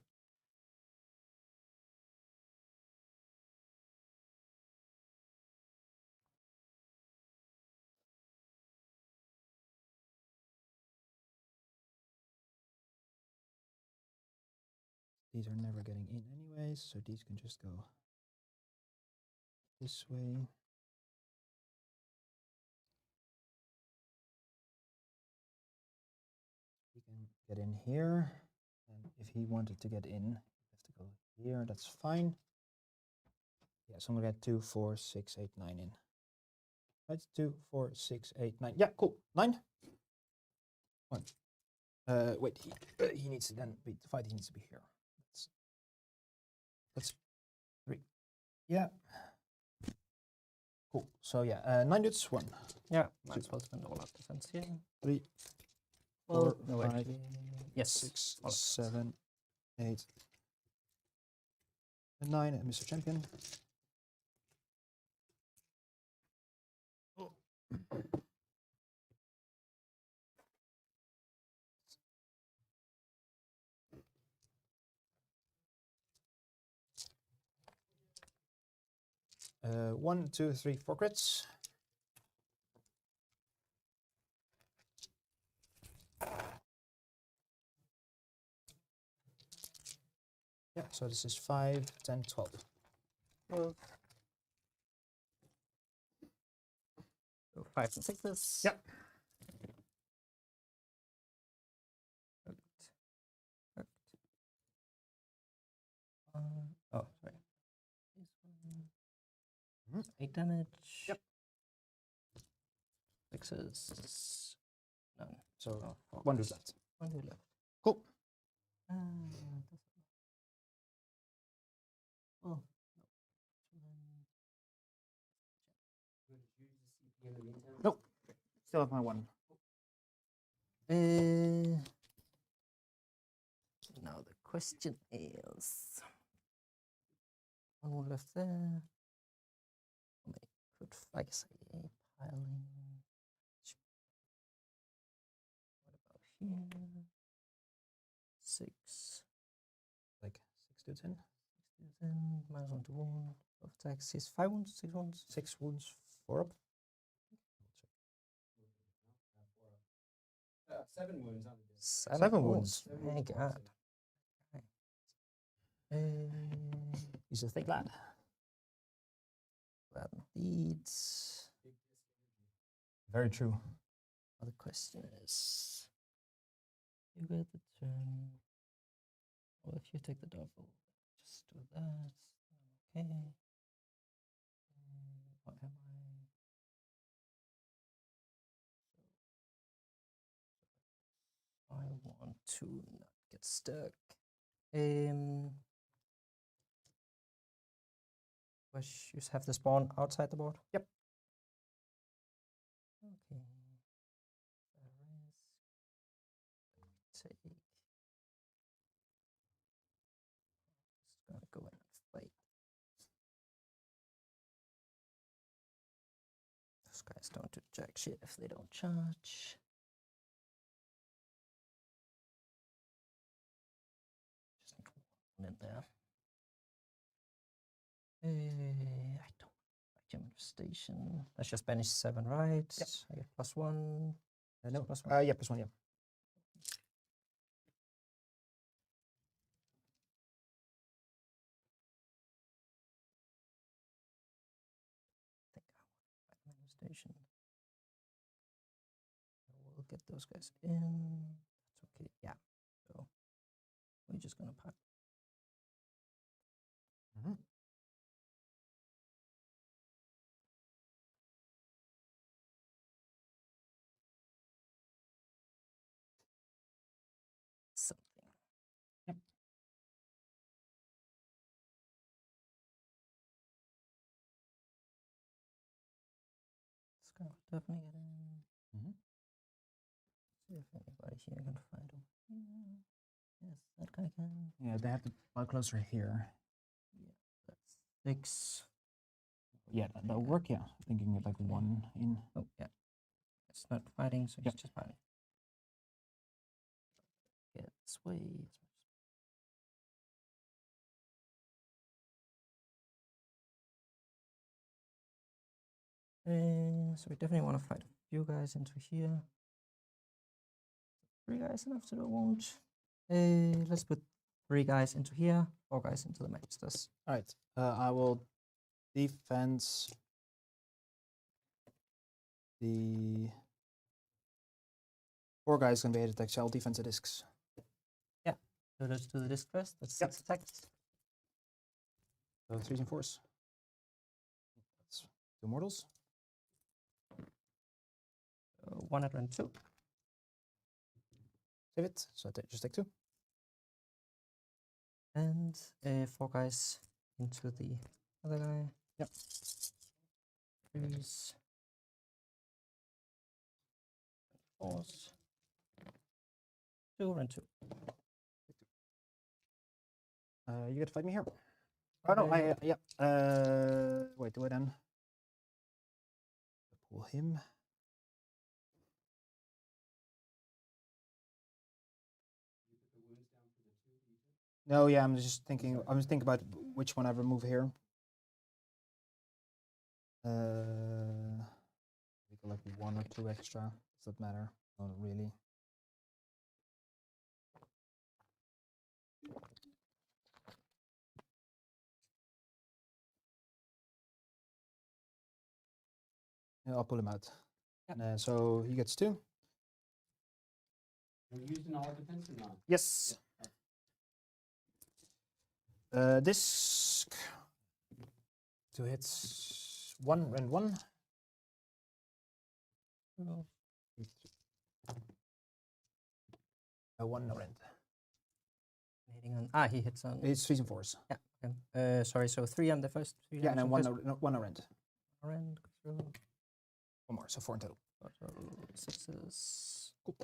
These are never getting in anyways, so these can just go this way. He can get in here, and if he wanted to get in, he has to go here, that's fine. Yeah, so I'm gonna get 2, 4, 6, 8, 9 in. Right, 2, 4, 6, 8, 9. Yeah, cool. 9. 1. Wait, he needs to then be the fight. He needs to be here. That's 3. Yeah. Cool. So yeah, 9 dudes, 1. Yeah, might as well spend all our defense here. 3, Well, 4, no, 5, actually, yes. 6, all of us. 7, 8, and 9, and Mr. Champion. One, 2, 3, 4 crits. Yeah, so this is 5, 10, 12. Well, so 5 and 6s. Yep. Oh, sorry. This one. Mhm. 8 damage. Yep. 6s. None. So Oh, 4 1 dude left. 1 dude left. Cool. Oh. In the meantime? Nope. Still have my 1. Now the question is, 1 more left there. I could, I guess, piling. What about here? 6. Like 6 dudes in. Then minus 1 to wound. Of attacks is 5 wounds, 6 wounds. 6 wounds, 4 up. 7 wounds on the disc. 7 wounds. Thank God. He's a thick lad. That leads. Very true. Now the question is, you get the turn. Well, if you take the double, just do that. Okay. What am I? I want to not get stuck. You have the spawn outside the board? Yep. Okay. Take. Just gonna go in and fight. Those guys don't do jack shit if they don't charge. Just need in there. I don't like your manifestation. That's just banish 7, right? Yep. I get +1. No, +1. yeah, +1, yeah. I think I want my manifestation. I will get those guys in. That's okay. Yeah. So we're just gonna pop. Mhm. Something. Yep. This guy will definitely get in. Mhm. See if anybody here can find him. Yes, that guy can. Yeah, they have to buy closer here. Yeah, that's 6. Yeah, that'll work, yeah. Thinking it like 1 in. Oh, yeah. It's not fighting, so Yep. he's just fighting. Get this way. So we definitely want to fight a few guys into here. 3 guys enough to do a wound. Let's put 3 guys into here, 4 guys into the Magisters. All right, I will defense the 4 guys can be hit attacks. I'll defense the discs. So let's do the disc first. That's Yep. 6 attacks. So 3s and 4s. That's 2 mortals. 102. Save it. So just take 2. And 4 guys into the other guy. Yep. 3s. 4s. 2 and 2. You get to fight me here. Oh no, yeah. Wait, do I then? Pull him. No, yeah, I'm just thinking. I was thinking about which one I remove here. We go like 1 or 2 extra. Does that matter? Not really. Yeah, I'll pull him out. Yep. So he gets 2. Are you using all defense or not? Yes. Disc. 2 hits. 1 and 1. Oh. 1 no rend. Hitting on. He hits on. It's 3s and 4s. Yeah. Okay. Sorry. So 3 on the first. 3 Yeah, and then 1 first. no rend. Rend. 1 more, so 4 in total. 6s. Cool.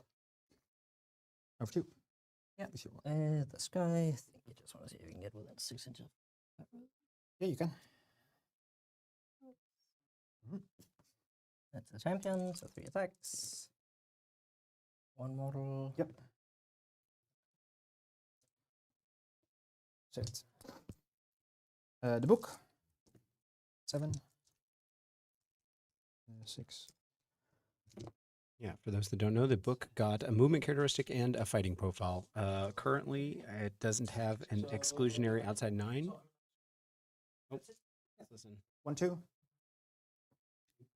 Over 2. Yeah. If you want. This guy. I think you just want to see if you can get within 6 inches. Yeah, you can. That's the champion. So 3 attacks. 1 mortal. Yep. Save it. The book. 7. 6. Yeah, for those that don't know, the book got a movement characteristic and a fighting profile. Currently, it doesn't have an exclusionary outside 9. Oh, listen. 1, 2.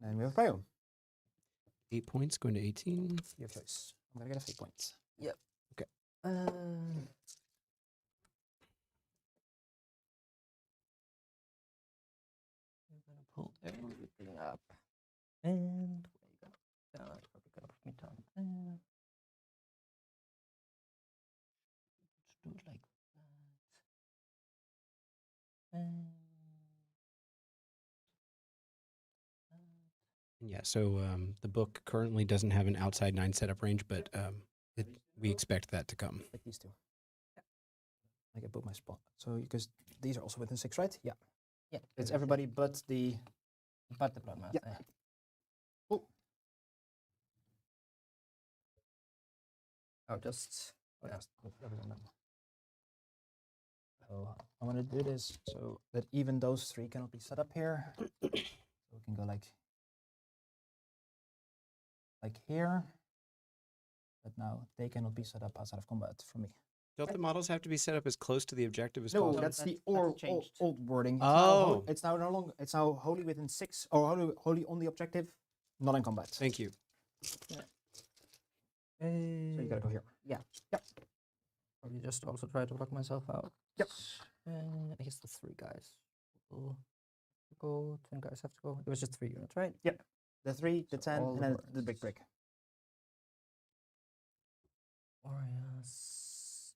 And we have a fail. 8 points going to 18. Your choice. I'm gonna get a fate point. Yep. Okay. I'm gonna pull everything up. And where you go? That's probably gonna put me down there. Let's do it like that. And Yeah, so the book currently doesn't have an outside 9 setup range, but we expect that to come. Like these 2. Yeah. I can put my spot. So because these are also within 6, right? Yeah. yeah, It's everybody but the. but the blood master. Yeah. Oh. Oh, just Oh, yeah. Everyone then. So I want to do this so that even those three cannot be set up here. So we can go like here. But now they cannot be set up outside of combat for me. Don't the models have to be set up as close to the objective as No, possible? that's the that's changed. old wording. It's Oh. it's now no longer. It's now wholly within 6 or wholly on the objective, not in combat. Thank you. So you gotta go here. Probably just also try to block myself out. Yep. I guess the 3 guys will go. 10 guys have to go. It was just 3 units, right? The 3, the So 10, all and the then the warriors. big brick. Warriors.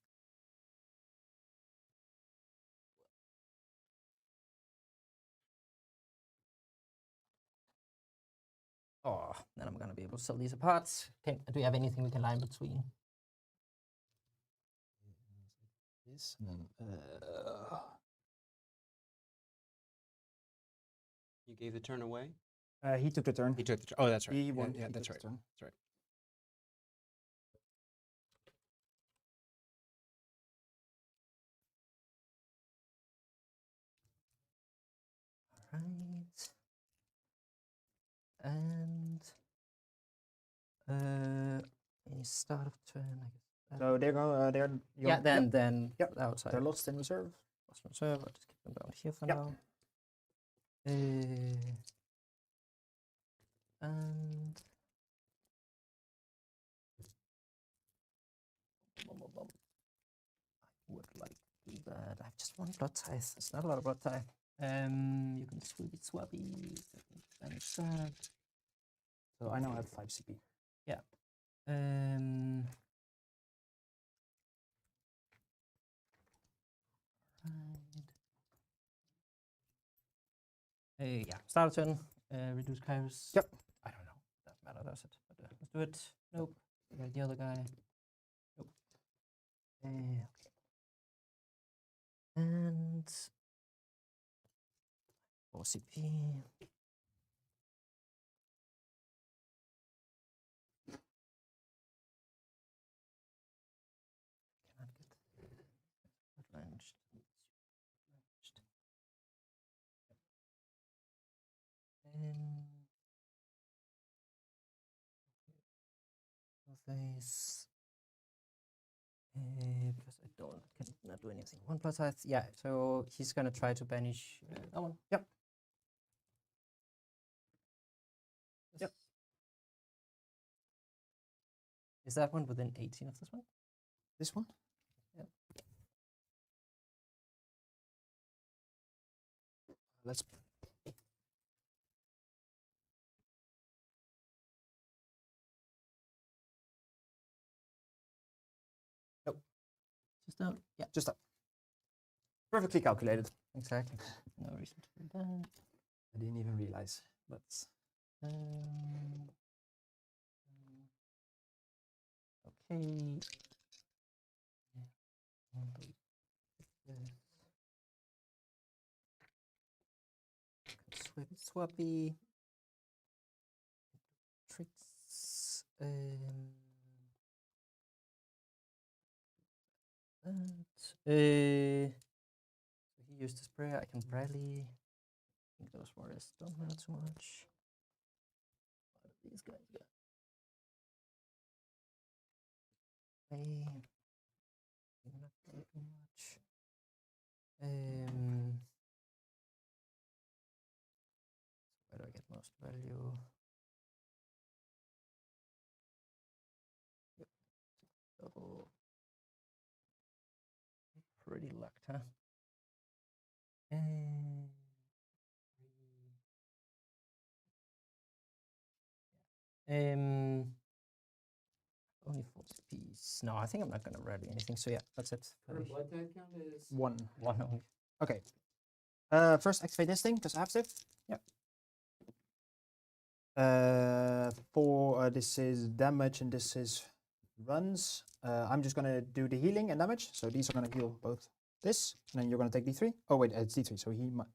Oh, then I'm gonna be able to sell these apart. Do we have anything we can line between? This and then. You gave the turn away? He took the turn. He took the turn. Oh, that's right. He Yeah, won. yeah, he that's took right. the turn. That's right. Right. And any start of turn, I guess. So they're going. They're Yeah, then Yep, outside. they're lost in reserve. Lost reserve. I'll just keep them down here for Yep. now. And I would like to do that. I have just 1 blood tithe. It's not a lot of blood tithe. You can swappy. Manage that. So I now have 5 CP. Um. Right. Yeah, start of turn. Reduce Kairos. Yep. I don't know. Doesn't matter, does it? But let's do it. Nope. Okay, the other guy. Nope. Okay. And 4 CP. Cannot get advanced. This because I cannot do anything. 1 plus height. Yeah, so he's gonna try to banish that one. Yep. Yep. Is that one within 18 of this one? This one? Yep. Let's. Nope. Just out. Yeah, Just up. Perfectly calculated. exactly. No reason to do that. I didn't even realize, but Okay. Swappy. Tricks. So he used the spray. I can barely. I think those warriors don't matter too much. What do these guys got? Not really too much. Where do I get most value? Yep. Double. Pretty lucked, huh? And only 4 CPs. No, I think I'm not gonna rally anything. So yeah, that's it. Her blood type count is 1. One only. Okay. First activate this thing because I have to. Yep. For this is damage and this is runs. I'm just gonna do the healing and damage. So these are gonna heal both this, and then you're gonna take D3. Oh wait, it's D3, so he might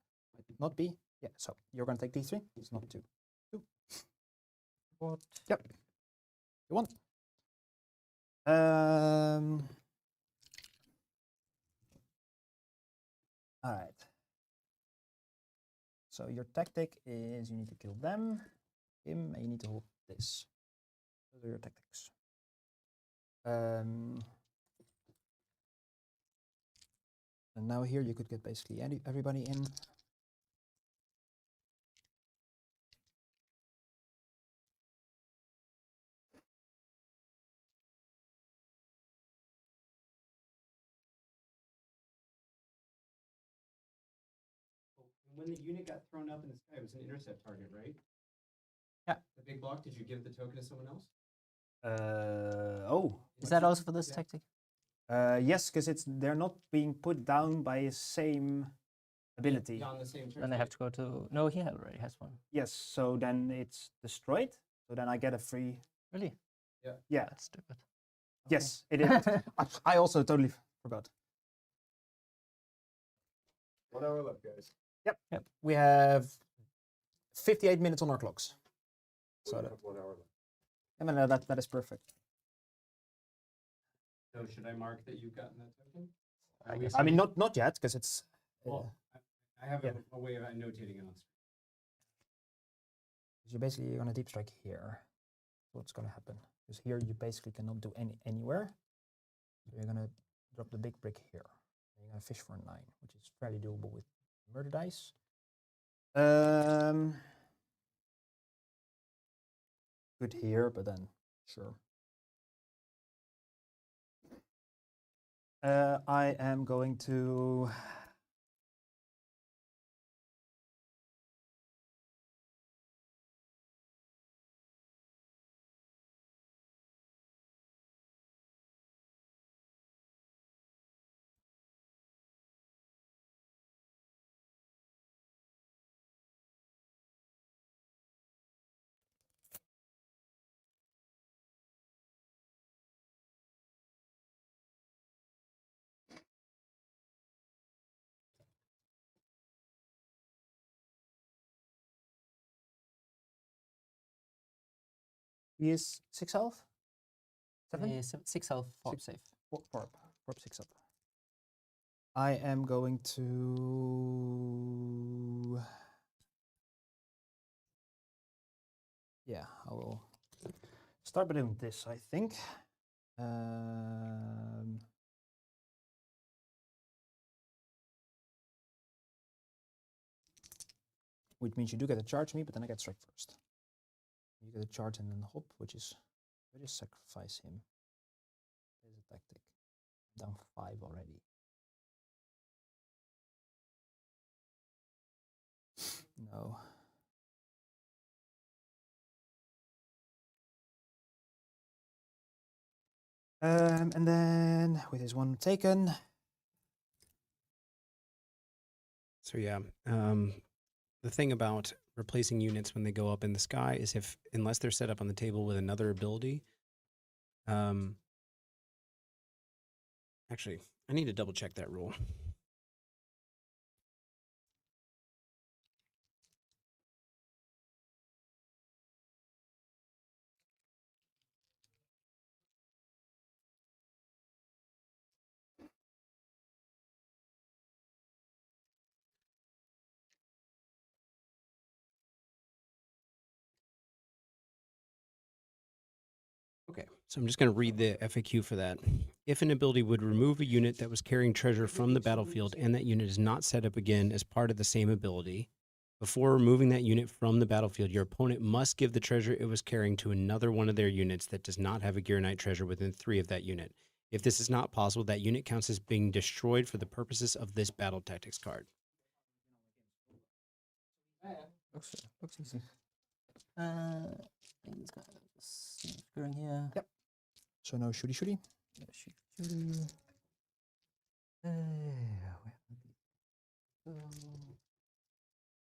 not be. Yeah, so you're gonna take D3. It's not 2. What? Yep. You want? Um. All right. So your tactic is you need to kill them, him, and you need to hold this. Those are your tactics. And now here you could get basically everybody in. When the unit got thrown up in the sky, it was an intercept target, right? Yeah. The big block. Did you give the token to someone else? Oh. Is that also for this Yeah. tactic? Yes, because they're not being put down by the same ability. On the same turn. Then I have to go to. No, he already has one. Yes, so then it's destroyed. So then I get a free. Really? Yeah. That's stupid. Yes, it is. I also totally forgot. 1 hour left, guys. Yep. We have 58 minutes on our clocks. So We that, have 1 hour left. I mean, that is perfect. So should I mark that you've gotten that token? I Are we guess I mean, saying- not yet, because it's. Well, I have yeah. a way of notating it on screen. You're basically gonna deep strike here. What's gonna happen? Because here you basically cannot do anywhere. So you're gonna drop the big brick here. And you're gonna fish for a 9, which is fairly doable with murder dice. Good here, but then sure. I am going to. He is 6 health? 7? 6 health, 4 safe. 4 6 up. I am going to. Yeah, I will start by doing this, I think. Which means you do get a charge me, but then I get strike first. You get a charge and then hop, which is. I just sacrifice him. There's a tactic. I'm down 5 already. No. And then with his 1 taken. So yeah, the thing about replacing units when they go up in the sky is unless they're set up on the table with another ability. Actually, I need to double check that rule. Okay, so I'm just going to read the FAQ for that. If an ability would remove a unit that was carrying treasure from the battlefield and that unit is not set up again as part of the same ability, before removing that unit from the battlefield, your opponent must give the treasure it was carrying to another one of their units that does not have a Gear Knight treasure within 3 of that unit. If this is not possible, that unit counts as being destroyed for the purposes of this battle tactics card. Looks easy. These guys going here. Yep. So no shooty. Yeah, shooty.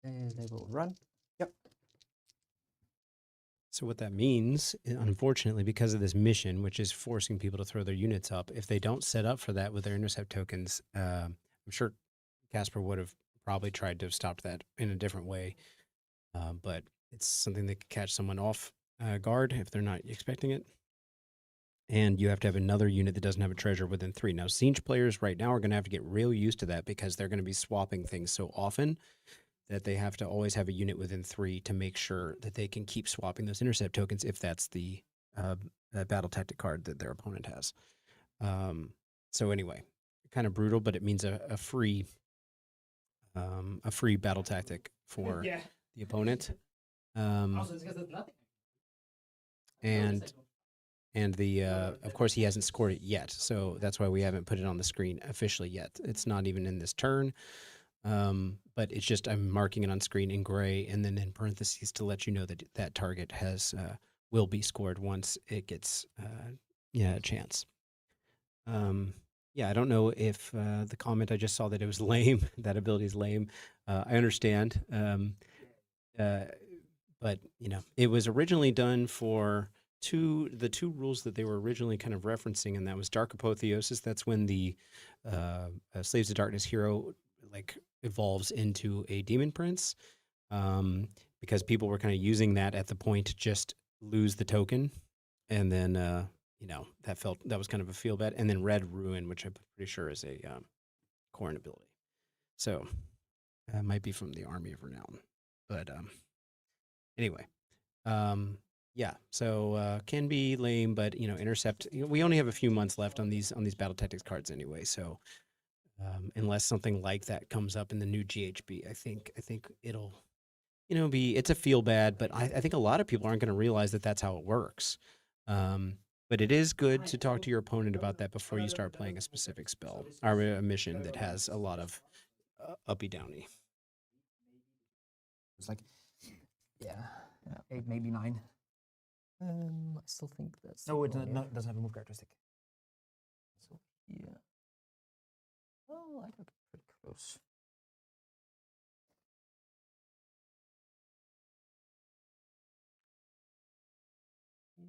They will run. Yep. So what that means, unfortunately, because of this mission, which is forcing people to throw their units up, if they don't set up for that with their intercept tokens, I'm sure Casper would have probably tried to have stopped that in a different way. But it's something that could catch someone off guard if they're not expecting it. and you have to have another unit that doesn't have a treasure within 3. Now, Tzeentch players right now are going to have to get real used to that because they're going to be swapping things so often that they have to always have a unit within 3 to make sure that they can keep swapping those intercept tokens if that's the battle tactic card that their opponent has. So anyway, kind of brutal, but it means a free battle tactic for Yeah. the opponent. Also, it's because there's nothing. And the of course he hasn't scored it yet, so that's why we haven't put it on the screen officially yet. It's not even in this turn, but it's just I'm marking it on screen in gray and then in parentheses to let you know that that target has will be scored once it gets a chance. Yeah, I don't know if the comment I just saw that it was lame, that ability is lame. I understand, but you know, it was originally done for the two rules that they were originally kind of referencing, and that was Dark Apotheosis. That's when the Slaves of Darkness hero like evolves into a demon prince, because people were kind of using that at the point to just lose the token, and then you know that was kind of a feel bad. And then Red Ruin, which I'm pretty sure is a Khorne ability, so that might be from the Army of Renown, but anyway. Yeah, so can be lame, but you know, Intercept. We only have a few months left on these battle tactics cards anyway. So unless something like that comes up in the new GHB, I think it'll be it's a feel bad, but I think a lot of people aren't going to realize that that's how it works. But it is good to talk to your opponent about that before you start playing a specific spell or a mission that has a lot of uppy downy. It's like, yeah, 8, maybe 9. I still think that's. No, it the one, doesn't have a move characteristic. So yeah. Oh, I got pretty close. Yeah.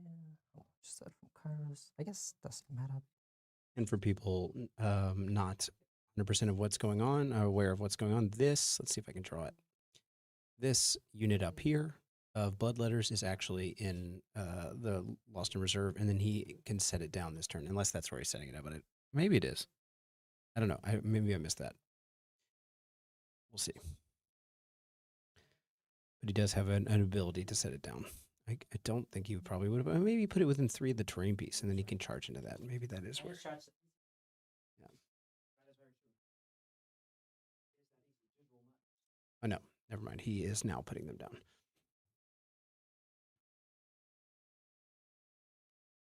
Oh, just that from Kairos. I guess doesn't matter. And for people not 100% of what's going on, or aware of what's going on, let's see if I can draw it. This unit up here of Bloodletters is actually in the Lost in Reserve, and then he can set it down this turn, unless that's where he's setting it up. But maybe it is. I don't know. Maybe I missed that. We'll see. But he does have an ability to set it down. I don't think he probably would have. Maybe put it within 3 of the terrain piece, and then he can charge into that. Maybe that is where. Yeah. Oh, no. Never mind. He is now putting them down.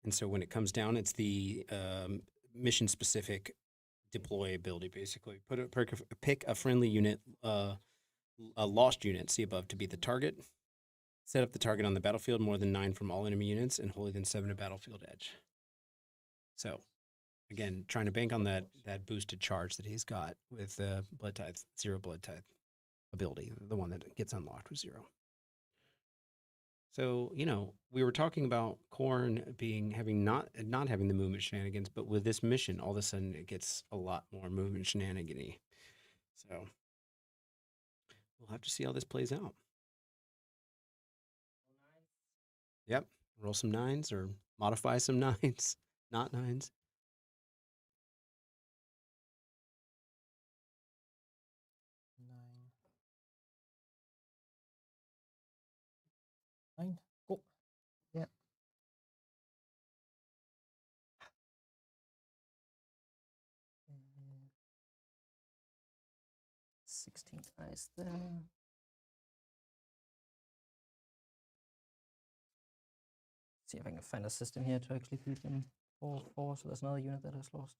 And so when it comes down, it's the mission-specific deploy ability, basically. Pick a friendly unit, a lost unit, see above, to be the target. Set up the target on the battlefield more than 9 from all enemy units, and wholly than 7 to battlefield edge. So, again, trying to bank on that boosted charge that he's got with the Blood Tithe, 0 Blood Tithe ability, the one that gets unlocked with 0. So, you know, we were talking about Khorne not having the movement shenanigans, but with this mission, all of a sudden it gets a lot more movement shenanigan-y. So we'll have to see how this plays out. Yep. Roll some 9s or modify some 9s, not 9s. Nine. Cool. Yeah. And 16 eyes there. See if I can find a system here to actually keep them 4/4. So there's another unit that has lost.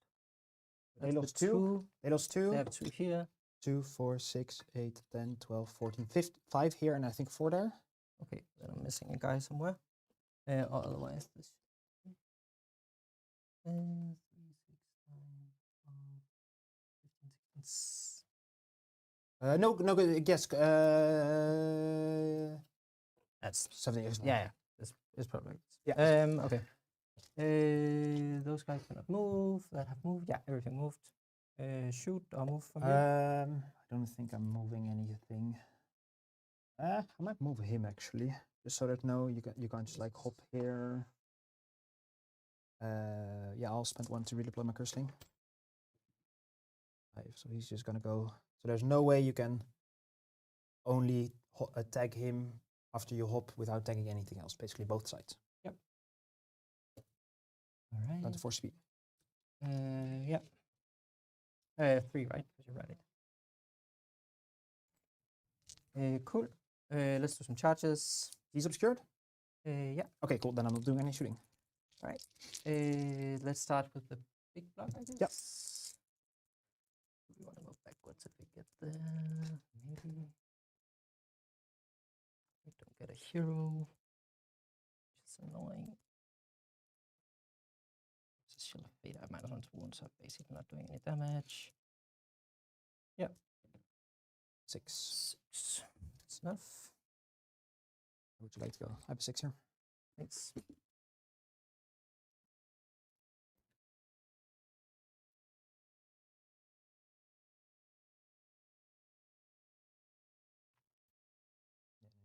They That's the lost 2. They lost 2. They have 2 here. 2, 4, 6, 8, 10, 12, 14, 15, 5 here, and I think 4 there. Okay, then I'm missing a guy somewhere. Or otherwise, this. 3, 6, 9, 12, 15, 16. No, guess. That's something. Yeah, it's probably. Yeah. Okay. Those guys cannot move. That have moved. Yeah, everything moved. Shoot or move from here. I don't think I'm moving anything. I might move him actually, just so that you can't just like hop here. Yeah, I'll spend 1 to redeploy my Curseling. 5, so he's just gonna go. So there's no way you can only tag him after you hop without tagging anything else. Basically, both sides. All right. Down to 4 speed. Yeah. 3, right? Because you read it. Cool. Let's do some charges. He's obscured. Yeah. Okay, cool. Then I'm not doing any shooting. All right. Let's start with the big block, I guess. Yep. We want to go backwards if we get there. Maybe. We don't get a hero. Which is annoying. This is Shield of Fate. I might as well wound, so basically not doing any damage. Yep. 6. 6. That's enough. Where would you like to go? I have a 6 here. Thanks.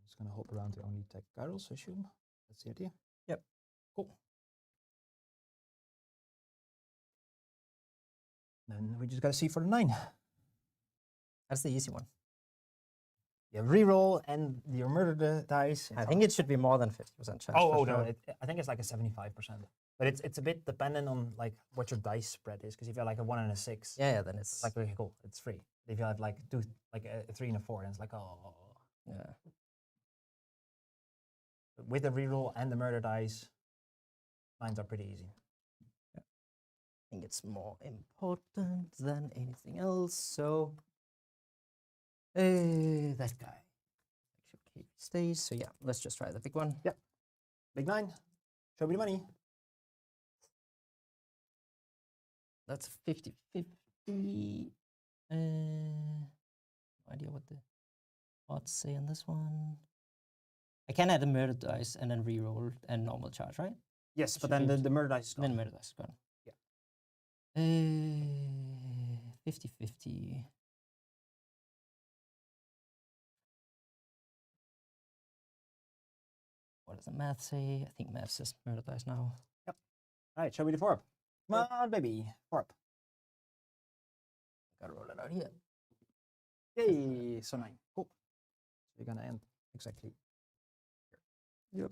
Just gonna hop around to only tag Kairos, I assume. That's the idea. Yep. Cool. Then we just gotta see for the 9. That's the easy one. You reroll and you murder the dice. I think it should be more than 50% chance. Oh for no! sure. I think it's like a 75%. But it's a bit dependent on like what your dice spread is. Because if you have like a 1 and a 6, Yeah, then it's it's like okay, cool, it's free. If you have like a 3 and a 4, then it's like oh. yeah. But with the reroll and the murder dice, mines are pretty easy. I think it's more important than anything else. So that guy should keep stays. So yeah, let's just try the big one. Yep. Big 9. Show me the money. That's 50-50. No idea what the odds say on this one. I can add a murder dice and then reroll and normal charge, right? Yes, but Should then be the murder dice is Then gone. murder dice is gone. Yeah. 50-50. What does the math say? I think math says murder dice now. All right, show me the 4 up. Come on, baby. 4 up. Gotta roll it out here. Yay! So 9. Cool. So you're gonna end exactly here. Yep.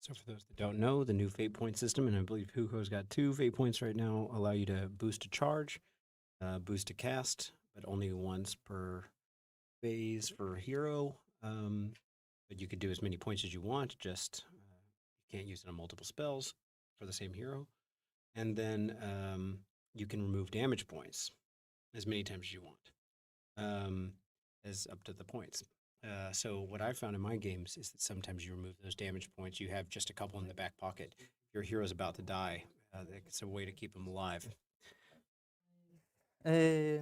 So for those that don't know, the new fate point system, and I believe Hugo's got 2 fate points right now, allow you to boost a charge, boost a cast, but only once per phase for a hero. But you could do as many points as you want, just you can't use it on multiple spells for the same hero. And then you can remove damage points as many times as you want, as up to the points. So what I found in my games is that sometimes you remove those damage points. You have just a couple in the back pocket. Your hero's about to die. It's a way to keep him alive. Those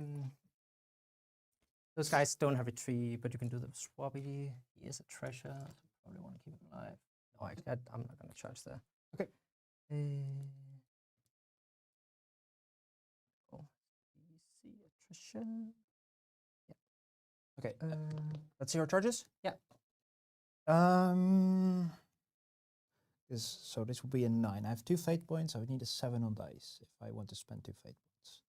guys don't have a tree, but you can do the swappy. He is a treasure, so probably want to keep him alive. No, actually, I'm not going to charge there. Okay. Oh, easy attrition. Okay. Let's see our charges. Yeah. So this will be a 9. I have 2 fate points. I would need a 7 on dice if I want to spend 2 fate points.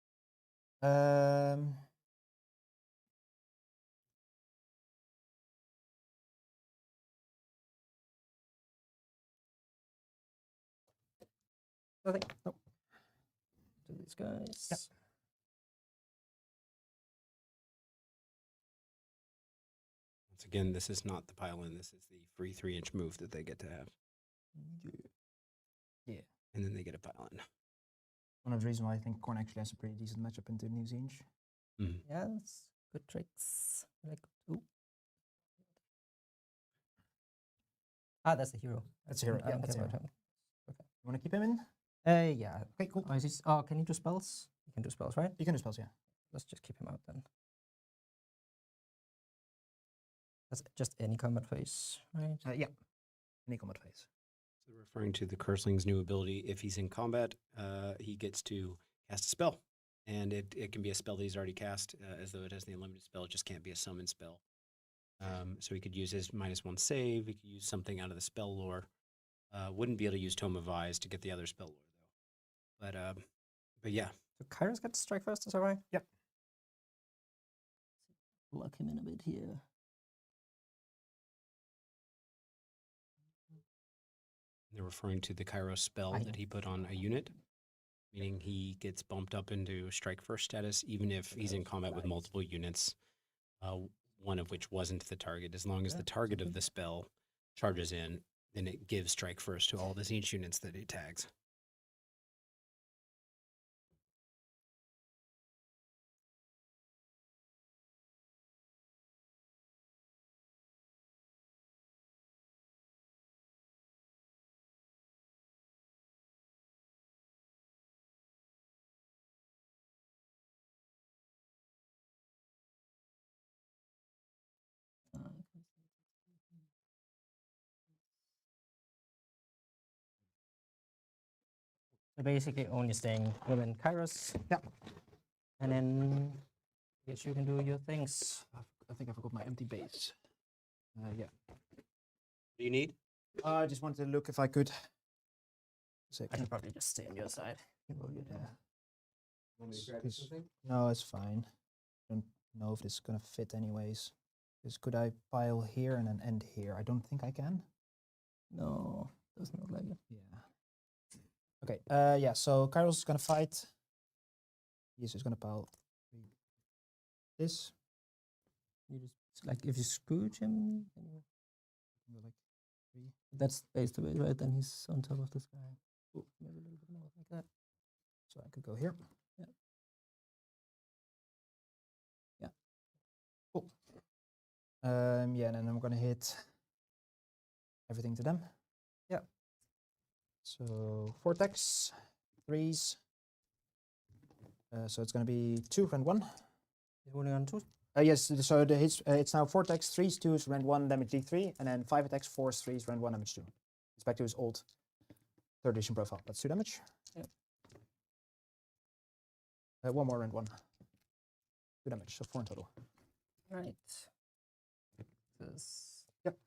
Nothing. Nope. Do these guys. Yep. Once again, this is not the pile-in. This is the free 3-inch move that they get to have. Yeah. And then they get a pile-in. One of the reasons why I think Khorne actually has a pretty decent matchup into New Tzeentch. Mm. Yeah, that's good tricks. Like, ooh. Ah, that's the hero. That's a hero. I Yeah, don't that's a care hero. about him. You want to keep him in? Yeah. Okay, cool. Oh, can you do spells? You can do spells, right? You can do spells, yeah. Let's just keep him out then. That's just any combat phase, right? Yeah. Any combat phase. So referring to the Curseling's new ability, if he's in combat, he gets to cast a spell. And it can be a spell that he's already cast, as though it has the unlimited spell. It just can't be a summon spell. So he could use his -1 save. He could use something out of the spell lore. Wouldn't be able to use Tome of Eyes to get the other spell lore, though. But yeah. So Kairos gets strike first, is that right? Yep. Lock him in a bit here. They're referring to the Kairos spell that he put on a unit, meaning he gets bumped up into strike first status, even if he's in combat with multiple units, one of which wasn't the target. As long as the target of the spell charges in, then it gives strike first to all the Tzeentch units that it tags. So basically only staying within Kairos. Yeah. And then I guess you can do your things. I think I forgot my empty base. Yeah. Do you need? I just wanted to look if I could. I should probably just stay on your side. You roll your die. Want me to grab you Because- something? No, it's fine. Don't know if this is gonna fit anyways. Because could I pile here and then end here? I don't think I can. No, doesn't look like it. Yeah. Okay. Yeah. So Kairos is gonna fight. He's just gonna pile this. You just like if you scooch him, then Go like 3. that's base to base, right? Then he's on top of this guy. Ooh, maybe a little bit more like that. So I could go here. Yeah. Yeah. Cool. Yeah, and then I'm gonna hit everything to them. Yeah. So vortex, 3s. So it's gonna be 2 rend 1. You're holding on to. Yes. So the hits, it's now vortex, 3s, 2s, rend 1, damage D3, and then 5 attacks, 4s, 3s, rend 1, damage 2. It's back to his old 3rd edition profile. That's 2 damage. Yep. 1 more rend 1. 2 damage, so 4 in total. Right. This. Yep.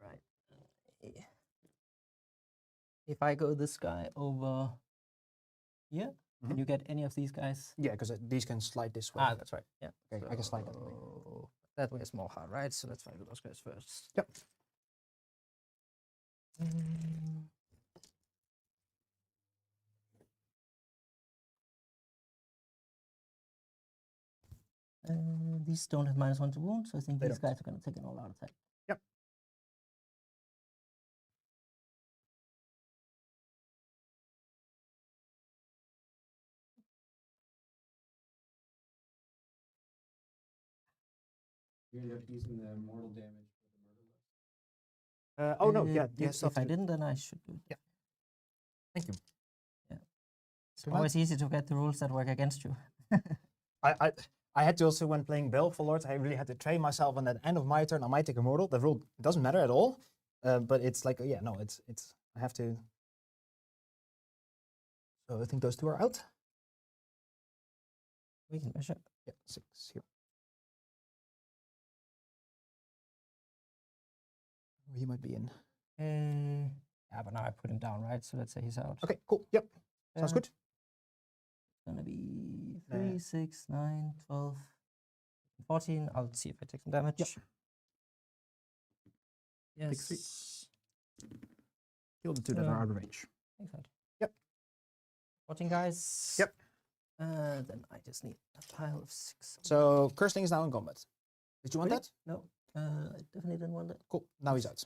Right. If I go this guy over here, can you get any of these guys? Yeah, because these can slide this way. Ah, that's right. Yeah. Okay, I can slide that way. So that way is more hard, right? So let's fight with those guys first. Yep. These don't have -1 to wound, so I think They these don't. guys are going to take an all-out attack. Yep. You ended up using the mortal damage for the murder list. Oh no, yeah, If I didn't, then I should do it. Yeah. Thank you. It's always easy to get the rules that work against you. I had to also, when playing Bell for Lords, I really had to train myself on that end of my turn. I might take a mortal. The rule doesn't matter at all, but it's like, yeah, no, it's I have to. So I think those 2 are out. We can measure. Yeah, 6 here. He might be in. Yeah, but now I put him down, right? So let's say he's out. Okay, cool. Yep, sounds good. It's gonna be Nah. 3, 6, 9, 12, 14. I'll see if I take some damage. Yep. Yes. three. Kill the 2 that are out of range. Exactly. Yep. 14 guys. Yep. Then I just need a pile of 6. So Curseling is now in combat. Did you want Really? that? No, I definitely didn't want that. Cool. Now he's out.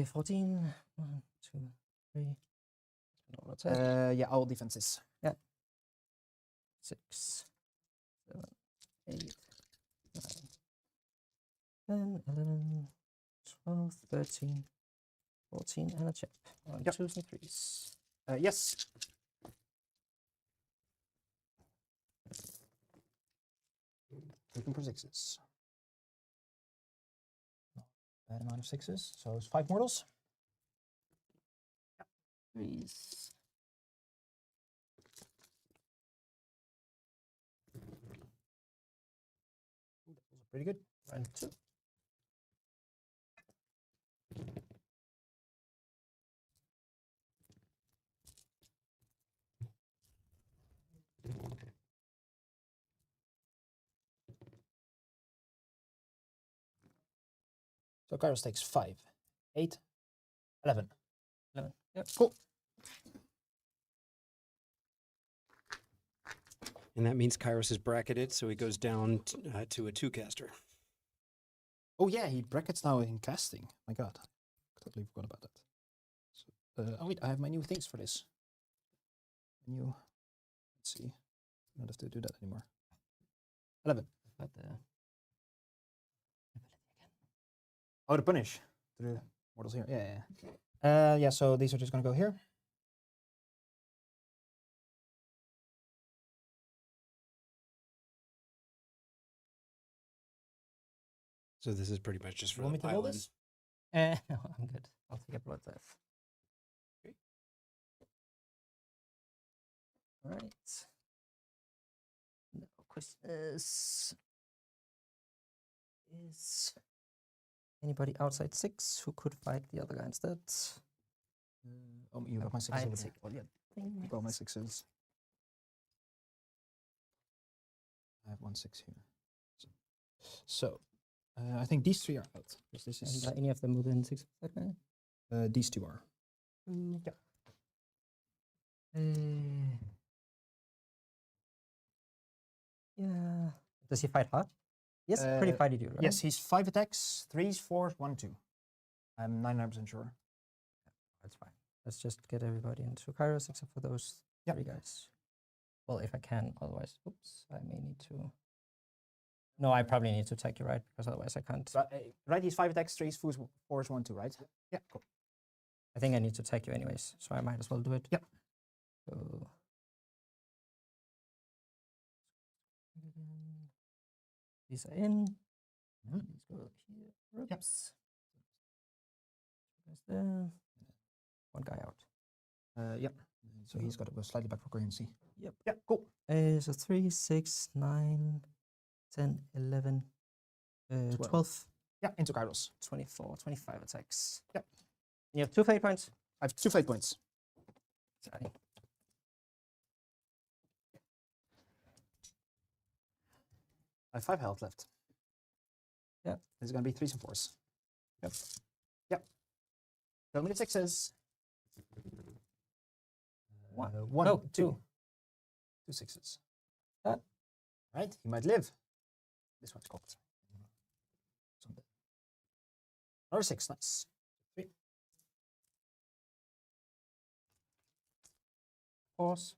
14. 1, 2, 3. No, that's it. Yeah, all defenses. 6, 7, 8, 9, 10, 11, 12, 13, 14, and a chip. On Yep. 2s and 3s. Yes. looking for 6s. Not bad amount of 6s. So it's 5 mortals. Threes. Those are pretty good. And 2. So Kairos takes 5, 8, 11. 11. Yep. Cool. And that means Kairos is bracketed, so he goes down to a 2-caster. Oh yeah, he brackets now in casting. My god, totally forgot about that. So, oh wait, I have my new things for this. New. Let's see. I don't have to do that anymore. 11. But the Oh, the punish to the mortals here. Yeah, yeah. So these are just gonna go here. So this is pretty much just for You want the me to roll pile-in. this? no, I'm good. I'll take a blood test. Okay. All right. The question is anybody outside 6 who could fight the other guy instead? Oh, you got my 6s I'd over there. take all your things. Got my 6s. I have 1 6 here. So I think these 3 are out. This And is are any of them within 6 of that guy? these 2 are. Yeah. Yeah. Does he fight hard? Yes, pretty fighty dude, right? Yes, he's 5 attacks, 3s, 4s, 1, 2. I'm 99% sure. That's fine. Let's just get everybody into Kairos except for those Yep. 3 guys. Well, if I can, otherwise, oops, I may need to. No, I probably need to attack you, right? Because otherwise I can't. Right, he's 5 attacks, 3s, 4s, 1, 2, right? Yeah, cool. I think I need to attack you anyways, so I might as well do it. Yep. So. These are in. Let's go up here. Oops. There's there. 1 guy out. Yep. So he's got to go slightly back for coherency. Yep. Yeah, cool. So 3, 6, 9, 10, 11, 12, Yeah, into Kairos. 24, 25 attacks. Yep. You have 2 fate points. I have 2 fate points. Sorry. I have 5 health left. Yeah. This is going to be 3s and 4s. Yep. Yep. Show me the 6s. 1, No, 2. 2 6s. Yeah. Right, he might live. This one's cocked. Another 6, nice. 3. Pause.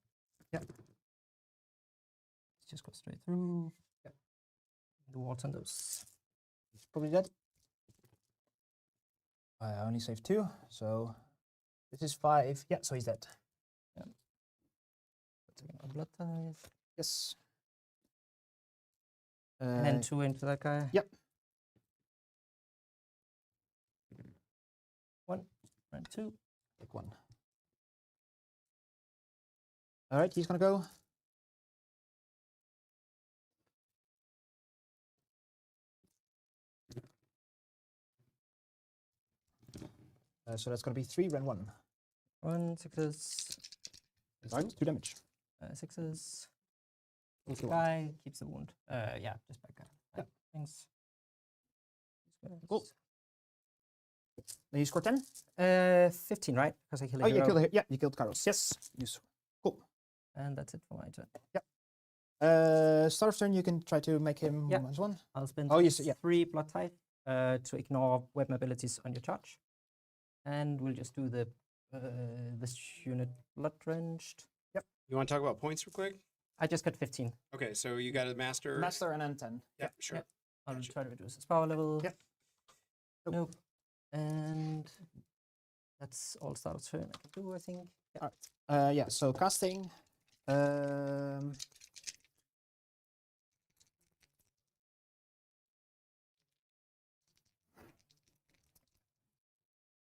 Yep. Let's just go straight through. Yep. The walls on those. He's probably dead. I only saved 2, so this is 5. Yeah, so he's dead. Yeah. Taking a blood type. Yes. And then 2 into that guy. Yep. 1 and 2. Take 1. All right, he's gonna go. So that's gonna be 3 and 1. 1 6s. Right, 2 damage. 6s. Okay, Guy keeps the wound. Yeah, just back guy. Yeah. Thanks. Cool. Then you score 10. 15, right? Because I killed a Oh, you hero. killed yeah, you killed Kairos. Yes. Cool. And that's it for my turn. Start of turn, you can try to make him Yeah. -1. I'll spend Oh, yes, yeah. 3 blood type to ignore weapon abilities on your charge. And we'll just do this unit blood drenched. You want to talk about points real quick? I just got 15. Okay, so you got a master. Master and then 10. Yeah, sure. Yep. I'll Gotcha. try to reduce his power level. Yep. Nope. And that's all start of turn I can do, I think. Yeah. Yeah, so casting.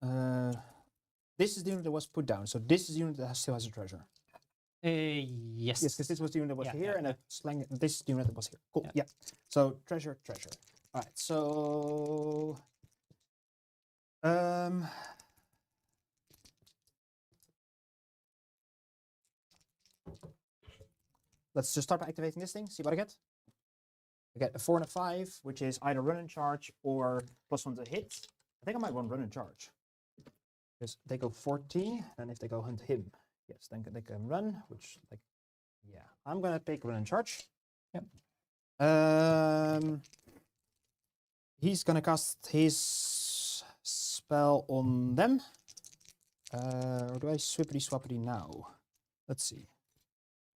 This is the unit that was put down. So this is the unit that still has a treasure. Yes. Yes, because this was the unit that was Yeah, here, yeah, and yeah. a slang. This is the unit that was here. Cool. Yeah. Yeah. So treasure, treasure. All right. So let's just start by activating this thing. See what I get. I get a 4 and a 5, which is either run and charge or +1 to hit. I think I might want run and charge. Because they go 14, and if they go hunt him, yes, then they can run, which, like, yeah. I'm going to take run and charge. Yep. He's going to cast his spell on them. Or do I swippity-swappity now? Let's see.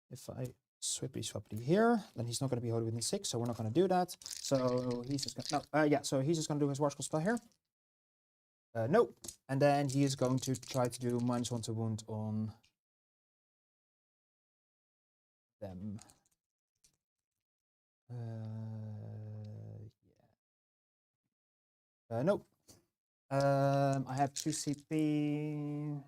If I swippity-swappity here, then he's not going to be holding within 6, so we're not going to do that. So he's just going to, yeah, so he's just going to do his War Scroll spell here. No. And then he is going to try to do -1 to wound on them. Yeah. No. I have 2 CP.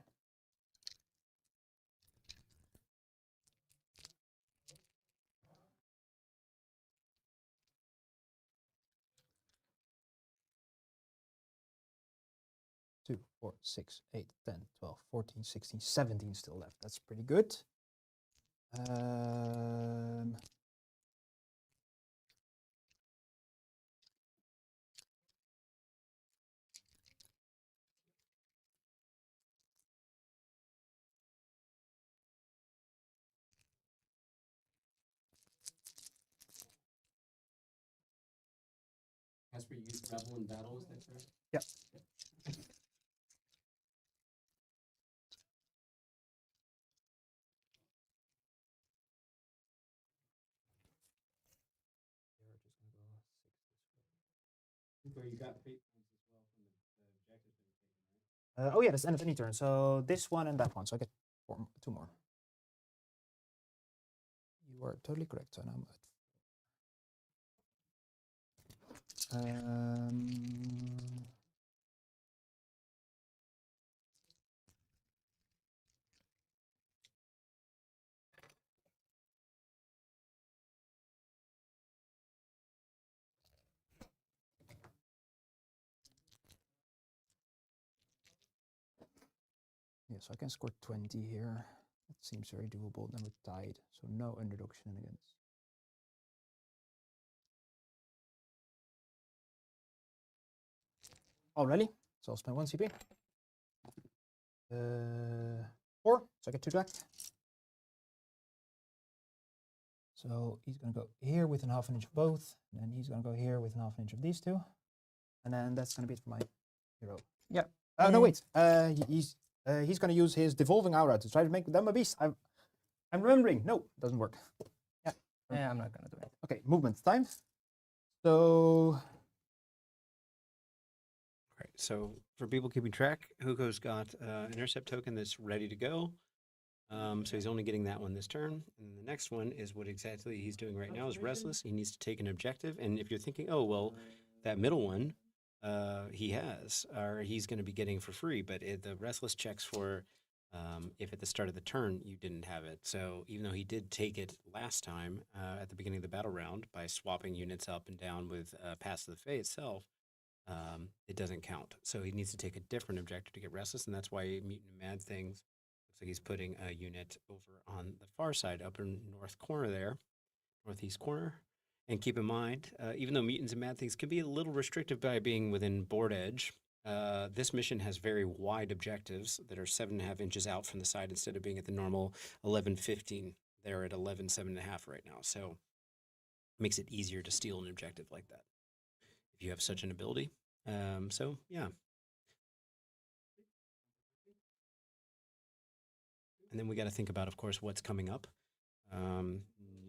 Two, 4, 6, 8, 10, 12, 14, 16, 17 still left. That's pretty good. Casper, you use Rebel in battle, is that correct? Yeah. Where you got fate points as well from the objectives that were taken, right? Oh yeah, that's the end of any turn. So this one and that one. So I get 2 more. You are totally correct. And I'm at yeah, so I can score 20 here. That seems very doable. Then we're tied, so no underdog shenanigans. Already, so I'll spend 1 CP. 4, so I get 2 back. So he's going to go here with ½ an inch of both, and then he's going to go here with ½ an inch of these 2. And then that's going to be it for my hero. Yeah. No, wait. He's going to use his Devolving Aura to try to make them a beast. I'm remembering. No, it doesn't work. Yeah. Yeah, I'm not gonna do it. Okay, movement time. So Right. So for people keeping track, Hugo's got an intercept token that's ready to go. So he's only getting that one this turn. And the next one is what exactly he's doing right now is Restless. He needs to take an objective. And if you're thinking, oh, well, that middle one he has, or he's going to be getting for free. But the Restless checks for if at the start of the turn you didn't have it. So even though he did take it last time at the beginning of the battle round by swapping units up and down with Pass of the Fae itself, it doesn't count. So he needs to take a different objective to get Restless, and that's why Mutant and Mad Things looks like he's putting a unit over on the far side, upper north corner there, northeast corner. And keep in mind, even though Mutants and Mad Things can be a little restrictive by being within board edge, this mission has very wide objectives that are 7.5 inches out from the side instead of being at the normal 11-15. They're at 11-7.5 right now. So it makes it easier to steal an objective like that if you have such an ability. So yeah. And then we got to think about, of course, what's coming up.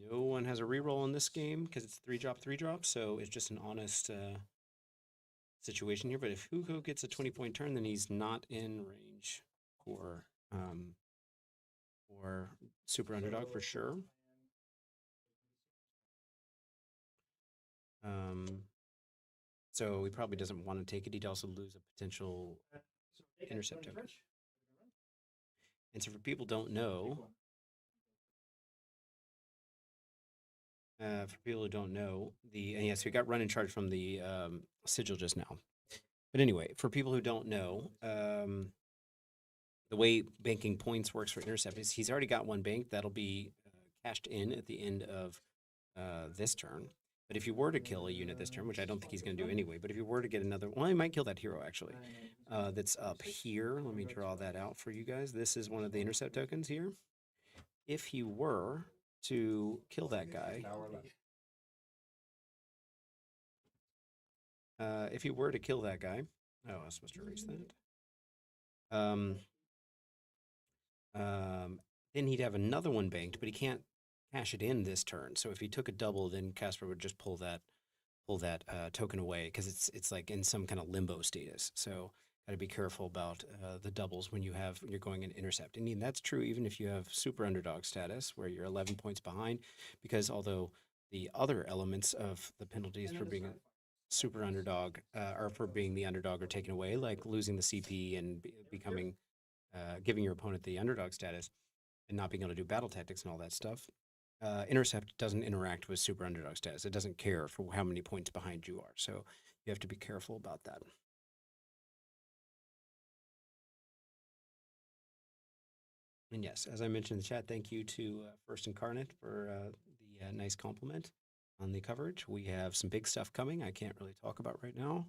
No one has a reroll in this game because it's 3-drop. So it's just an honest situation here. But if Hugo gets a 20-point turn, then he's not in range for super underdog for sure. So he probably doesn't want to take it. He'd also lose a potential Intercept token. And so for people who don't know, and yes, we got run in charge from the sigil just now. But anyway, for people who don't know, the way banking points works for Intercept is he's already got one bank that'll be cashed in at the end of this turn. But if you were to kill a unit this turn, which I don't think he's going to do anyway, but if you were to get another, well, he might kill that hero actually. That's up here. Let me draw that out for you guys. This is one of the Intercept tokens here. If he were to kill that guy, oh, I was supposed to erase that. Then he'd have another one banked, but he can't cash it in this turn. So if he took a double, then Casper would just pull that token away because it's like in some kind of limbo status. So got to be careful about the doubles when you're going in Intercept. And that's true even if you have super underdog status where you're 11 points behind, because although the other elements of the penalties for being a super underdog or for being the underdog are taken away, like losing the CP and becoming giving your opponent the underdog status and not being able to do battle tactics and all that stuff. Intercept doesn't interact with super underdog status. It doesn't care for how many points behind you are. So you have to be careful about that. And yes, as I mentioned in the chat, thank you to First Incarnate for the nice compliment on the coverage. We have some big stuff coming I can't really talk about right now.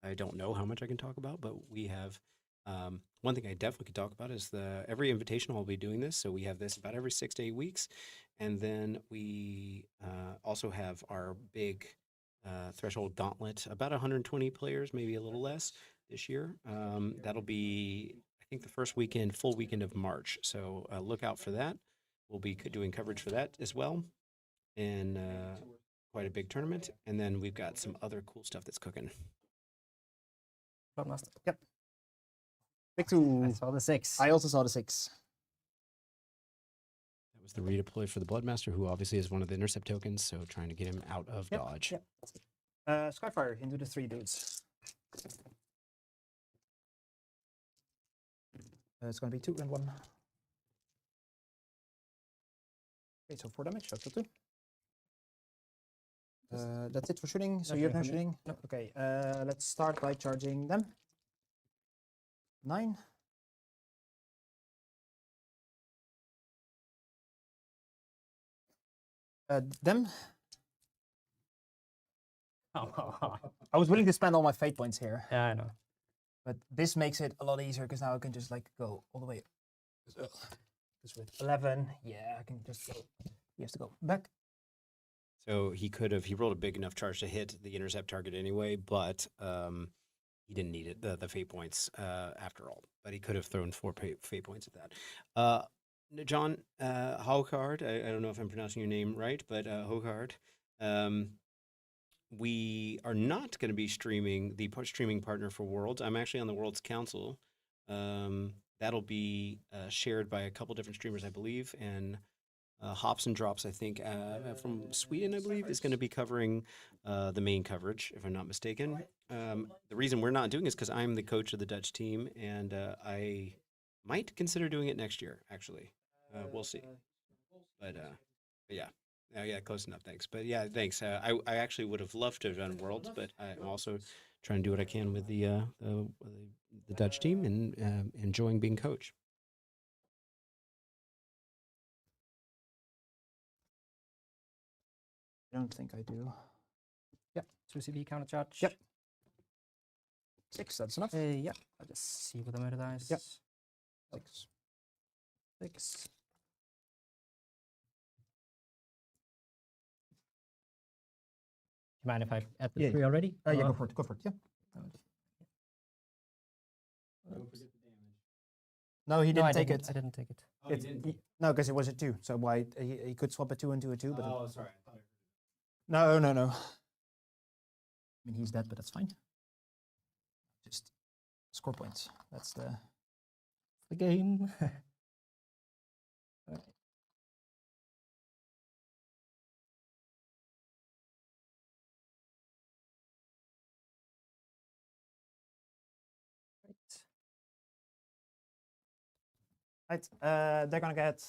I don't know how much I can talk about, but we have one thing I definitely could talk about is every invitational will be doing this. So we have this about every 6 to 8 weeks. And then we also have our big threshold gauntlet, about 120 players, maybe a little less this year. That'll be, I think, the first full weekend of March. So look out for that. We'll be doing coverage for that as well. And quite a big tournament. And then we've got some other cool stuff that's cooking. Bloodmaster. Yep. Pick 2. I saw the 6. I also saw the 6. That was the redeploy for the Bloodmaster, who obviously is one of the Intercept tokens, so trying to get him out of dodge. Yep. Skyfire into the 3 dudes. It's going to be 2 and 1. Okay, so 4 damage, that's 2. That's it for shooting. So That's you're it done for me. shooting? No. Okay, let's start by charging them. 9. Them. I was willing to spend all my fate points here, Yeah, I know. but this makes it a lot easier because now I can just like go all the way. Because with 11, yeah, I can just go. He has to go back. So he rolled a big enough charge to hit the Intercept target anyway, but he didn't need it, the fate points after all. But he could have thrown 4 fate points at that. John Haukard, I don't know if I'm pronouncing your name right, but Haukard, we are not going to be streaming the streaming partner for Worlds. I'm actually on the Worlds Council. That'll be shared by a couple different streamers, I believe, and Hops and Drops, I think, from Sweden, I believe, is going to be covering the main coverage, if I'm not mistaken. The reason we're not doing it is because I'm the coach of the Dutch team, and I might consider doing it next year, actually. We'll see. But yeah. Yeah, close enough, thanks. But yeah, thanks. I actually would have loved to have done Worlds, but I'm also trying to do what I can with the Dutch team and enjoying being coach. I don't think I do. Yep. 2 CB counter charge. Yep. 6, that's enough. Yeah. I'll just see what the meta dice. Yep. 6. 6. Do you mind if I add the Yeah, 3 already? Yeah, Or- go for it. Go for it. Yeah. Don't forget the damage. No, he didn't I take didn't. it. I didn't take it. Oh, you didn't? No, because it was a 2. So why he could swap a 2 into a 2, but Oh, sorry. I thought I heard it. no. I mean, he's dead, but that's fine. Just score points. That's the. The game. Alright. Right. Right. They're gonna get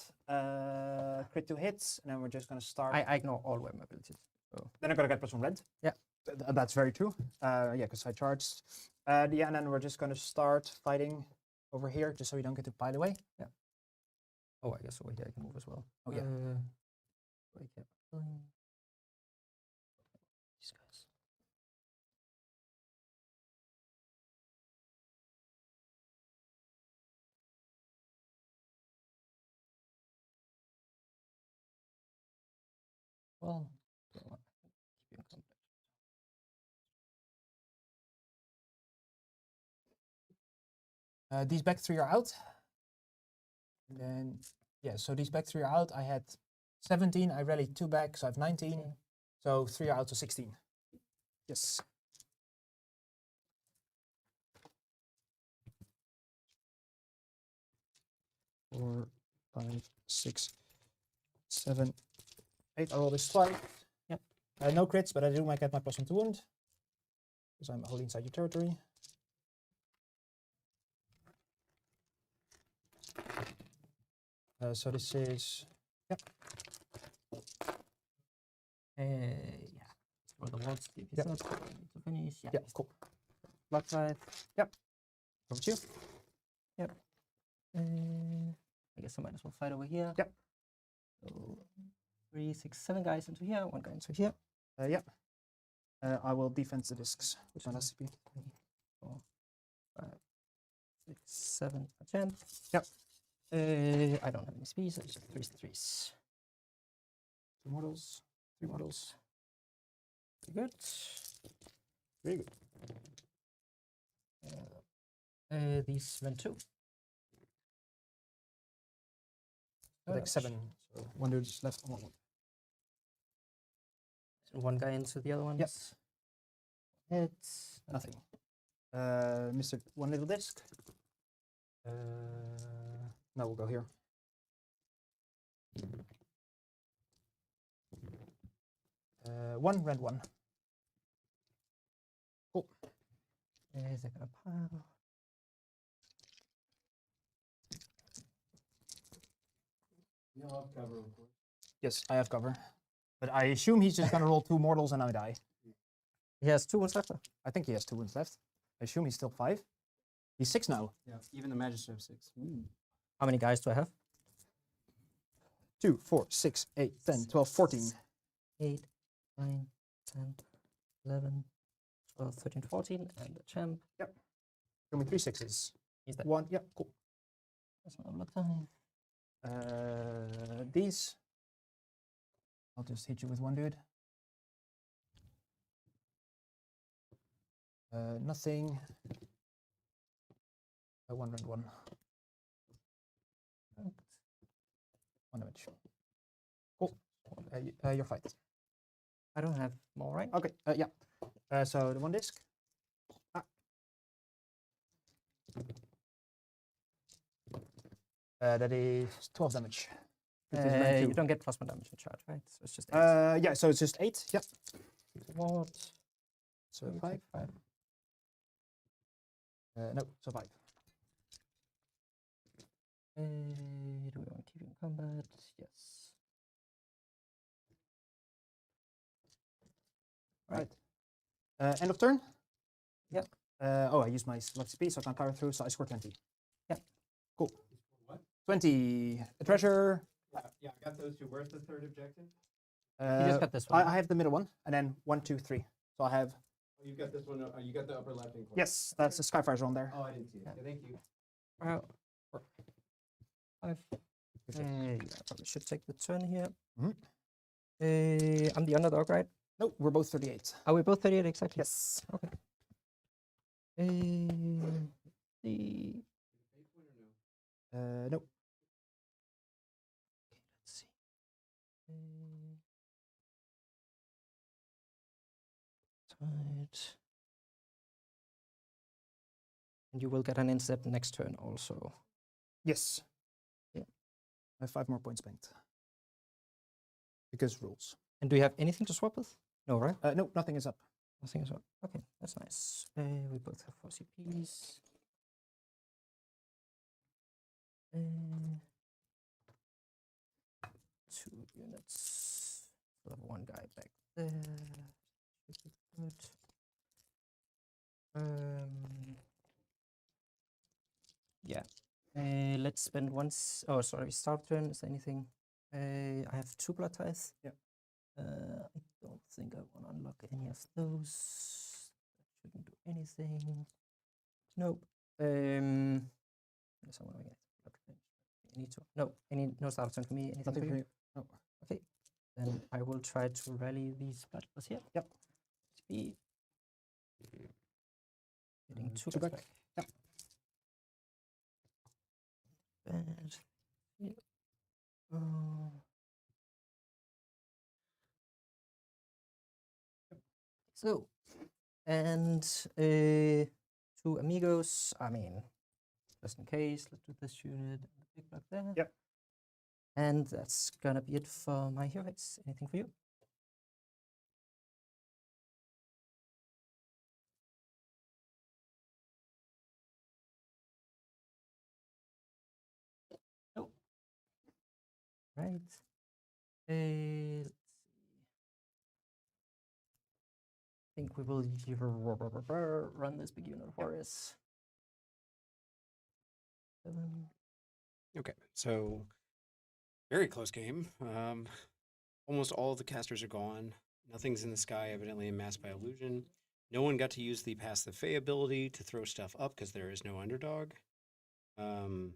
crit 2 hits, and then we're just gonna start. I ignore all weapon abilities. So. Then I'm gonna get +1 red. Yeah. That's very true. Yeah, because I charged. Yeah, and then we're just gonna start fighting over here, just so we don't get to pile away. Yeah. Oh, I guess over here I can move as well. Oh yeah. Right here. These guys. Well, keep you in contact. These back 3 are out. And then, yeah, so these back 3 are out. I had 17. I rallied 2 back, so I have 19. So 3 are out, so 16. Yes. Four, 5, 6, 7, 8. I roll this twice. Yep. No crits, but I do might get my +1 to wound. Because I'm wholly inside your territory. So this is, yep. Yeah. For the walls, if it's not to finish. Yeah. Yeah, cool. Blood fight. Yep. Over to you. Yep. I guess I might as well fight over here. Yep. So 3, 6, 7 guys into here, 1 guy into here. Yep. I will defense the discs with my SCP. 3, 4, 5, 6, 7. A champ. Yep. I don't have any speeds, I just have 3s. 2 models, 3 models. Very good. Very good. These went 2. Like 7. So 1 dude's left. On 1. And 1 guy into the other ones. Yep. It's Nothing. Mr. 1 little disc. No, we'll go here. One red 1. Cool. Is it gonna pile? You'll have cover, of course. Yes, I have cover. But I assume he's just gonna roll 2 mortals and I die. He has 2 ones left. I think he has 2 wounds left. I assume he's still 5. He's 6 now. Yeah, even the Magister have 6. How many guys do I have? 2, 4, 6, 8, 10, 12, 14. 8, 9, 10, 11, 12, 13, 14, and the champ. Show me 3 6s. He's dead. 1, yep, cool. That's not a lot of time. These. I'll just hit you with 1 dude. Nothing. 1 red 1. 1 damage. Cool. Your fight. I don't have more, right? Okay, yeah. So the 1 disc. That is 12 damage. You don't get +1 damage in charge, right? So it's just 8. Yeah, so it's just 8. Yep. What? So 5. 5. No, so 5. Do we want to keep you in combat? Yes. Right. End of turn? Yep. Oh, I used my select CP, so I can power through, so I score 20. Yep. Cool. What? 20. A treasure. Yeah, I got those 2. Where's the 3rd objective? You just got this one. I have the middle one, and then 1, 2, 3. So I have. Oh, you've got this one. You got the upper left hand corner. Yes, that's the Skyfires on there. Oh, I didn't see it. Yeah, thank you. 5. I probably should take the turn here. Mhm. I'm the underdog, right? No, we're both 38. Are we both 38 exactly? Yes. Okay. The No. let's see. Tight. And you will get an intercept next turn also. Yes. Yeah. I have 5 more points banked. Because rules. And do you have anything to swap with? No, right? No, nothing is up. Nothing is up. Okay, that's nice. We both have 4 CPs. 2 units. We'll have one guy back there. Should be good. Yeah. Let's spend once. Oh, sorry. Start turn. Is there anything? I have 2 blood ties. Yeah. I don't think I want to unlock any of those. That shouldn't do anything. Nope. Yes, I want to get blood range. I need to. No. No start turn for me. Anything Nothing for for you? you. No. Okay. Then I will try to rally these blood plus here. Yep. Be getting 2 2 back. back. Yep. Bad. Yeah. So, and 2 amigos. I mean, just in case, let's do this unit and the big block there. Yep. And that's gonna be it for my hero hits. Anything for you? Nope. Right. Let's see. I think we will run this big unit for us. 7. Okay, so very close game. Almost all of the casters are gone. Nothing's in the sky, evidently masked by illusion. No one got to use the Pass the Fey ability to throw stuff up because there is no underdog. Tzeentch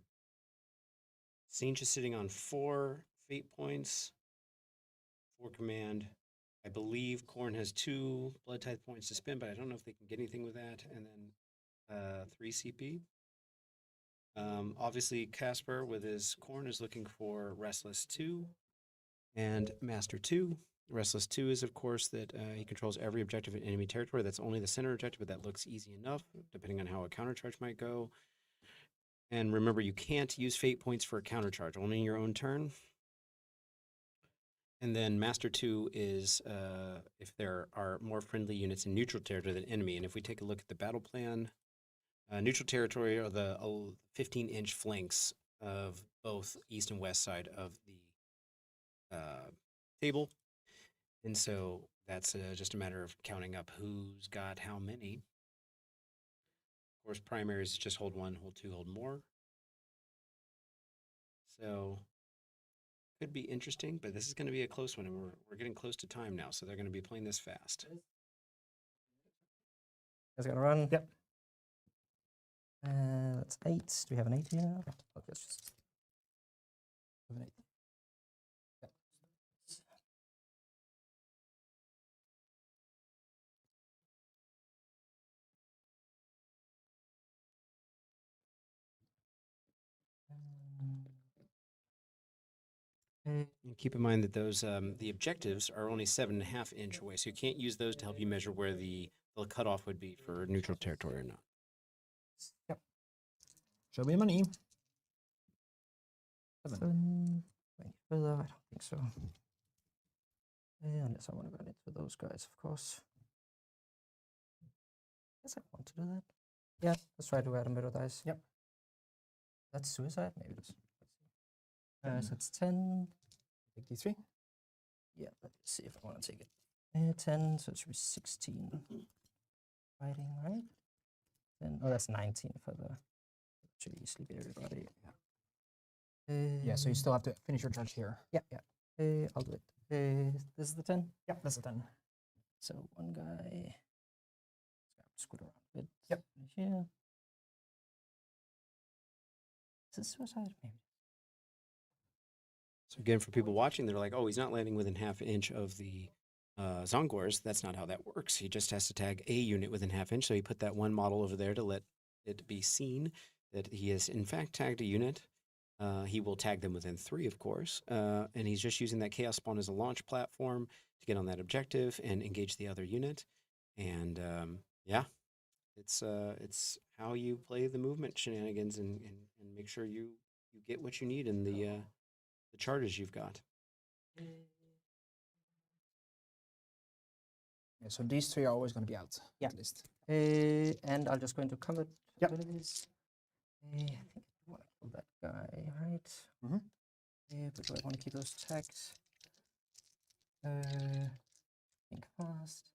is sitting on 4 fate points, 4 command. I believe Khorne has 2 blood tithe points to spend, but I don't know if they can get anything with that. And then 3 CP. Obviously, Casper with his Khorne is looking for Restless 2 and Master 2. Restless 2 is, of course, that he controls every objective in enemy territory. That's only the center objective, but that looks easy enough, depending on how a countercharge might go. And remember, you can't use fate points for a countercharge, only in your own turn. And then Master 2 is if there are more friendly units in neutral territory than enemy. And if we take a look at the battle plan, neutral territory are the 15-inch flanks of both east and west side of the table. And so that's just a matter of counting up who's got how many. Of course, primaries just hold 1, hold 2, hold more. So could be interesting, but this is going to be a close one, and we're getting close to time now, so they're going to be playing this fast. Guys gonna run? Yep. That's 8. Do we have an 8 here? Okay, let's just Have an 8. And keep in mind that those the objectives are only 7.5 inch away, so you can't use those to help you measure where the cutoff would be for neutral territory or not. Yep. Show me the money. 7. Any further? I don't think so. Unless I want to run into those guys, of course. Guess I want to do that. Yeah, let's try to add a middle dice. Yep. That's suicide? Maybe it is. So it's 10. Take D3. Yeah, let's see if I want to take it. 10, so it should be 16. Fighting, right? 10, oh, that's 19 for the. Should easily be everybody. Yeah, so you still have to finish your charge here. Yeah, yeah. I'll do it. This is the 10. Yep, that's a 10. So one guy. Scoot around a bit. Yep. Here. Is this suicide? Maybe. So again, for people watching, they're like, oh, he's not landing within ½ inch of the Tzaangors. That's not how that works. He just has to tag a unit within ½ inch. So he put that one model over there to let it be seen that he has, in fact, tagged a unit. He will tag them within 3, of course. And he's just using that Chaos Spawn as a launch platform to get on that objective and engage the other unit. And yeah, it's how you play the movement shenanigans and make sure you get what you need in the charges you've got. Yeah, so these 3 are always going to be out. Yeah. At least. And I'm just going to cover Yep. abilities. I think I want to Pull that guy, right? Mhm. Yeah, but do I want to keep those attacks? Think fast.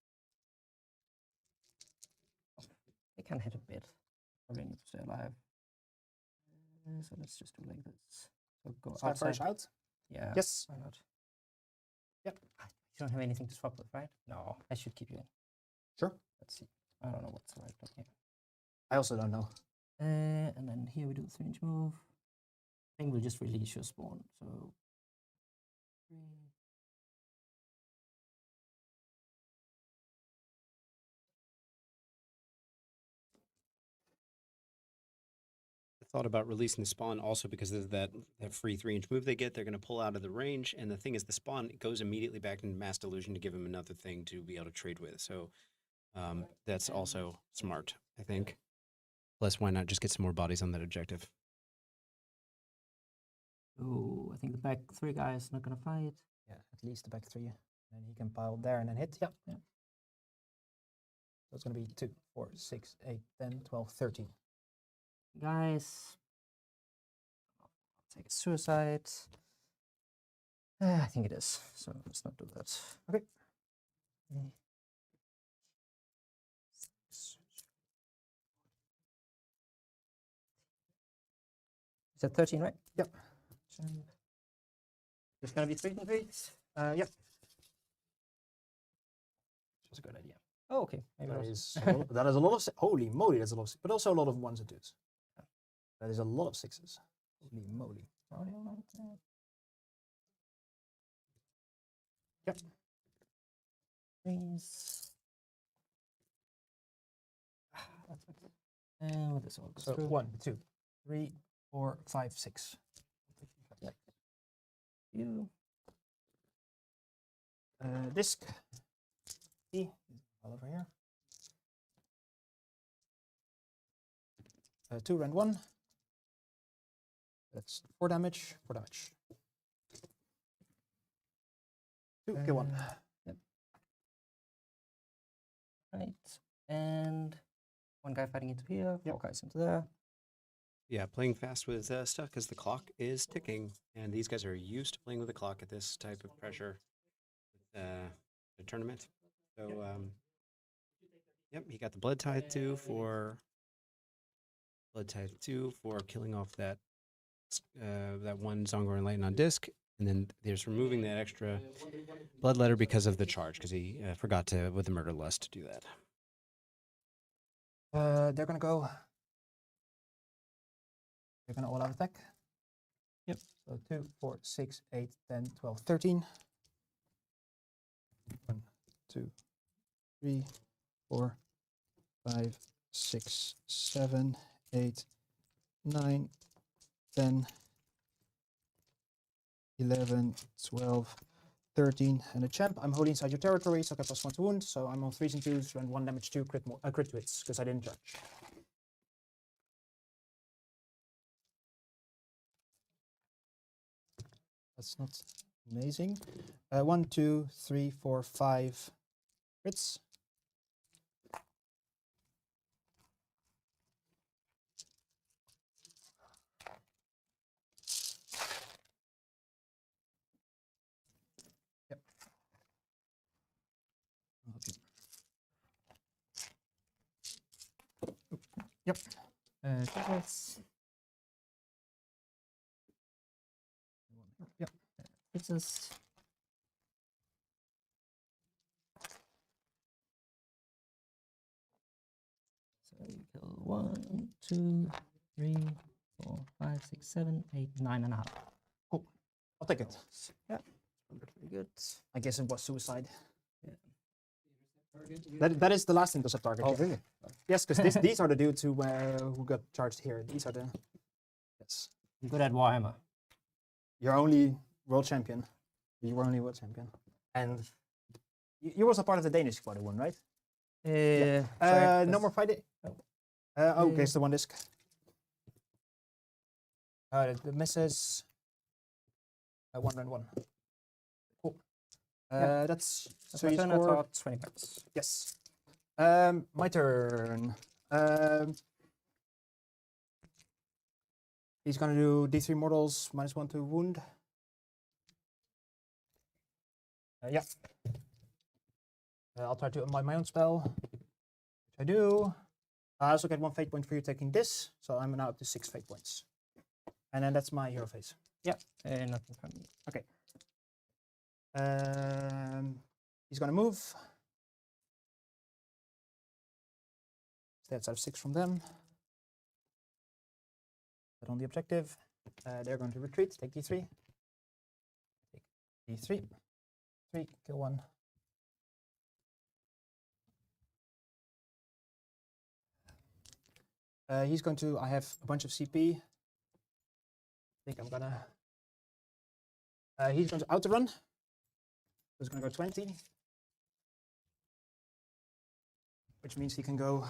Oh, they can hit a bit. Probably need to stay alive. So let's just do like this. So go Skyfires outside. out. Yeah. Yes. Why not? Yep. You don't have anything to swap with, right? No, I should keep you in. Sure. Let's see. I don't know what's the right play here. I also don't know. And then here we do the 3-inch move. I think we'll just release your spawn. So 3. I thought about releasing the spawn also because of that free 3-inch move they get. They're going to pull out of the range, and the thing is, the spawn goes immediately back into Mass Delusion to give him another thing to be able to trade with. So that's also smart, I think. Plus, why not just get some more bodies on that objective? Oh, I think the back 3 guy is not going to fight. Yeah, at least the back 3. And he can pile there and then hit. Yeah. Yeah. So it's going to be 2, 4, 6, 8, 10, 12, 13. Guys, I'll take a suicide. I think it is. So let's not do that. Okay. Is that 13, right? Yep. There's going to be 3 defeats. Yep. That's a good idea. Oh, okay. Maybe That not. is that is a lot of holy moly, that's a lot of but also a lot of 1s and 2s. That is a lot of 6s. Holy moly. Yep. Please. And this all goes So through. 1, 2, 3, 4, 5, 6. You. Disc. E. All over here. 2 rend 1. That's 4 damage. 4 damage. 2, kill 1. Yep. Right. And 1 guy fighting into here, 4 guys into there. Yeah, playing fast with stuff because the clock is ticking, and these guys are used to playing with the clock at this type of pressure. The tournament. So, yep, he got the Blood Tithe 2 for killing off that that one Tzaangor Enlightened on disc, and then there's removing that extra Bloodletter because of the charge, because he forgot to with the Murder Lust to do that. They're gonna go. They're gonna all out attack. Yep. So 2, 4, 6, 8, 10, 12, 13. 1, 2, 3, 4, 5, 6, 7, 8, 9, 10, 11, 12, 13, and a champ. I'm holding inside your territory, so I get +1 to wound. So I'm on 3s and 2s, and 1 damage 2 crit to hits because I didn't judge. That's not amazing. 1, 2, 3, 4, 5 crits. Yep. Yep. Tickets. Yep. Pizzas. So you kill 1, 2, 3, 4, 5, 6, 7, 8, 9.5. Cool. I'll take it. Yeah. Very good. I guess it was suicide. Yeah. That is the last intercept target. Oh, yeah. really? Yes, because these are the dudes who got charged here. These are the. Yes. I'm good at Warhammer. You're only world champion. You were only world champion. And you was a part of the Danish squad one, right? Yeah. No more fighting. Okay, it's the 1 disc. The misses. 1 and 1. Cool. That's So you turn at score. 20 points. Yes. My turn. He's gonna do D3 mortals, -1 to wound. Yeah. I'll try to unbind my own spell, which I do. I also get 1 fate point for you taking this, so I'm now up to 6 fate points. And then that's my hero phase. Yeah, nothing from me. Okay. He's gonna move. Stay outside of 6 from them. But on the objective, they're going to retreat. Take D3. Take D3. 3, kill 1. He's going to. I have a bunch of CP. I think I'm gonna. He's going to outrun. He's going to go 20. Which means he can go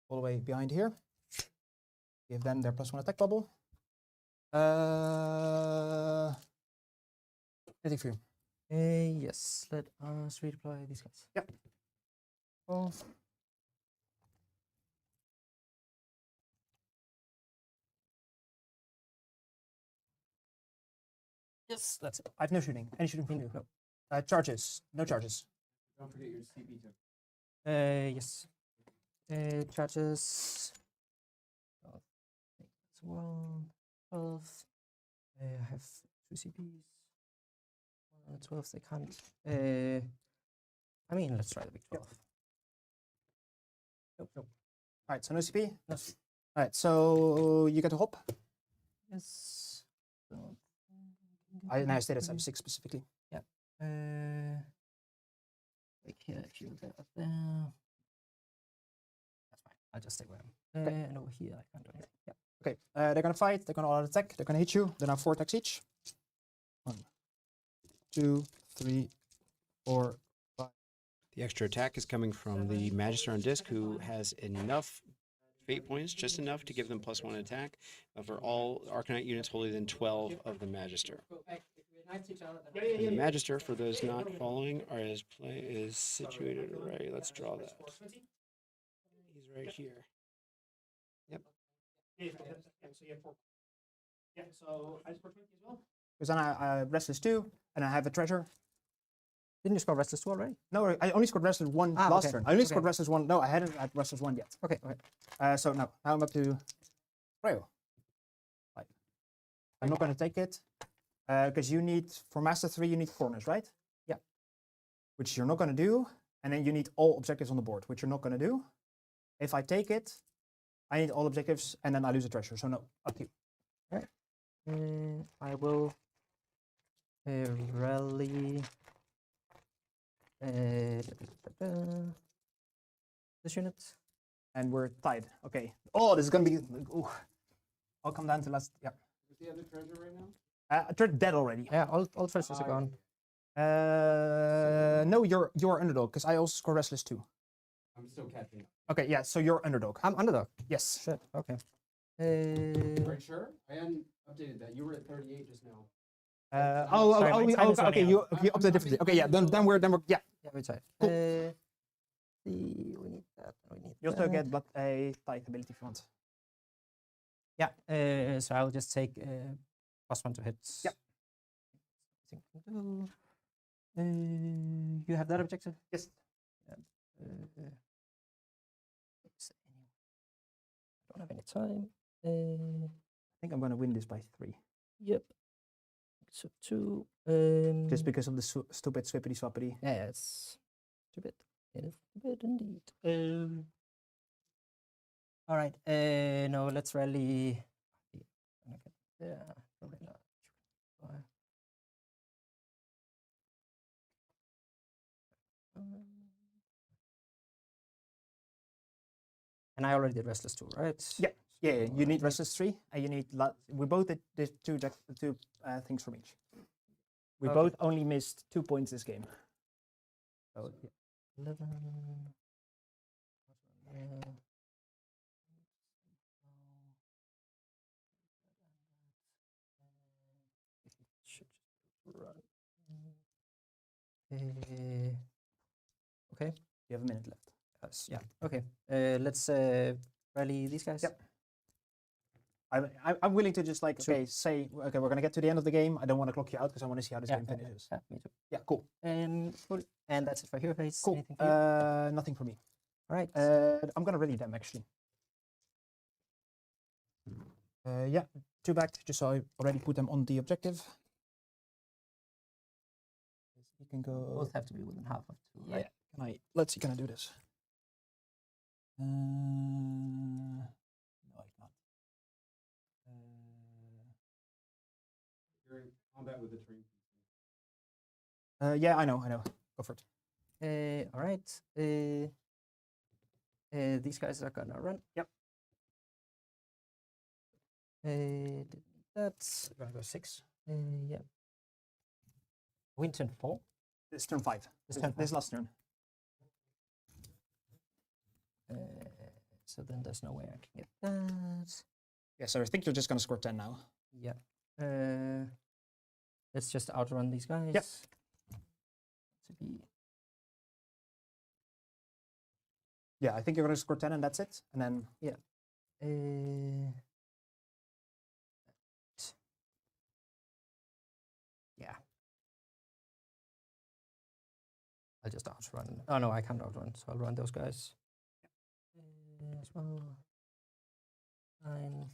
all the way behind here. Give them their +1 attack bubble. Anything for you? Yes, let us redeploy these guys. Yep. Oh. Yes, that's it. I have no shooting. Any shooting from you? No. Charges. No charges. Don't forget your CP too. Yes. Charges. Oh, that's 12. I have 2 CPs. 12, they can't. I mean, let's try the big 12. Nope. All right, so no CP. No. All right, so you get to hop. Yes. I stayed at 6 specifically. Yeah. Like here, if you get up there. That's fine. I'll just stay where I'm. Okay. And over here, I can't do anything. Yeah. Okay, they're gonna fight. They're gonna all out attack. They're gonna hit you. They're now 4 attacks each. 1, 2, 3, 4, 5. The extra attack is coming from the Magister on disc, who has enough fate points, just enough to give them +1 attack for all Arcanite units holding than 12 of the Magister. And the Magister, for those not following, is situated right. Let's draw that. He's right here. Yep. Yeah, so I score 20 as well. Because then I Restless 2, and I have a treasure. Didn't you score Restless 2 already? No, I only scored Restless 1 last okay. turn. I only scored Restless 1. No, I hadn't had Restless 1 yet. Okay, okay. So no, now I'm up to Rayo. Right. I'm not going to take it. Because you need, for Master 3, you need corners, right? Yeah. Which you're not going to do. And then you need all objectives on the board, which you're not going to do. If I take it, I need all objectives, and then I lose a treasure. So no, up to you. All right. I will rally this unit. And we're tied. Okay. Oh, this is going to be... Ooh. I'll come down to last... Yeah. Is the other treasure right now? They're dead already. Yeah, all treasures are gone. No, you're underdog, because I also score Restless 2. I'm still catching up. Okay, yeah, so you're underdog. I'm underdog. Yes. Shit, okay. Are you sure? I hadn't updated that. You were at 38 just now. Sorry, my time is okay, running you out. update differently. Okay, yeah, then we're, yeah. Yeah, we tried. Cool. We need that. We need You also that. get but a tight ability if you want. Yeah, so I'll just take +1 to hits. Yep. You have that objective? Yes. I don't have any time. I think I'm gonna win this by 3. Yep. So 2. Just because of the stupid swippity swappity. Yeah, it's stupid. It is stupid indeed. All right. No, let's rally. Yeah, probably not. And I already did Restless 2, right? Yeah. Yeah, So you I need Restless 3, and you need... We both did the two things from each. We Okay. both only missed 2 points this game. So, yeah. 11. Yeah. Should just run. Okay. You have a minute left. Yeah. Okay. Let's rally these guys. Yep. I'm willing to just like say okay, we're gonna get to the end of the game. I don't want to clock you out because I want to see how this game finishes. Yeah, me too. Yeah, cool. Cool. And that's it for Hero Phase. Cool. Anything for you? Nothing for me. All right. I'm gonna rally them actually. Yeah, 2 back, just so I already put them on the objective. You can go. Both have to be within half of 2, Yeah. right? Let's see. Can I do this? No, I can't. You're in combat with the train. Yeah, I know. Go for it. All right. These guys are gonna run. Yep. That's We're gonna go 6. yeah. Win turn 4. This turn 5. This last turn. So then there's no way I can get that. Yeah, so I think you're just gonna score 10 now. Yeah. Let's just outrun these guys. Yep. To be Yeah, I think you're gonna score 10 and that's it. And then yeah. I'll just outrun. Oh no, I can't outrun, so I'll run those guys. As well. 9.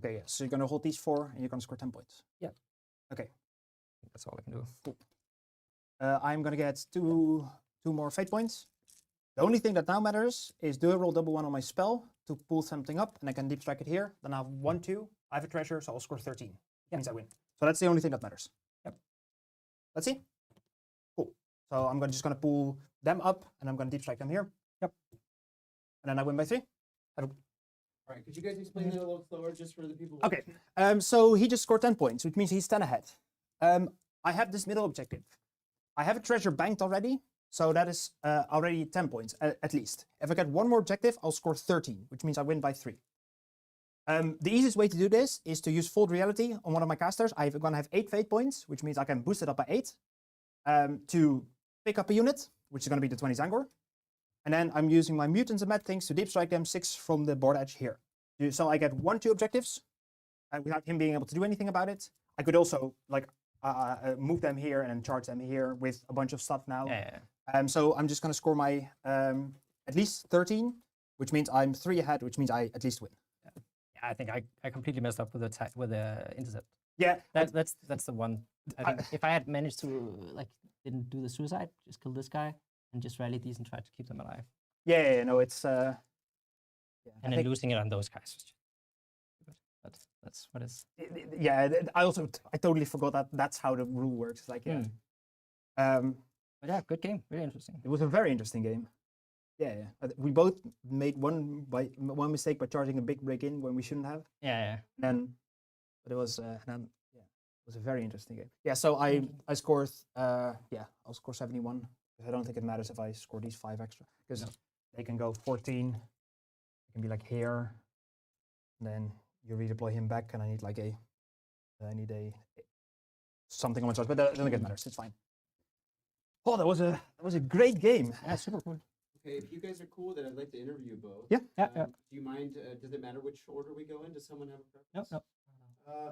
okay, yeah. So you're gonna hold these 4 and you're gonna score 10 points. Yeah. Okay. That's all I can do. I'm gonna get two more fate points. The only thing that now matters is do I roll double 1 on my spell to pull something up, and I can deep strike it here. Then I have 1, 2. I have a treasure, so I'll score 13. Means I win. So that's the only thing that matters. Yep. Let's see. Cool. So I'm just gonna pull them up, and I'm gonna deep strike them here. Yep. And then I win by 3. All right, could you guys explain that a little slower just for the people? Okay. So he just scored 10 points, which means he's 10 ahead. I have this middle objective. I have a treasure banked already, so that is already 10 points at least. If I get one more objective, I'll score 13, which means I win by 3. The easiest way to do this is to use Fold Reality on one of my casters. I'm going to have 8 fate points, which means I can boost it up by 8 to pick up a unit, which is going to be the 20 Tzaangor. And then I'm using my Mutants and Mad Things to deep strike them 6 from the board edge here. So I get 1, 2 objectives without him being able to do anything about it. I could also like move them here and then charge them here with a bunch of stuff now. Yeah. So I'm just going to score my at least 13, which means I'm 3 ahead, which means I at least win. I think I completely messed up with the intercept. Yeah, That's the one. I think if I had managed to like didn't do the suicide, just kill this guy and just rally these and try to keep them alive. yeah, no, it's And then losing it on those guys was just stupid. But that's what is. yeah. I totally forgot that that's how the rule works. It's like yeah. But yeah, good game. Really interesting. It was a very interesting game. Yeah. We both made one mistake by charging a big break in when we shouldn't have. Yeah. But it was it was a very interesting game. Yeah, so I scored I'll score 71. I don't think it matters if I score these 5 extra because they can go 14. It can be like here, and then you redeploy him back, and I need like something on my charge, but that doesn't matter. It's fine. Oh, that was a great game. Yeah, super cool. Okay, if you guys are cool, then I'd like to interview you both. Yeah. Yeah. Do you mind? Does it matter which order we go in? Does someone have a preference? No.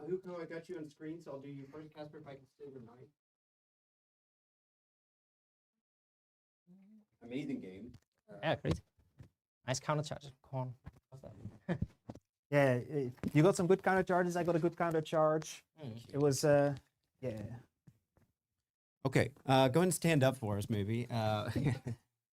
Huko, I got you on screen, so I'll do you first. Casper, if I can stay with mine. Amazing game. Yeah, great. Nice counter charge. Khorne. Love that. Yeah, you got some good counter charges. I got a good counter charge. It was Okay, go ahead and stand up for us, maybe.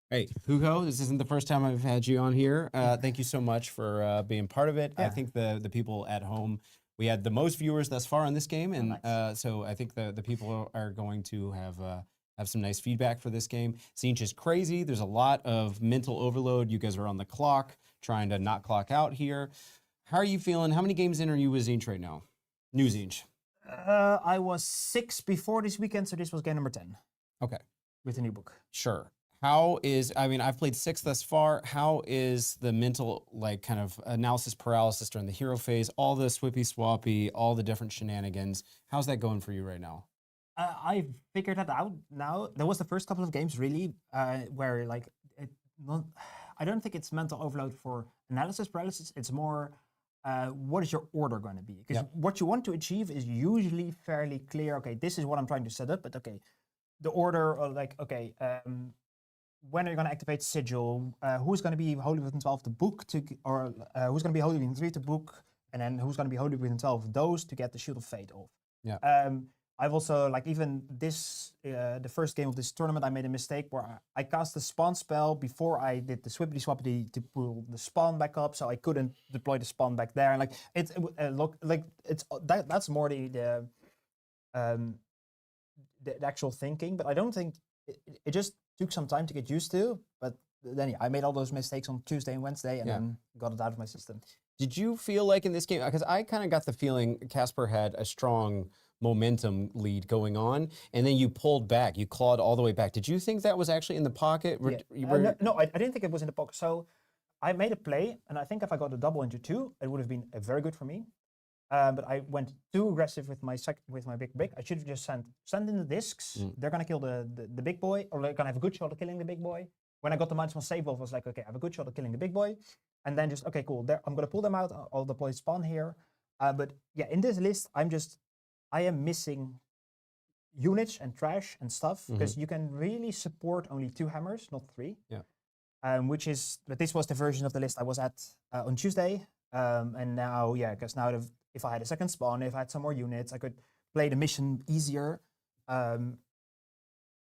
Hey, Hugo, this isn't the first time I've had you on here. Thank you so much for being part of it. Yeah. I think the people at home, we had the most viewers thus far on this game, and nice. so I think the people are going to have some nice feedback for this game. Tzeentch is crazy. There's a lot of mental overload. You guys are on the clock, trying to not clock out here. How are you feeling? How many games in are you with Tzeentch right now? New Tzeentch. I was 6 before this weekend, so this was game number 10. Okay. With the new book. Sure. I've played 6 thus far. How is the mental, like, kind of analysis paralysis during the hero phase, all the SwipSwap, all the different shenanigans? How's that going for you right now? I figured that out now. There was the first couple of games really where like I don't think it's mental overload for analysis paralysis. It's more what is your order going to be? Because Yep. what you want to achieve is usually fairly clear. Okay, this is what I'm trying to set up, but okay, the order, or like, okay, when are you going to activate Sigil? Who's going to be Holy Within 12 the book to, or who's going to be Holy Within 3 to book, and then who's going to be Holy Within 12 of those to get the Shield of Fate off. Yeah. I've also, like, even this, the first game of this tournament, I made a mistake where I cast the spawn spell before I did the swippity-swappity to pull the spawn back up, so I couldn't deploy the spawn back there. And like, it's that's more the actual thinking, but I don't think it just took some time to get used to. But then, yeah, I made all those mistakes on Tuesday and Wednesday, and then got it out of my system. Did you feel like in this game, because I kind of got the feeling Casper had a strong momentum lead going on, and then you pulled back, you clawed all the way back. Did you think that was actually in the pocket? No, I didn't think it was in the pocket. So I made a play, and I think if I got a double into 2, it would have been very good for me. But I went too aggressive with my big brick. I should have just sent in the discs. They're gonna kill the big boy, or they're gonna have a good shot at killing the big boy. When I got the -1 save off, I was like, okay, I have a good shot at killing the big boy. And then just, okay, cool. I'm gonna pull them out. I'll deploy spawn here. But yeah, in this list, I am missing units and trash and stuff, because you can really support only 2 hammers, not 3. Yeah. But this was the version of the list I was at on Tuesday. And now, yeah, because now if I had a second spawn, if I had some more units, I could play the mission easier,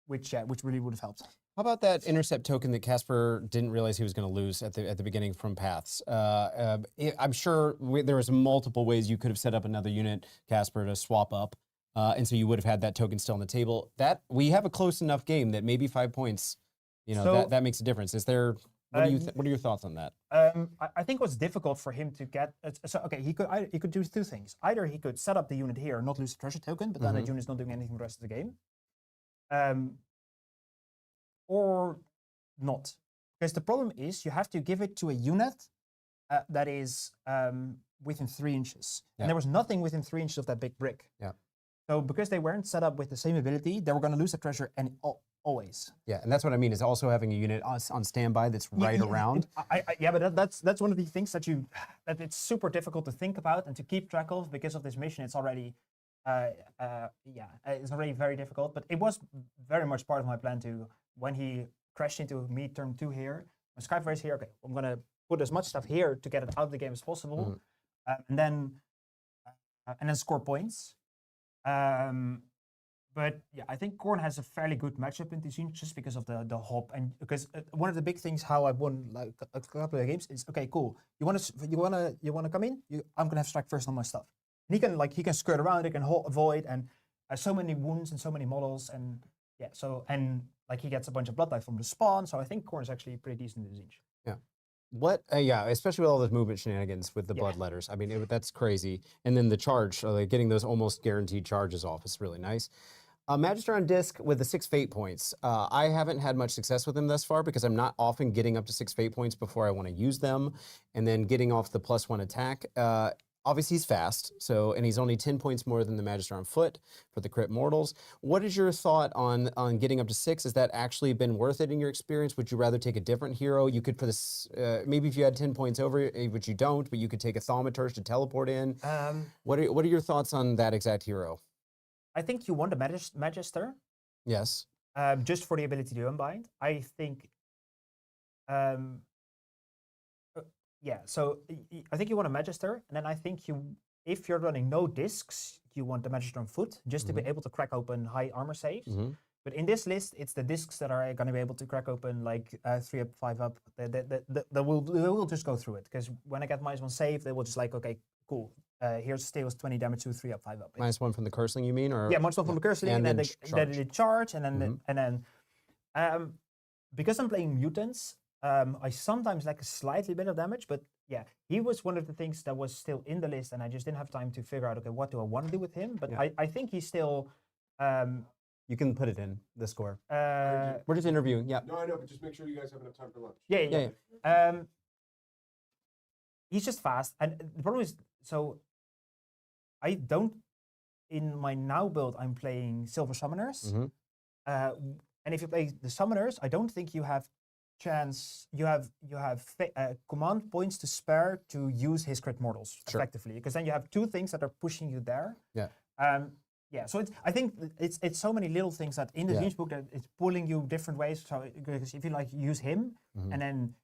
which really would have helped. How about that intercept token that Casper didn't realize he was going to lose at the beginning from paths? I'm sure there was multiple ways you could have set up another unit, Casper, to swap up, and so you would have had that token still on the table. That we have a close enough game that maybe 5 points, that makes a difference. Is there? What are your thoughts on that? I think what's difficult for him to get. So okay, he could do 2 things. Either he could set up the unit here and not lose the treasure token, but then the unit's not doing anything the rest of the game. Or not. Because the problem is you have to give it to a unit that is within 3 inches. Yeah. And there was nothing within 3 inches of that big brick. Yeah. So because they weren't set up with the same ability, they were going to lose the treasure always. Yeah, and that's what I mean, is also having a unit on standby that's right around. But that's one of the things that it's super difficult to think about and to keep track of because of this mission. It's already it's already very difficult. But it was very much part of my plan to, when he crashed into me turn 2 here, when Skyfires here, okay, I'm gonna put as much stuff here to get it out of the game as possible, and then score points. But yeah, I think Khorne has a fairly good matchup in Tzeentch just because of the hop, and because one of the big things how I won like a couple of games is, okay, cool. You wanna come in? I'm gonna have strike first on my stuff. And he can skirt around, he can avoid, and so many wounds and so many models, and yeah, like he gets a bunch of blood life from the spawn, so I think Khorne is actually pretty decent in Tzeentch. Yeah. Especially with all those movement shenanigans with the blood letters. I mean, that's crazy. And then the charge, like getting those almost guaranteed charges off is really nice. Magister on disc with the 6 fate points. I haven't had much success with him thus far because I'm not often getting up to 6 fate points before I want to use them, and then getting off the +1 attack. Obviously, he's fast, and he's only 10 points more than the Magister on foot for the crit mortals. What is your thought on getting up to 6? Has that actually been worth it in your experience? Would you rather take a different hero? You could, for this, maybe if you had 10 points over, which you don't, but you could take a Thaumaturge to teleport in. What are your thoughts on that exact hero? I think you want a Magister. Yes. Just for the ability to unbind. I think. Yeah, so I think you want a Magister, and then I think if you're running no discs, you want the Magister on foot, just to be able to crack open high armor saves. But in this list, it's the discs that are going to be able to crack open like 3 up, 5 up. They will just go through it, because when I get -1 save, they will just like, okay, cool. Here's status 20 damage to 3 up, 5 up. -1 from the Curseling, you mean? Or yeah, -1 from the Curseling, and then they charge, and then because I'm playing Mutants, I sometimes lack a slightly bit of damage, but yeah, he was one of the things that was still in the list, and I just didn't have time to figure out, okay, what do I want to do with him? But I think he's still. You can put it in the score. We're just interviewing. Yeah. No, I know, but just make sure you guys have enough time for lunch. Yeah. He's just fast, and the problem is, so I don't. In my now build, I'm playing Silver Summoners, and if you play the Summoners, I don't think you have chance. You have command points to spare to use his crit mortals effectively, because then you have two things that are pushing you there. Yeah. Yeah, so I think it's so many little things that in the Tzeentch book that it's pulling you different ways. So because if you like use him, and then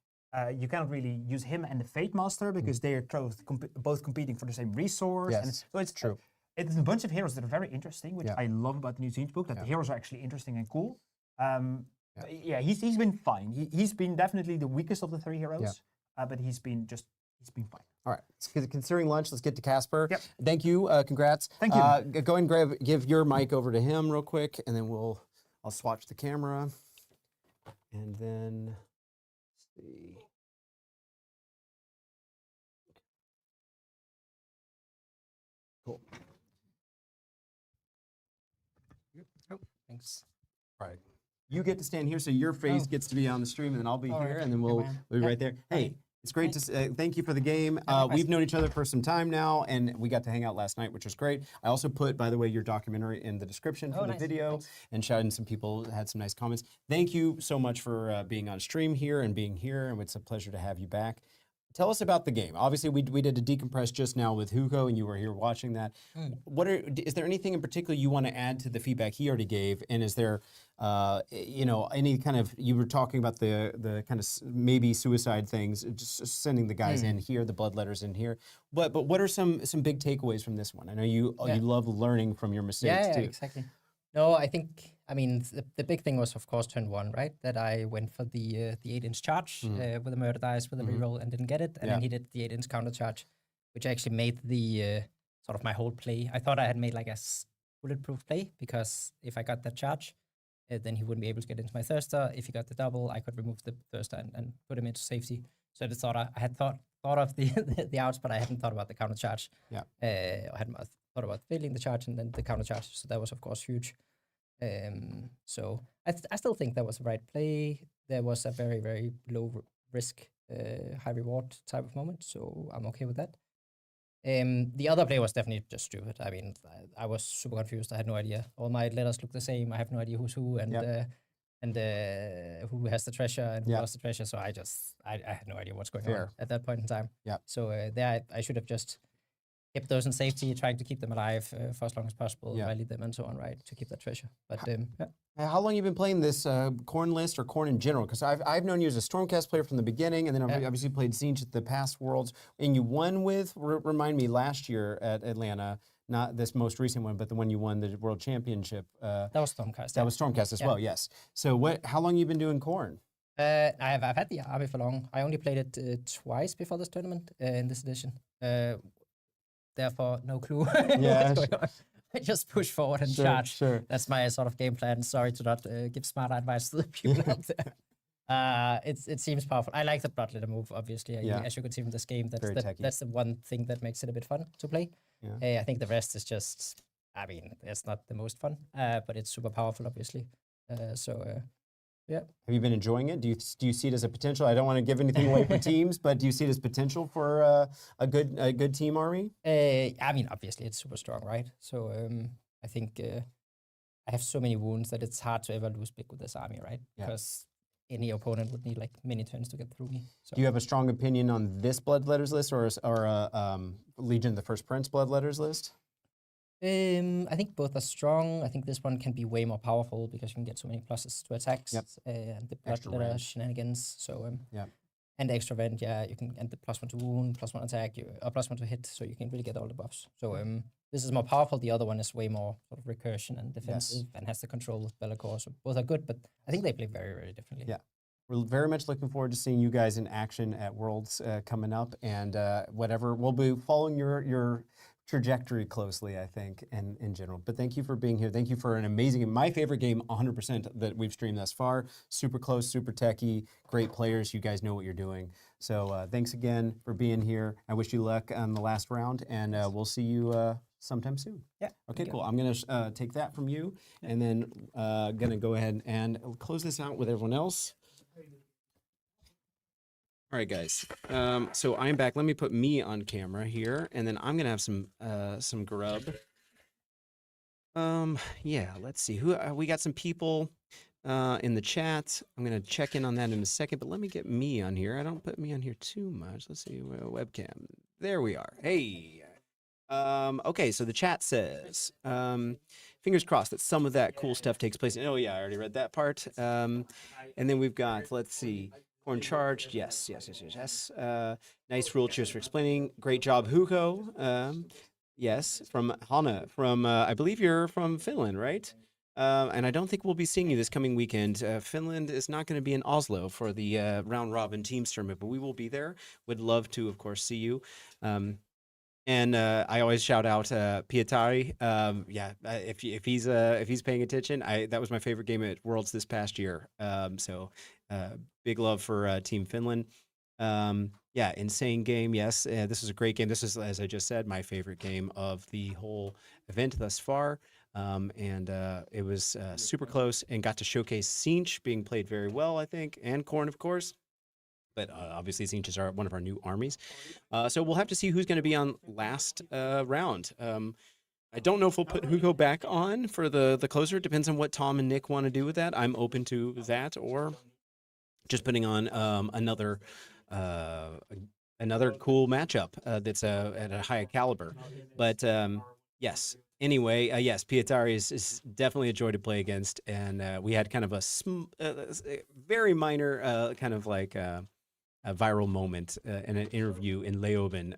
you cannot really use him and the Fate Master because they are both competing for the same resource. Yes, And so it's true. It's a bunch of heroes that are very interesting, which I love about the new Tzeentch book. That the heroes are actually interesting and cool. Yeah, he's been fine. He's been definitely the weakest of the three heroes, but he's been fine. All right, considering lunch, let's get to Casper. Yep. Thank you, congrats. Thank you. Go ahead and give your mic over to him real quick, and then I'll swatch the camera. And then, let's see. Cool. Oh, thanks. All right. You get to stand here, so your face gets to be on the stream, and then I'll be here, and then we'll be right there. Hey, it's great to thank you for the game. We've known each other for some time now, and we got to hang out last night, which was great. I also put, by the way, your documentary in the description for the video, and shouted, and some people had some nice comments. Thank you so much for being on stream here and being here, and it's a pleasure to have you back. Tell us about the game. Obviously, we did a decompress just now with Hugo, and you were here watching that. Is there anything in particular you want to add to the feedback he already gave? And is there, any kind of, you were talking about the kind of maybe suicide things, just sending the guys in here, the bloodletters in here. But what are some big takeaways from this one? I know you love learning from your mistakes too. Yeah, exactly. No, I mean, the big thing was, of course, turn one, right? That I went for the 8-inch charge with a murder dice with a reroll and didn't get it. And then he did the 8-inch counter charge, which actually made the sort of my whole play. I thought I had made like a bulletproof play because if I got that charge, then he wouldn't be able to get into my Thirster. If he got the double, I could remove the Thirster and put him into safety. So I just thought I had thought of the outs, but I hadn't thought about the counter charge. Yeah. I hadn't thought about failing the charge and then the counter charge. So that was, of course, huge. So I still think that was the right play. There was a very, very low risk, high reward type of moment. So I'm okay with that. The other play was definitely just stupid. I mean, I was super confused. I had no idea. All my letters look the same. I have no idea who's who and who has the treasure and who lost the treasure. So I had no idea what's going on at that point in time. Yeah. So there I should have just kept those in safety, trying to keep them alive for as long as possible, rally them and so on, right, to keep that treasure. But how long have you been playing this Khorne list or Khorne in general? Because I've known you as a Stormcast player from the beginning, and then I've obviously played Tzeentch at the past Worlds, and you won with, remind me, last year at Atlanta, not this most recent one, but the one you won the World Championship. That was Stormcast. That was Stormcast as well, yes. So how long have you been doing Khorne? I've had the army for long. I only played it twice before this tournament in this edition. Therefore, no clue what's going on. I just push forward and charge. Sure. That's my sort of game plan. Sorry to not give smart advice to the people out there. It seems powerful. I like the bloodletter move, obviously. As you could see from this game, that's the one thing that makes it a bit fun to play. Yeah. I think the rest is just, I mean, it's not the most fun, but it's super powerful, obviously. Yeah. Have you been enjoying it? Do you see it as a potential? I don't want to give anything away for teams, but do you see it as potential for a good team army? I mean, obviously it's super strong, right? So I think I have so many wounds that it's hard to ever lose big with this army, right? Because any opponent would need like many turns to get through me. So. Do you have a strong opinion on this Bloodletters list or Legion of the First Prince Bloodletters list? I think both are strong. I think this one can be way more powerful because you can get so many pluses to attacks and the bloodletter shenanigans. So and extra vent, you can, and the +1 to wound, +1 attack, or +1 to hit, so you can really get all the buffs. So this is more powerful. The other one is way more sort of recursion and defensive and has the control with Be'lakor. So both are good, but I think they play very, very differently. Yeah. We're very much looking forward to seeing you guys in action at Worlds coming up, and whatever, we'll be following your trajectory closely, I think, and in general. But thank you for being here. Thank you for an amazing, my favorite game, 100% that we've streamed thus far. Super close, super techy, great players. You guys know what you're doing. So thanks again for being here. I wish you luck on the last round, and we'll see you sometime soon. Yeah. Okay, cool. I'm gonna take that from you, and then gonna go ahead and close this out with everyone else. All right, guys. So I'm back. Let me put me on camera here, and then I'm gonna have some grub. Yeah. Let's see. Who we got? Some people. in the chat. I'm going to check in on that in a second, but let me get me on here. I don't put me on here too much. Let's see, webcam. There we are. Hey. Okay, so the chat says, fingers crossed that some of that cool stuff takes place. Oh yeah, I already read that part. And then we've got, let's see, Khorne charged. Yes. Nice rule. Cheers for explaining. Great job, Hugo. Yes, from Hanna. From I believe you're from Finland, right? And I don't think we'll be seeing you this coming weekend. Finland is not going to be in Oslo for the round robin teams tournament, but we will be there. Would love to, of course, see you. And I always shout out Pietari. If he's paying attention, that was my favorite game at Worlds this past year. So big love for Team Finland. Insane game. Yes, this is a great game. This is, as I just said, my favorite game of the whole event thus far. It was super close and got to showcase Tzeentch being played very well, I think, and Khorne, of course. But obviously, Tzeentch is one of our new armies. So we'll have to see who's going to be on last round. I don't know if we'll put Hugo back on for the closer. It depends on what Tom and Nick want to do with that. I'm open to that, or just putting on another cool matchup that's at a high caliber. But yes. Anyway, yes, Pietari is definitely a joy to play against, and we had kind of a very minor kind of like a viral moment in an interview in Leoben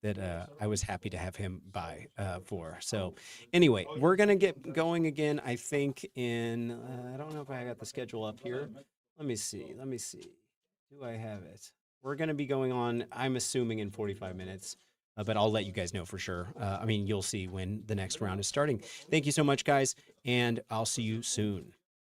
that I was happy to have him by for. So anyway, we're going to get going again, I think, in, I don't know if I got the schedule up here. Let me see. Do I have it? We're going to be going on, I'm assuming, in 45 minutes. But I'll let you guys know for sure. You'll see when the next round is starting. Thank you so much, guys, and I'll see you soon.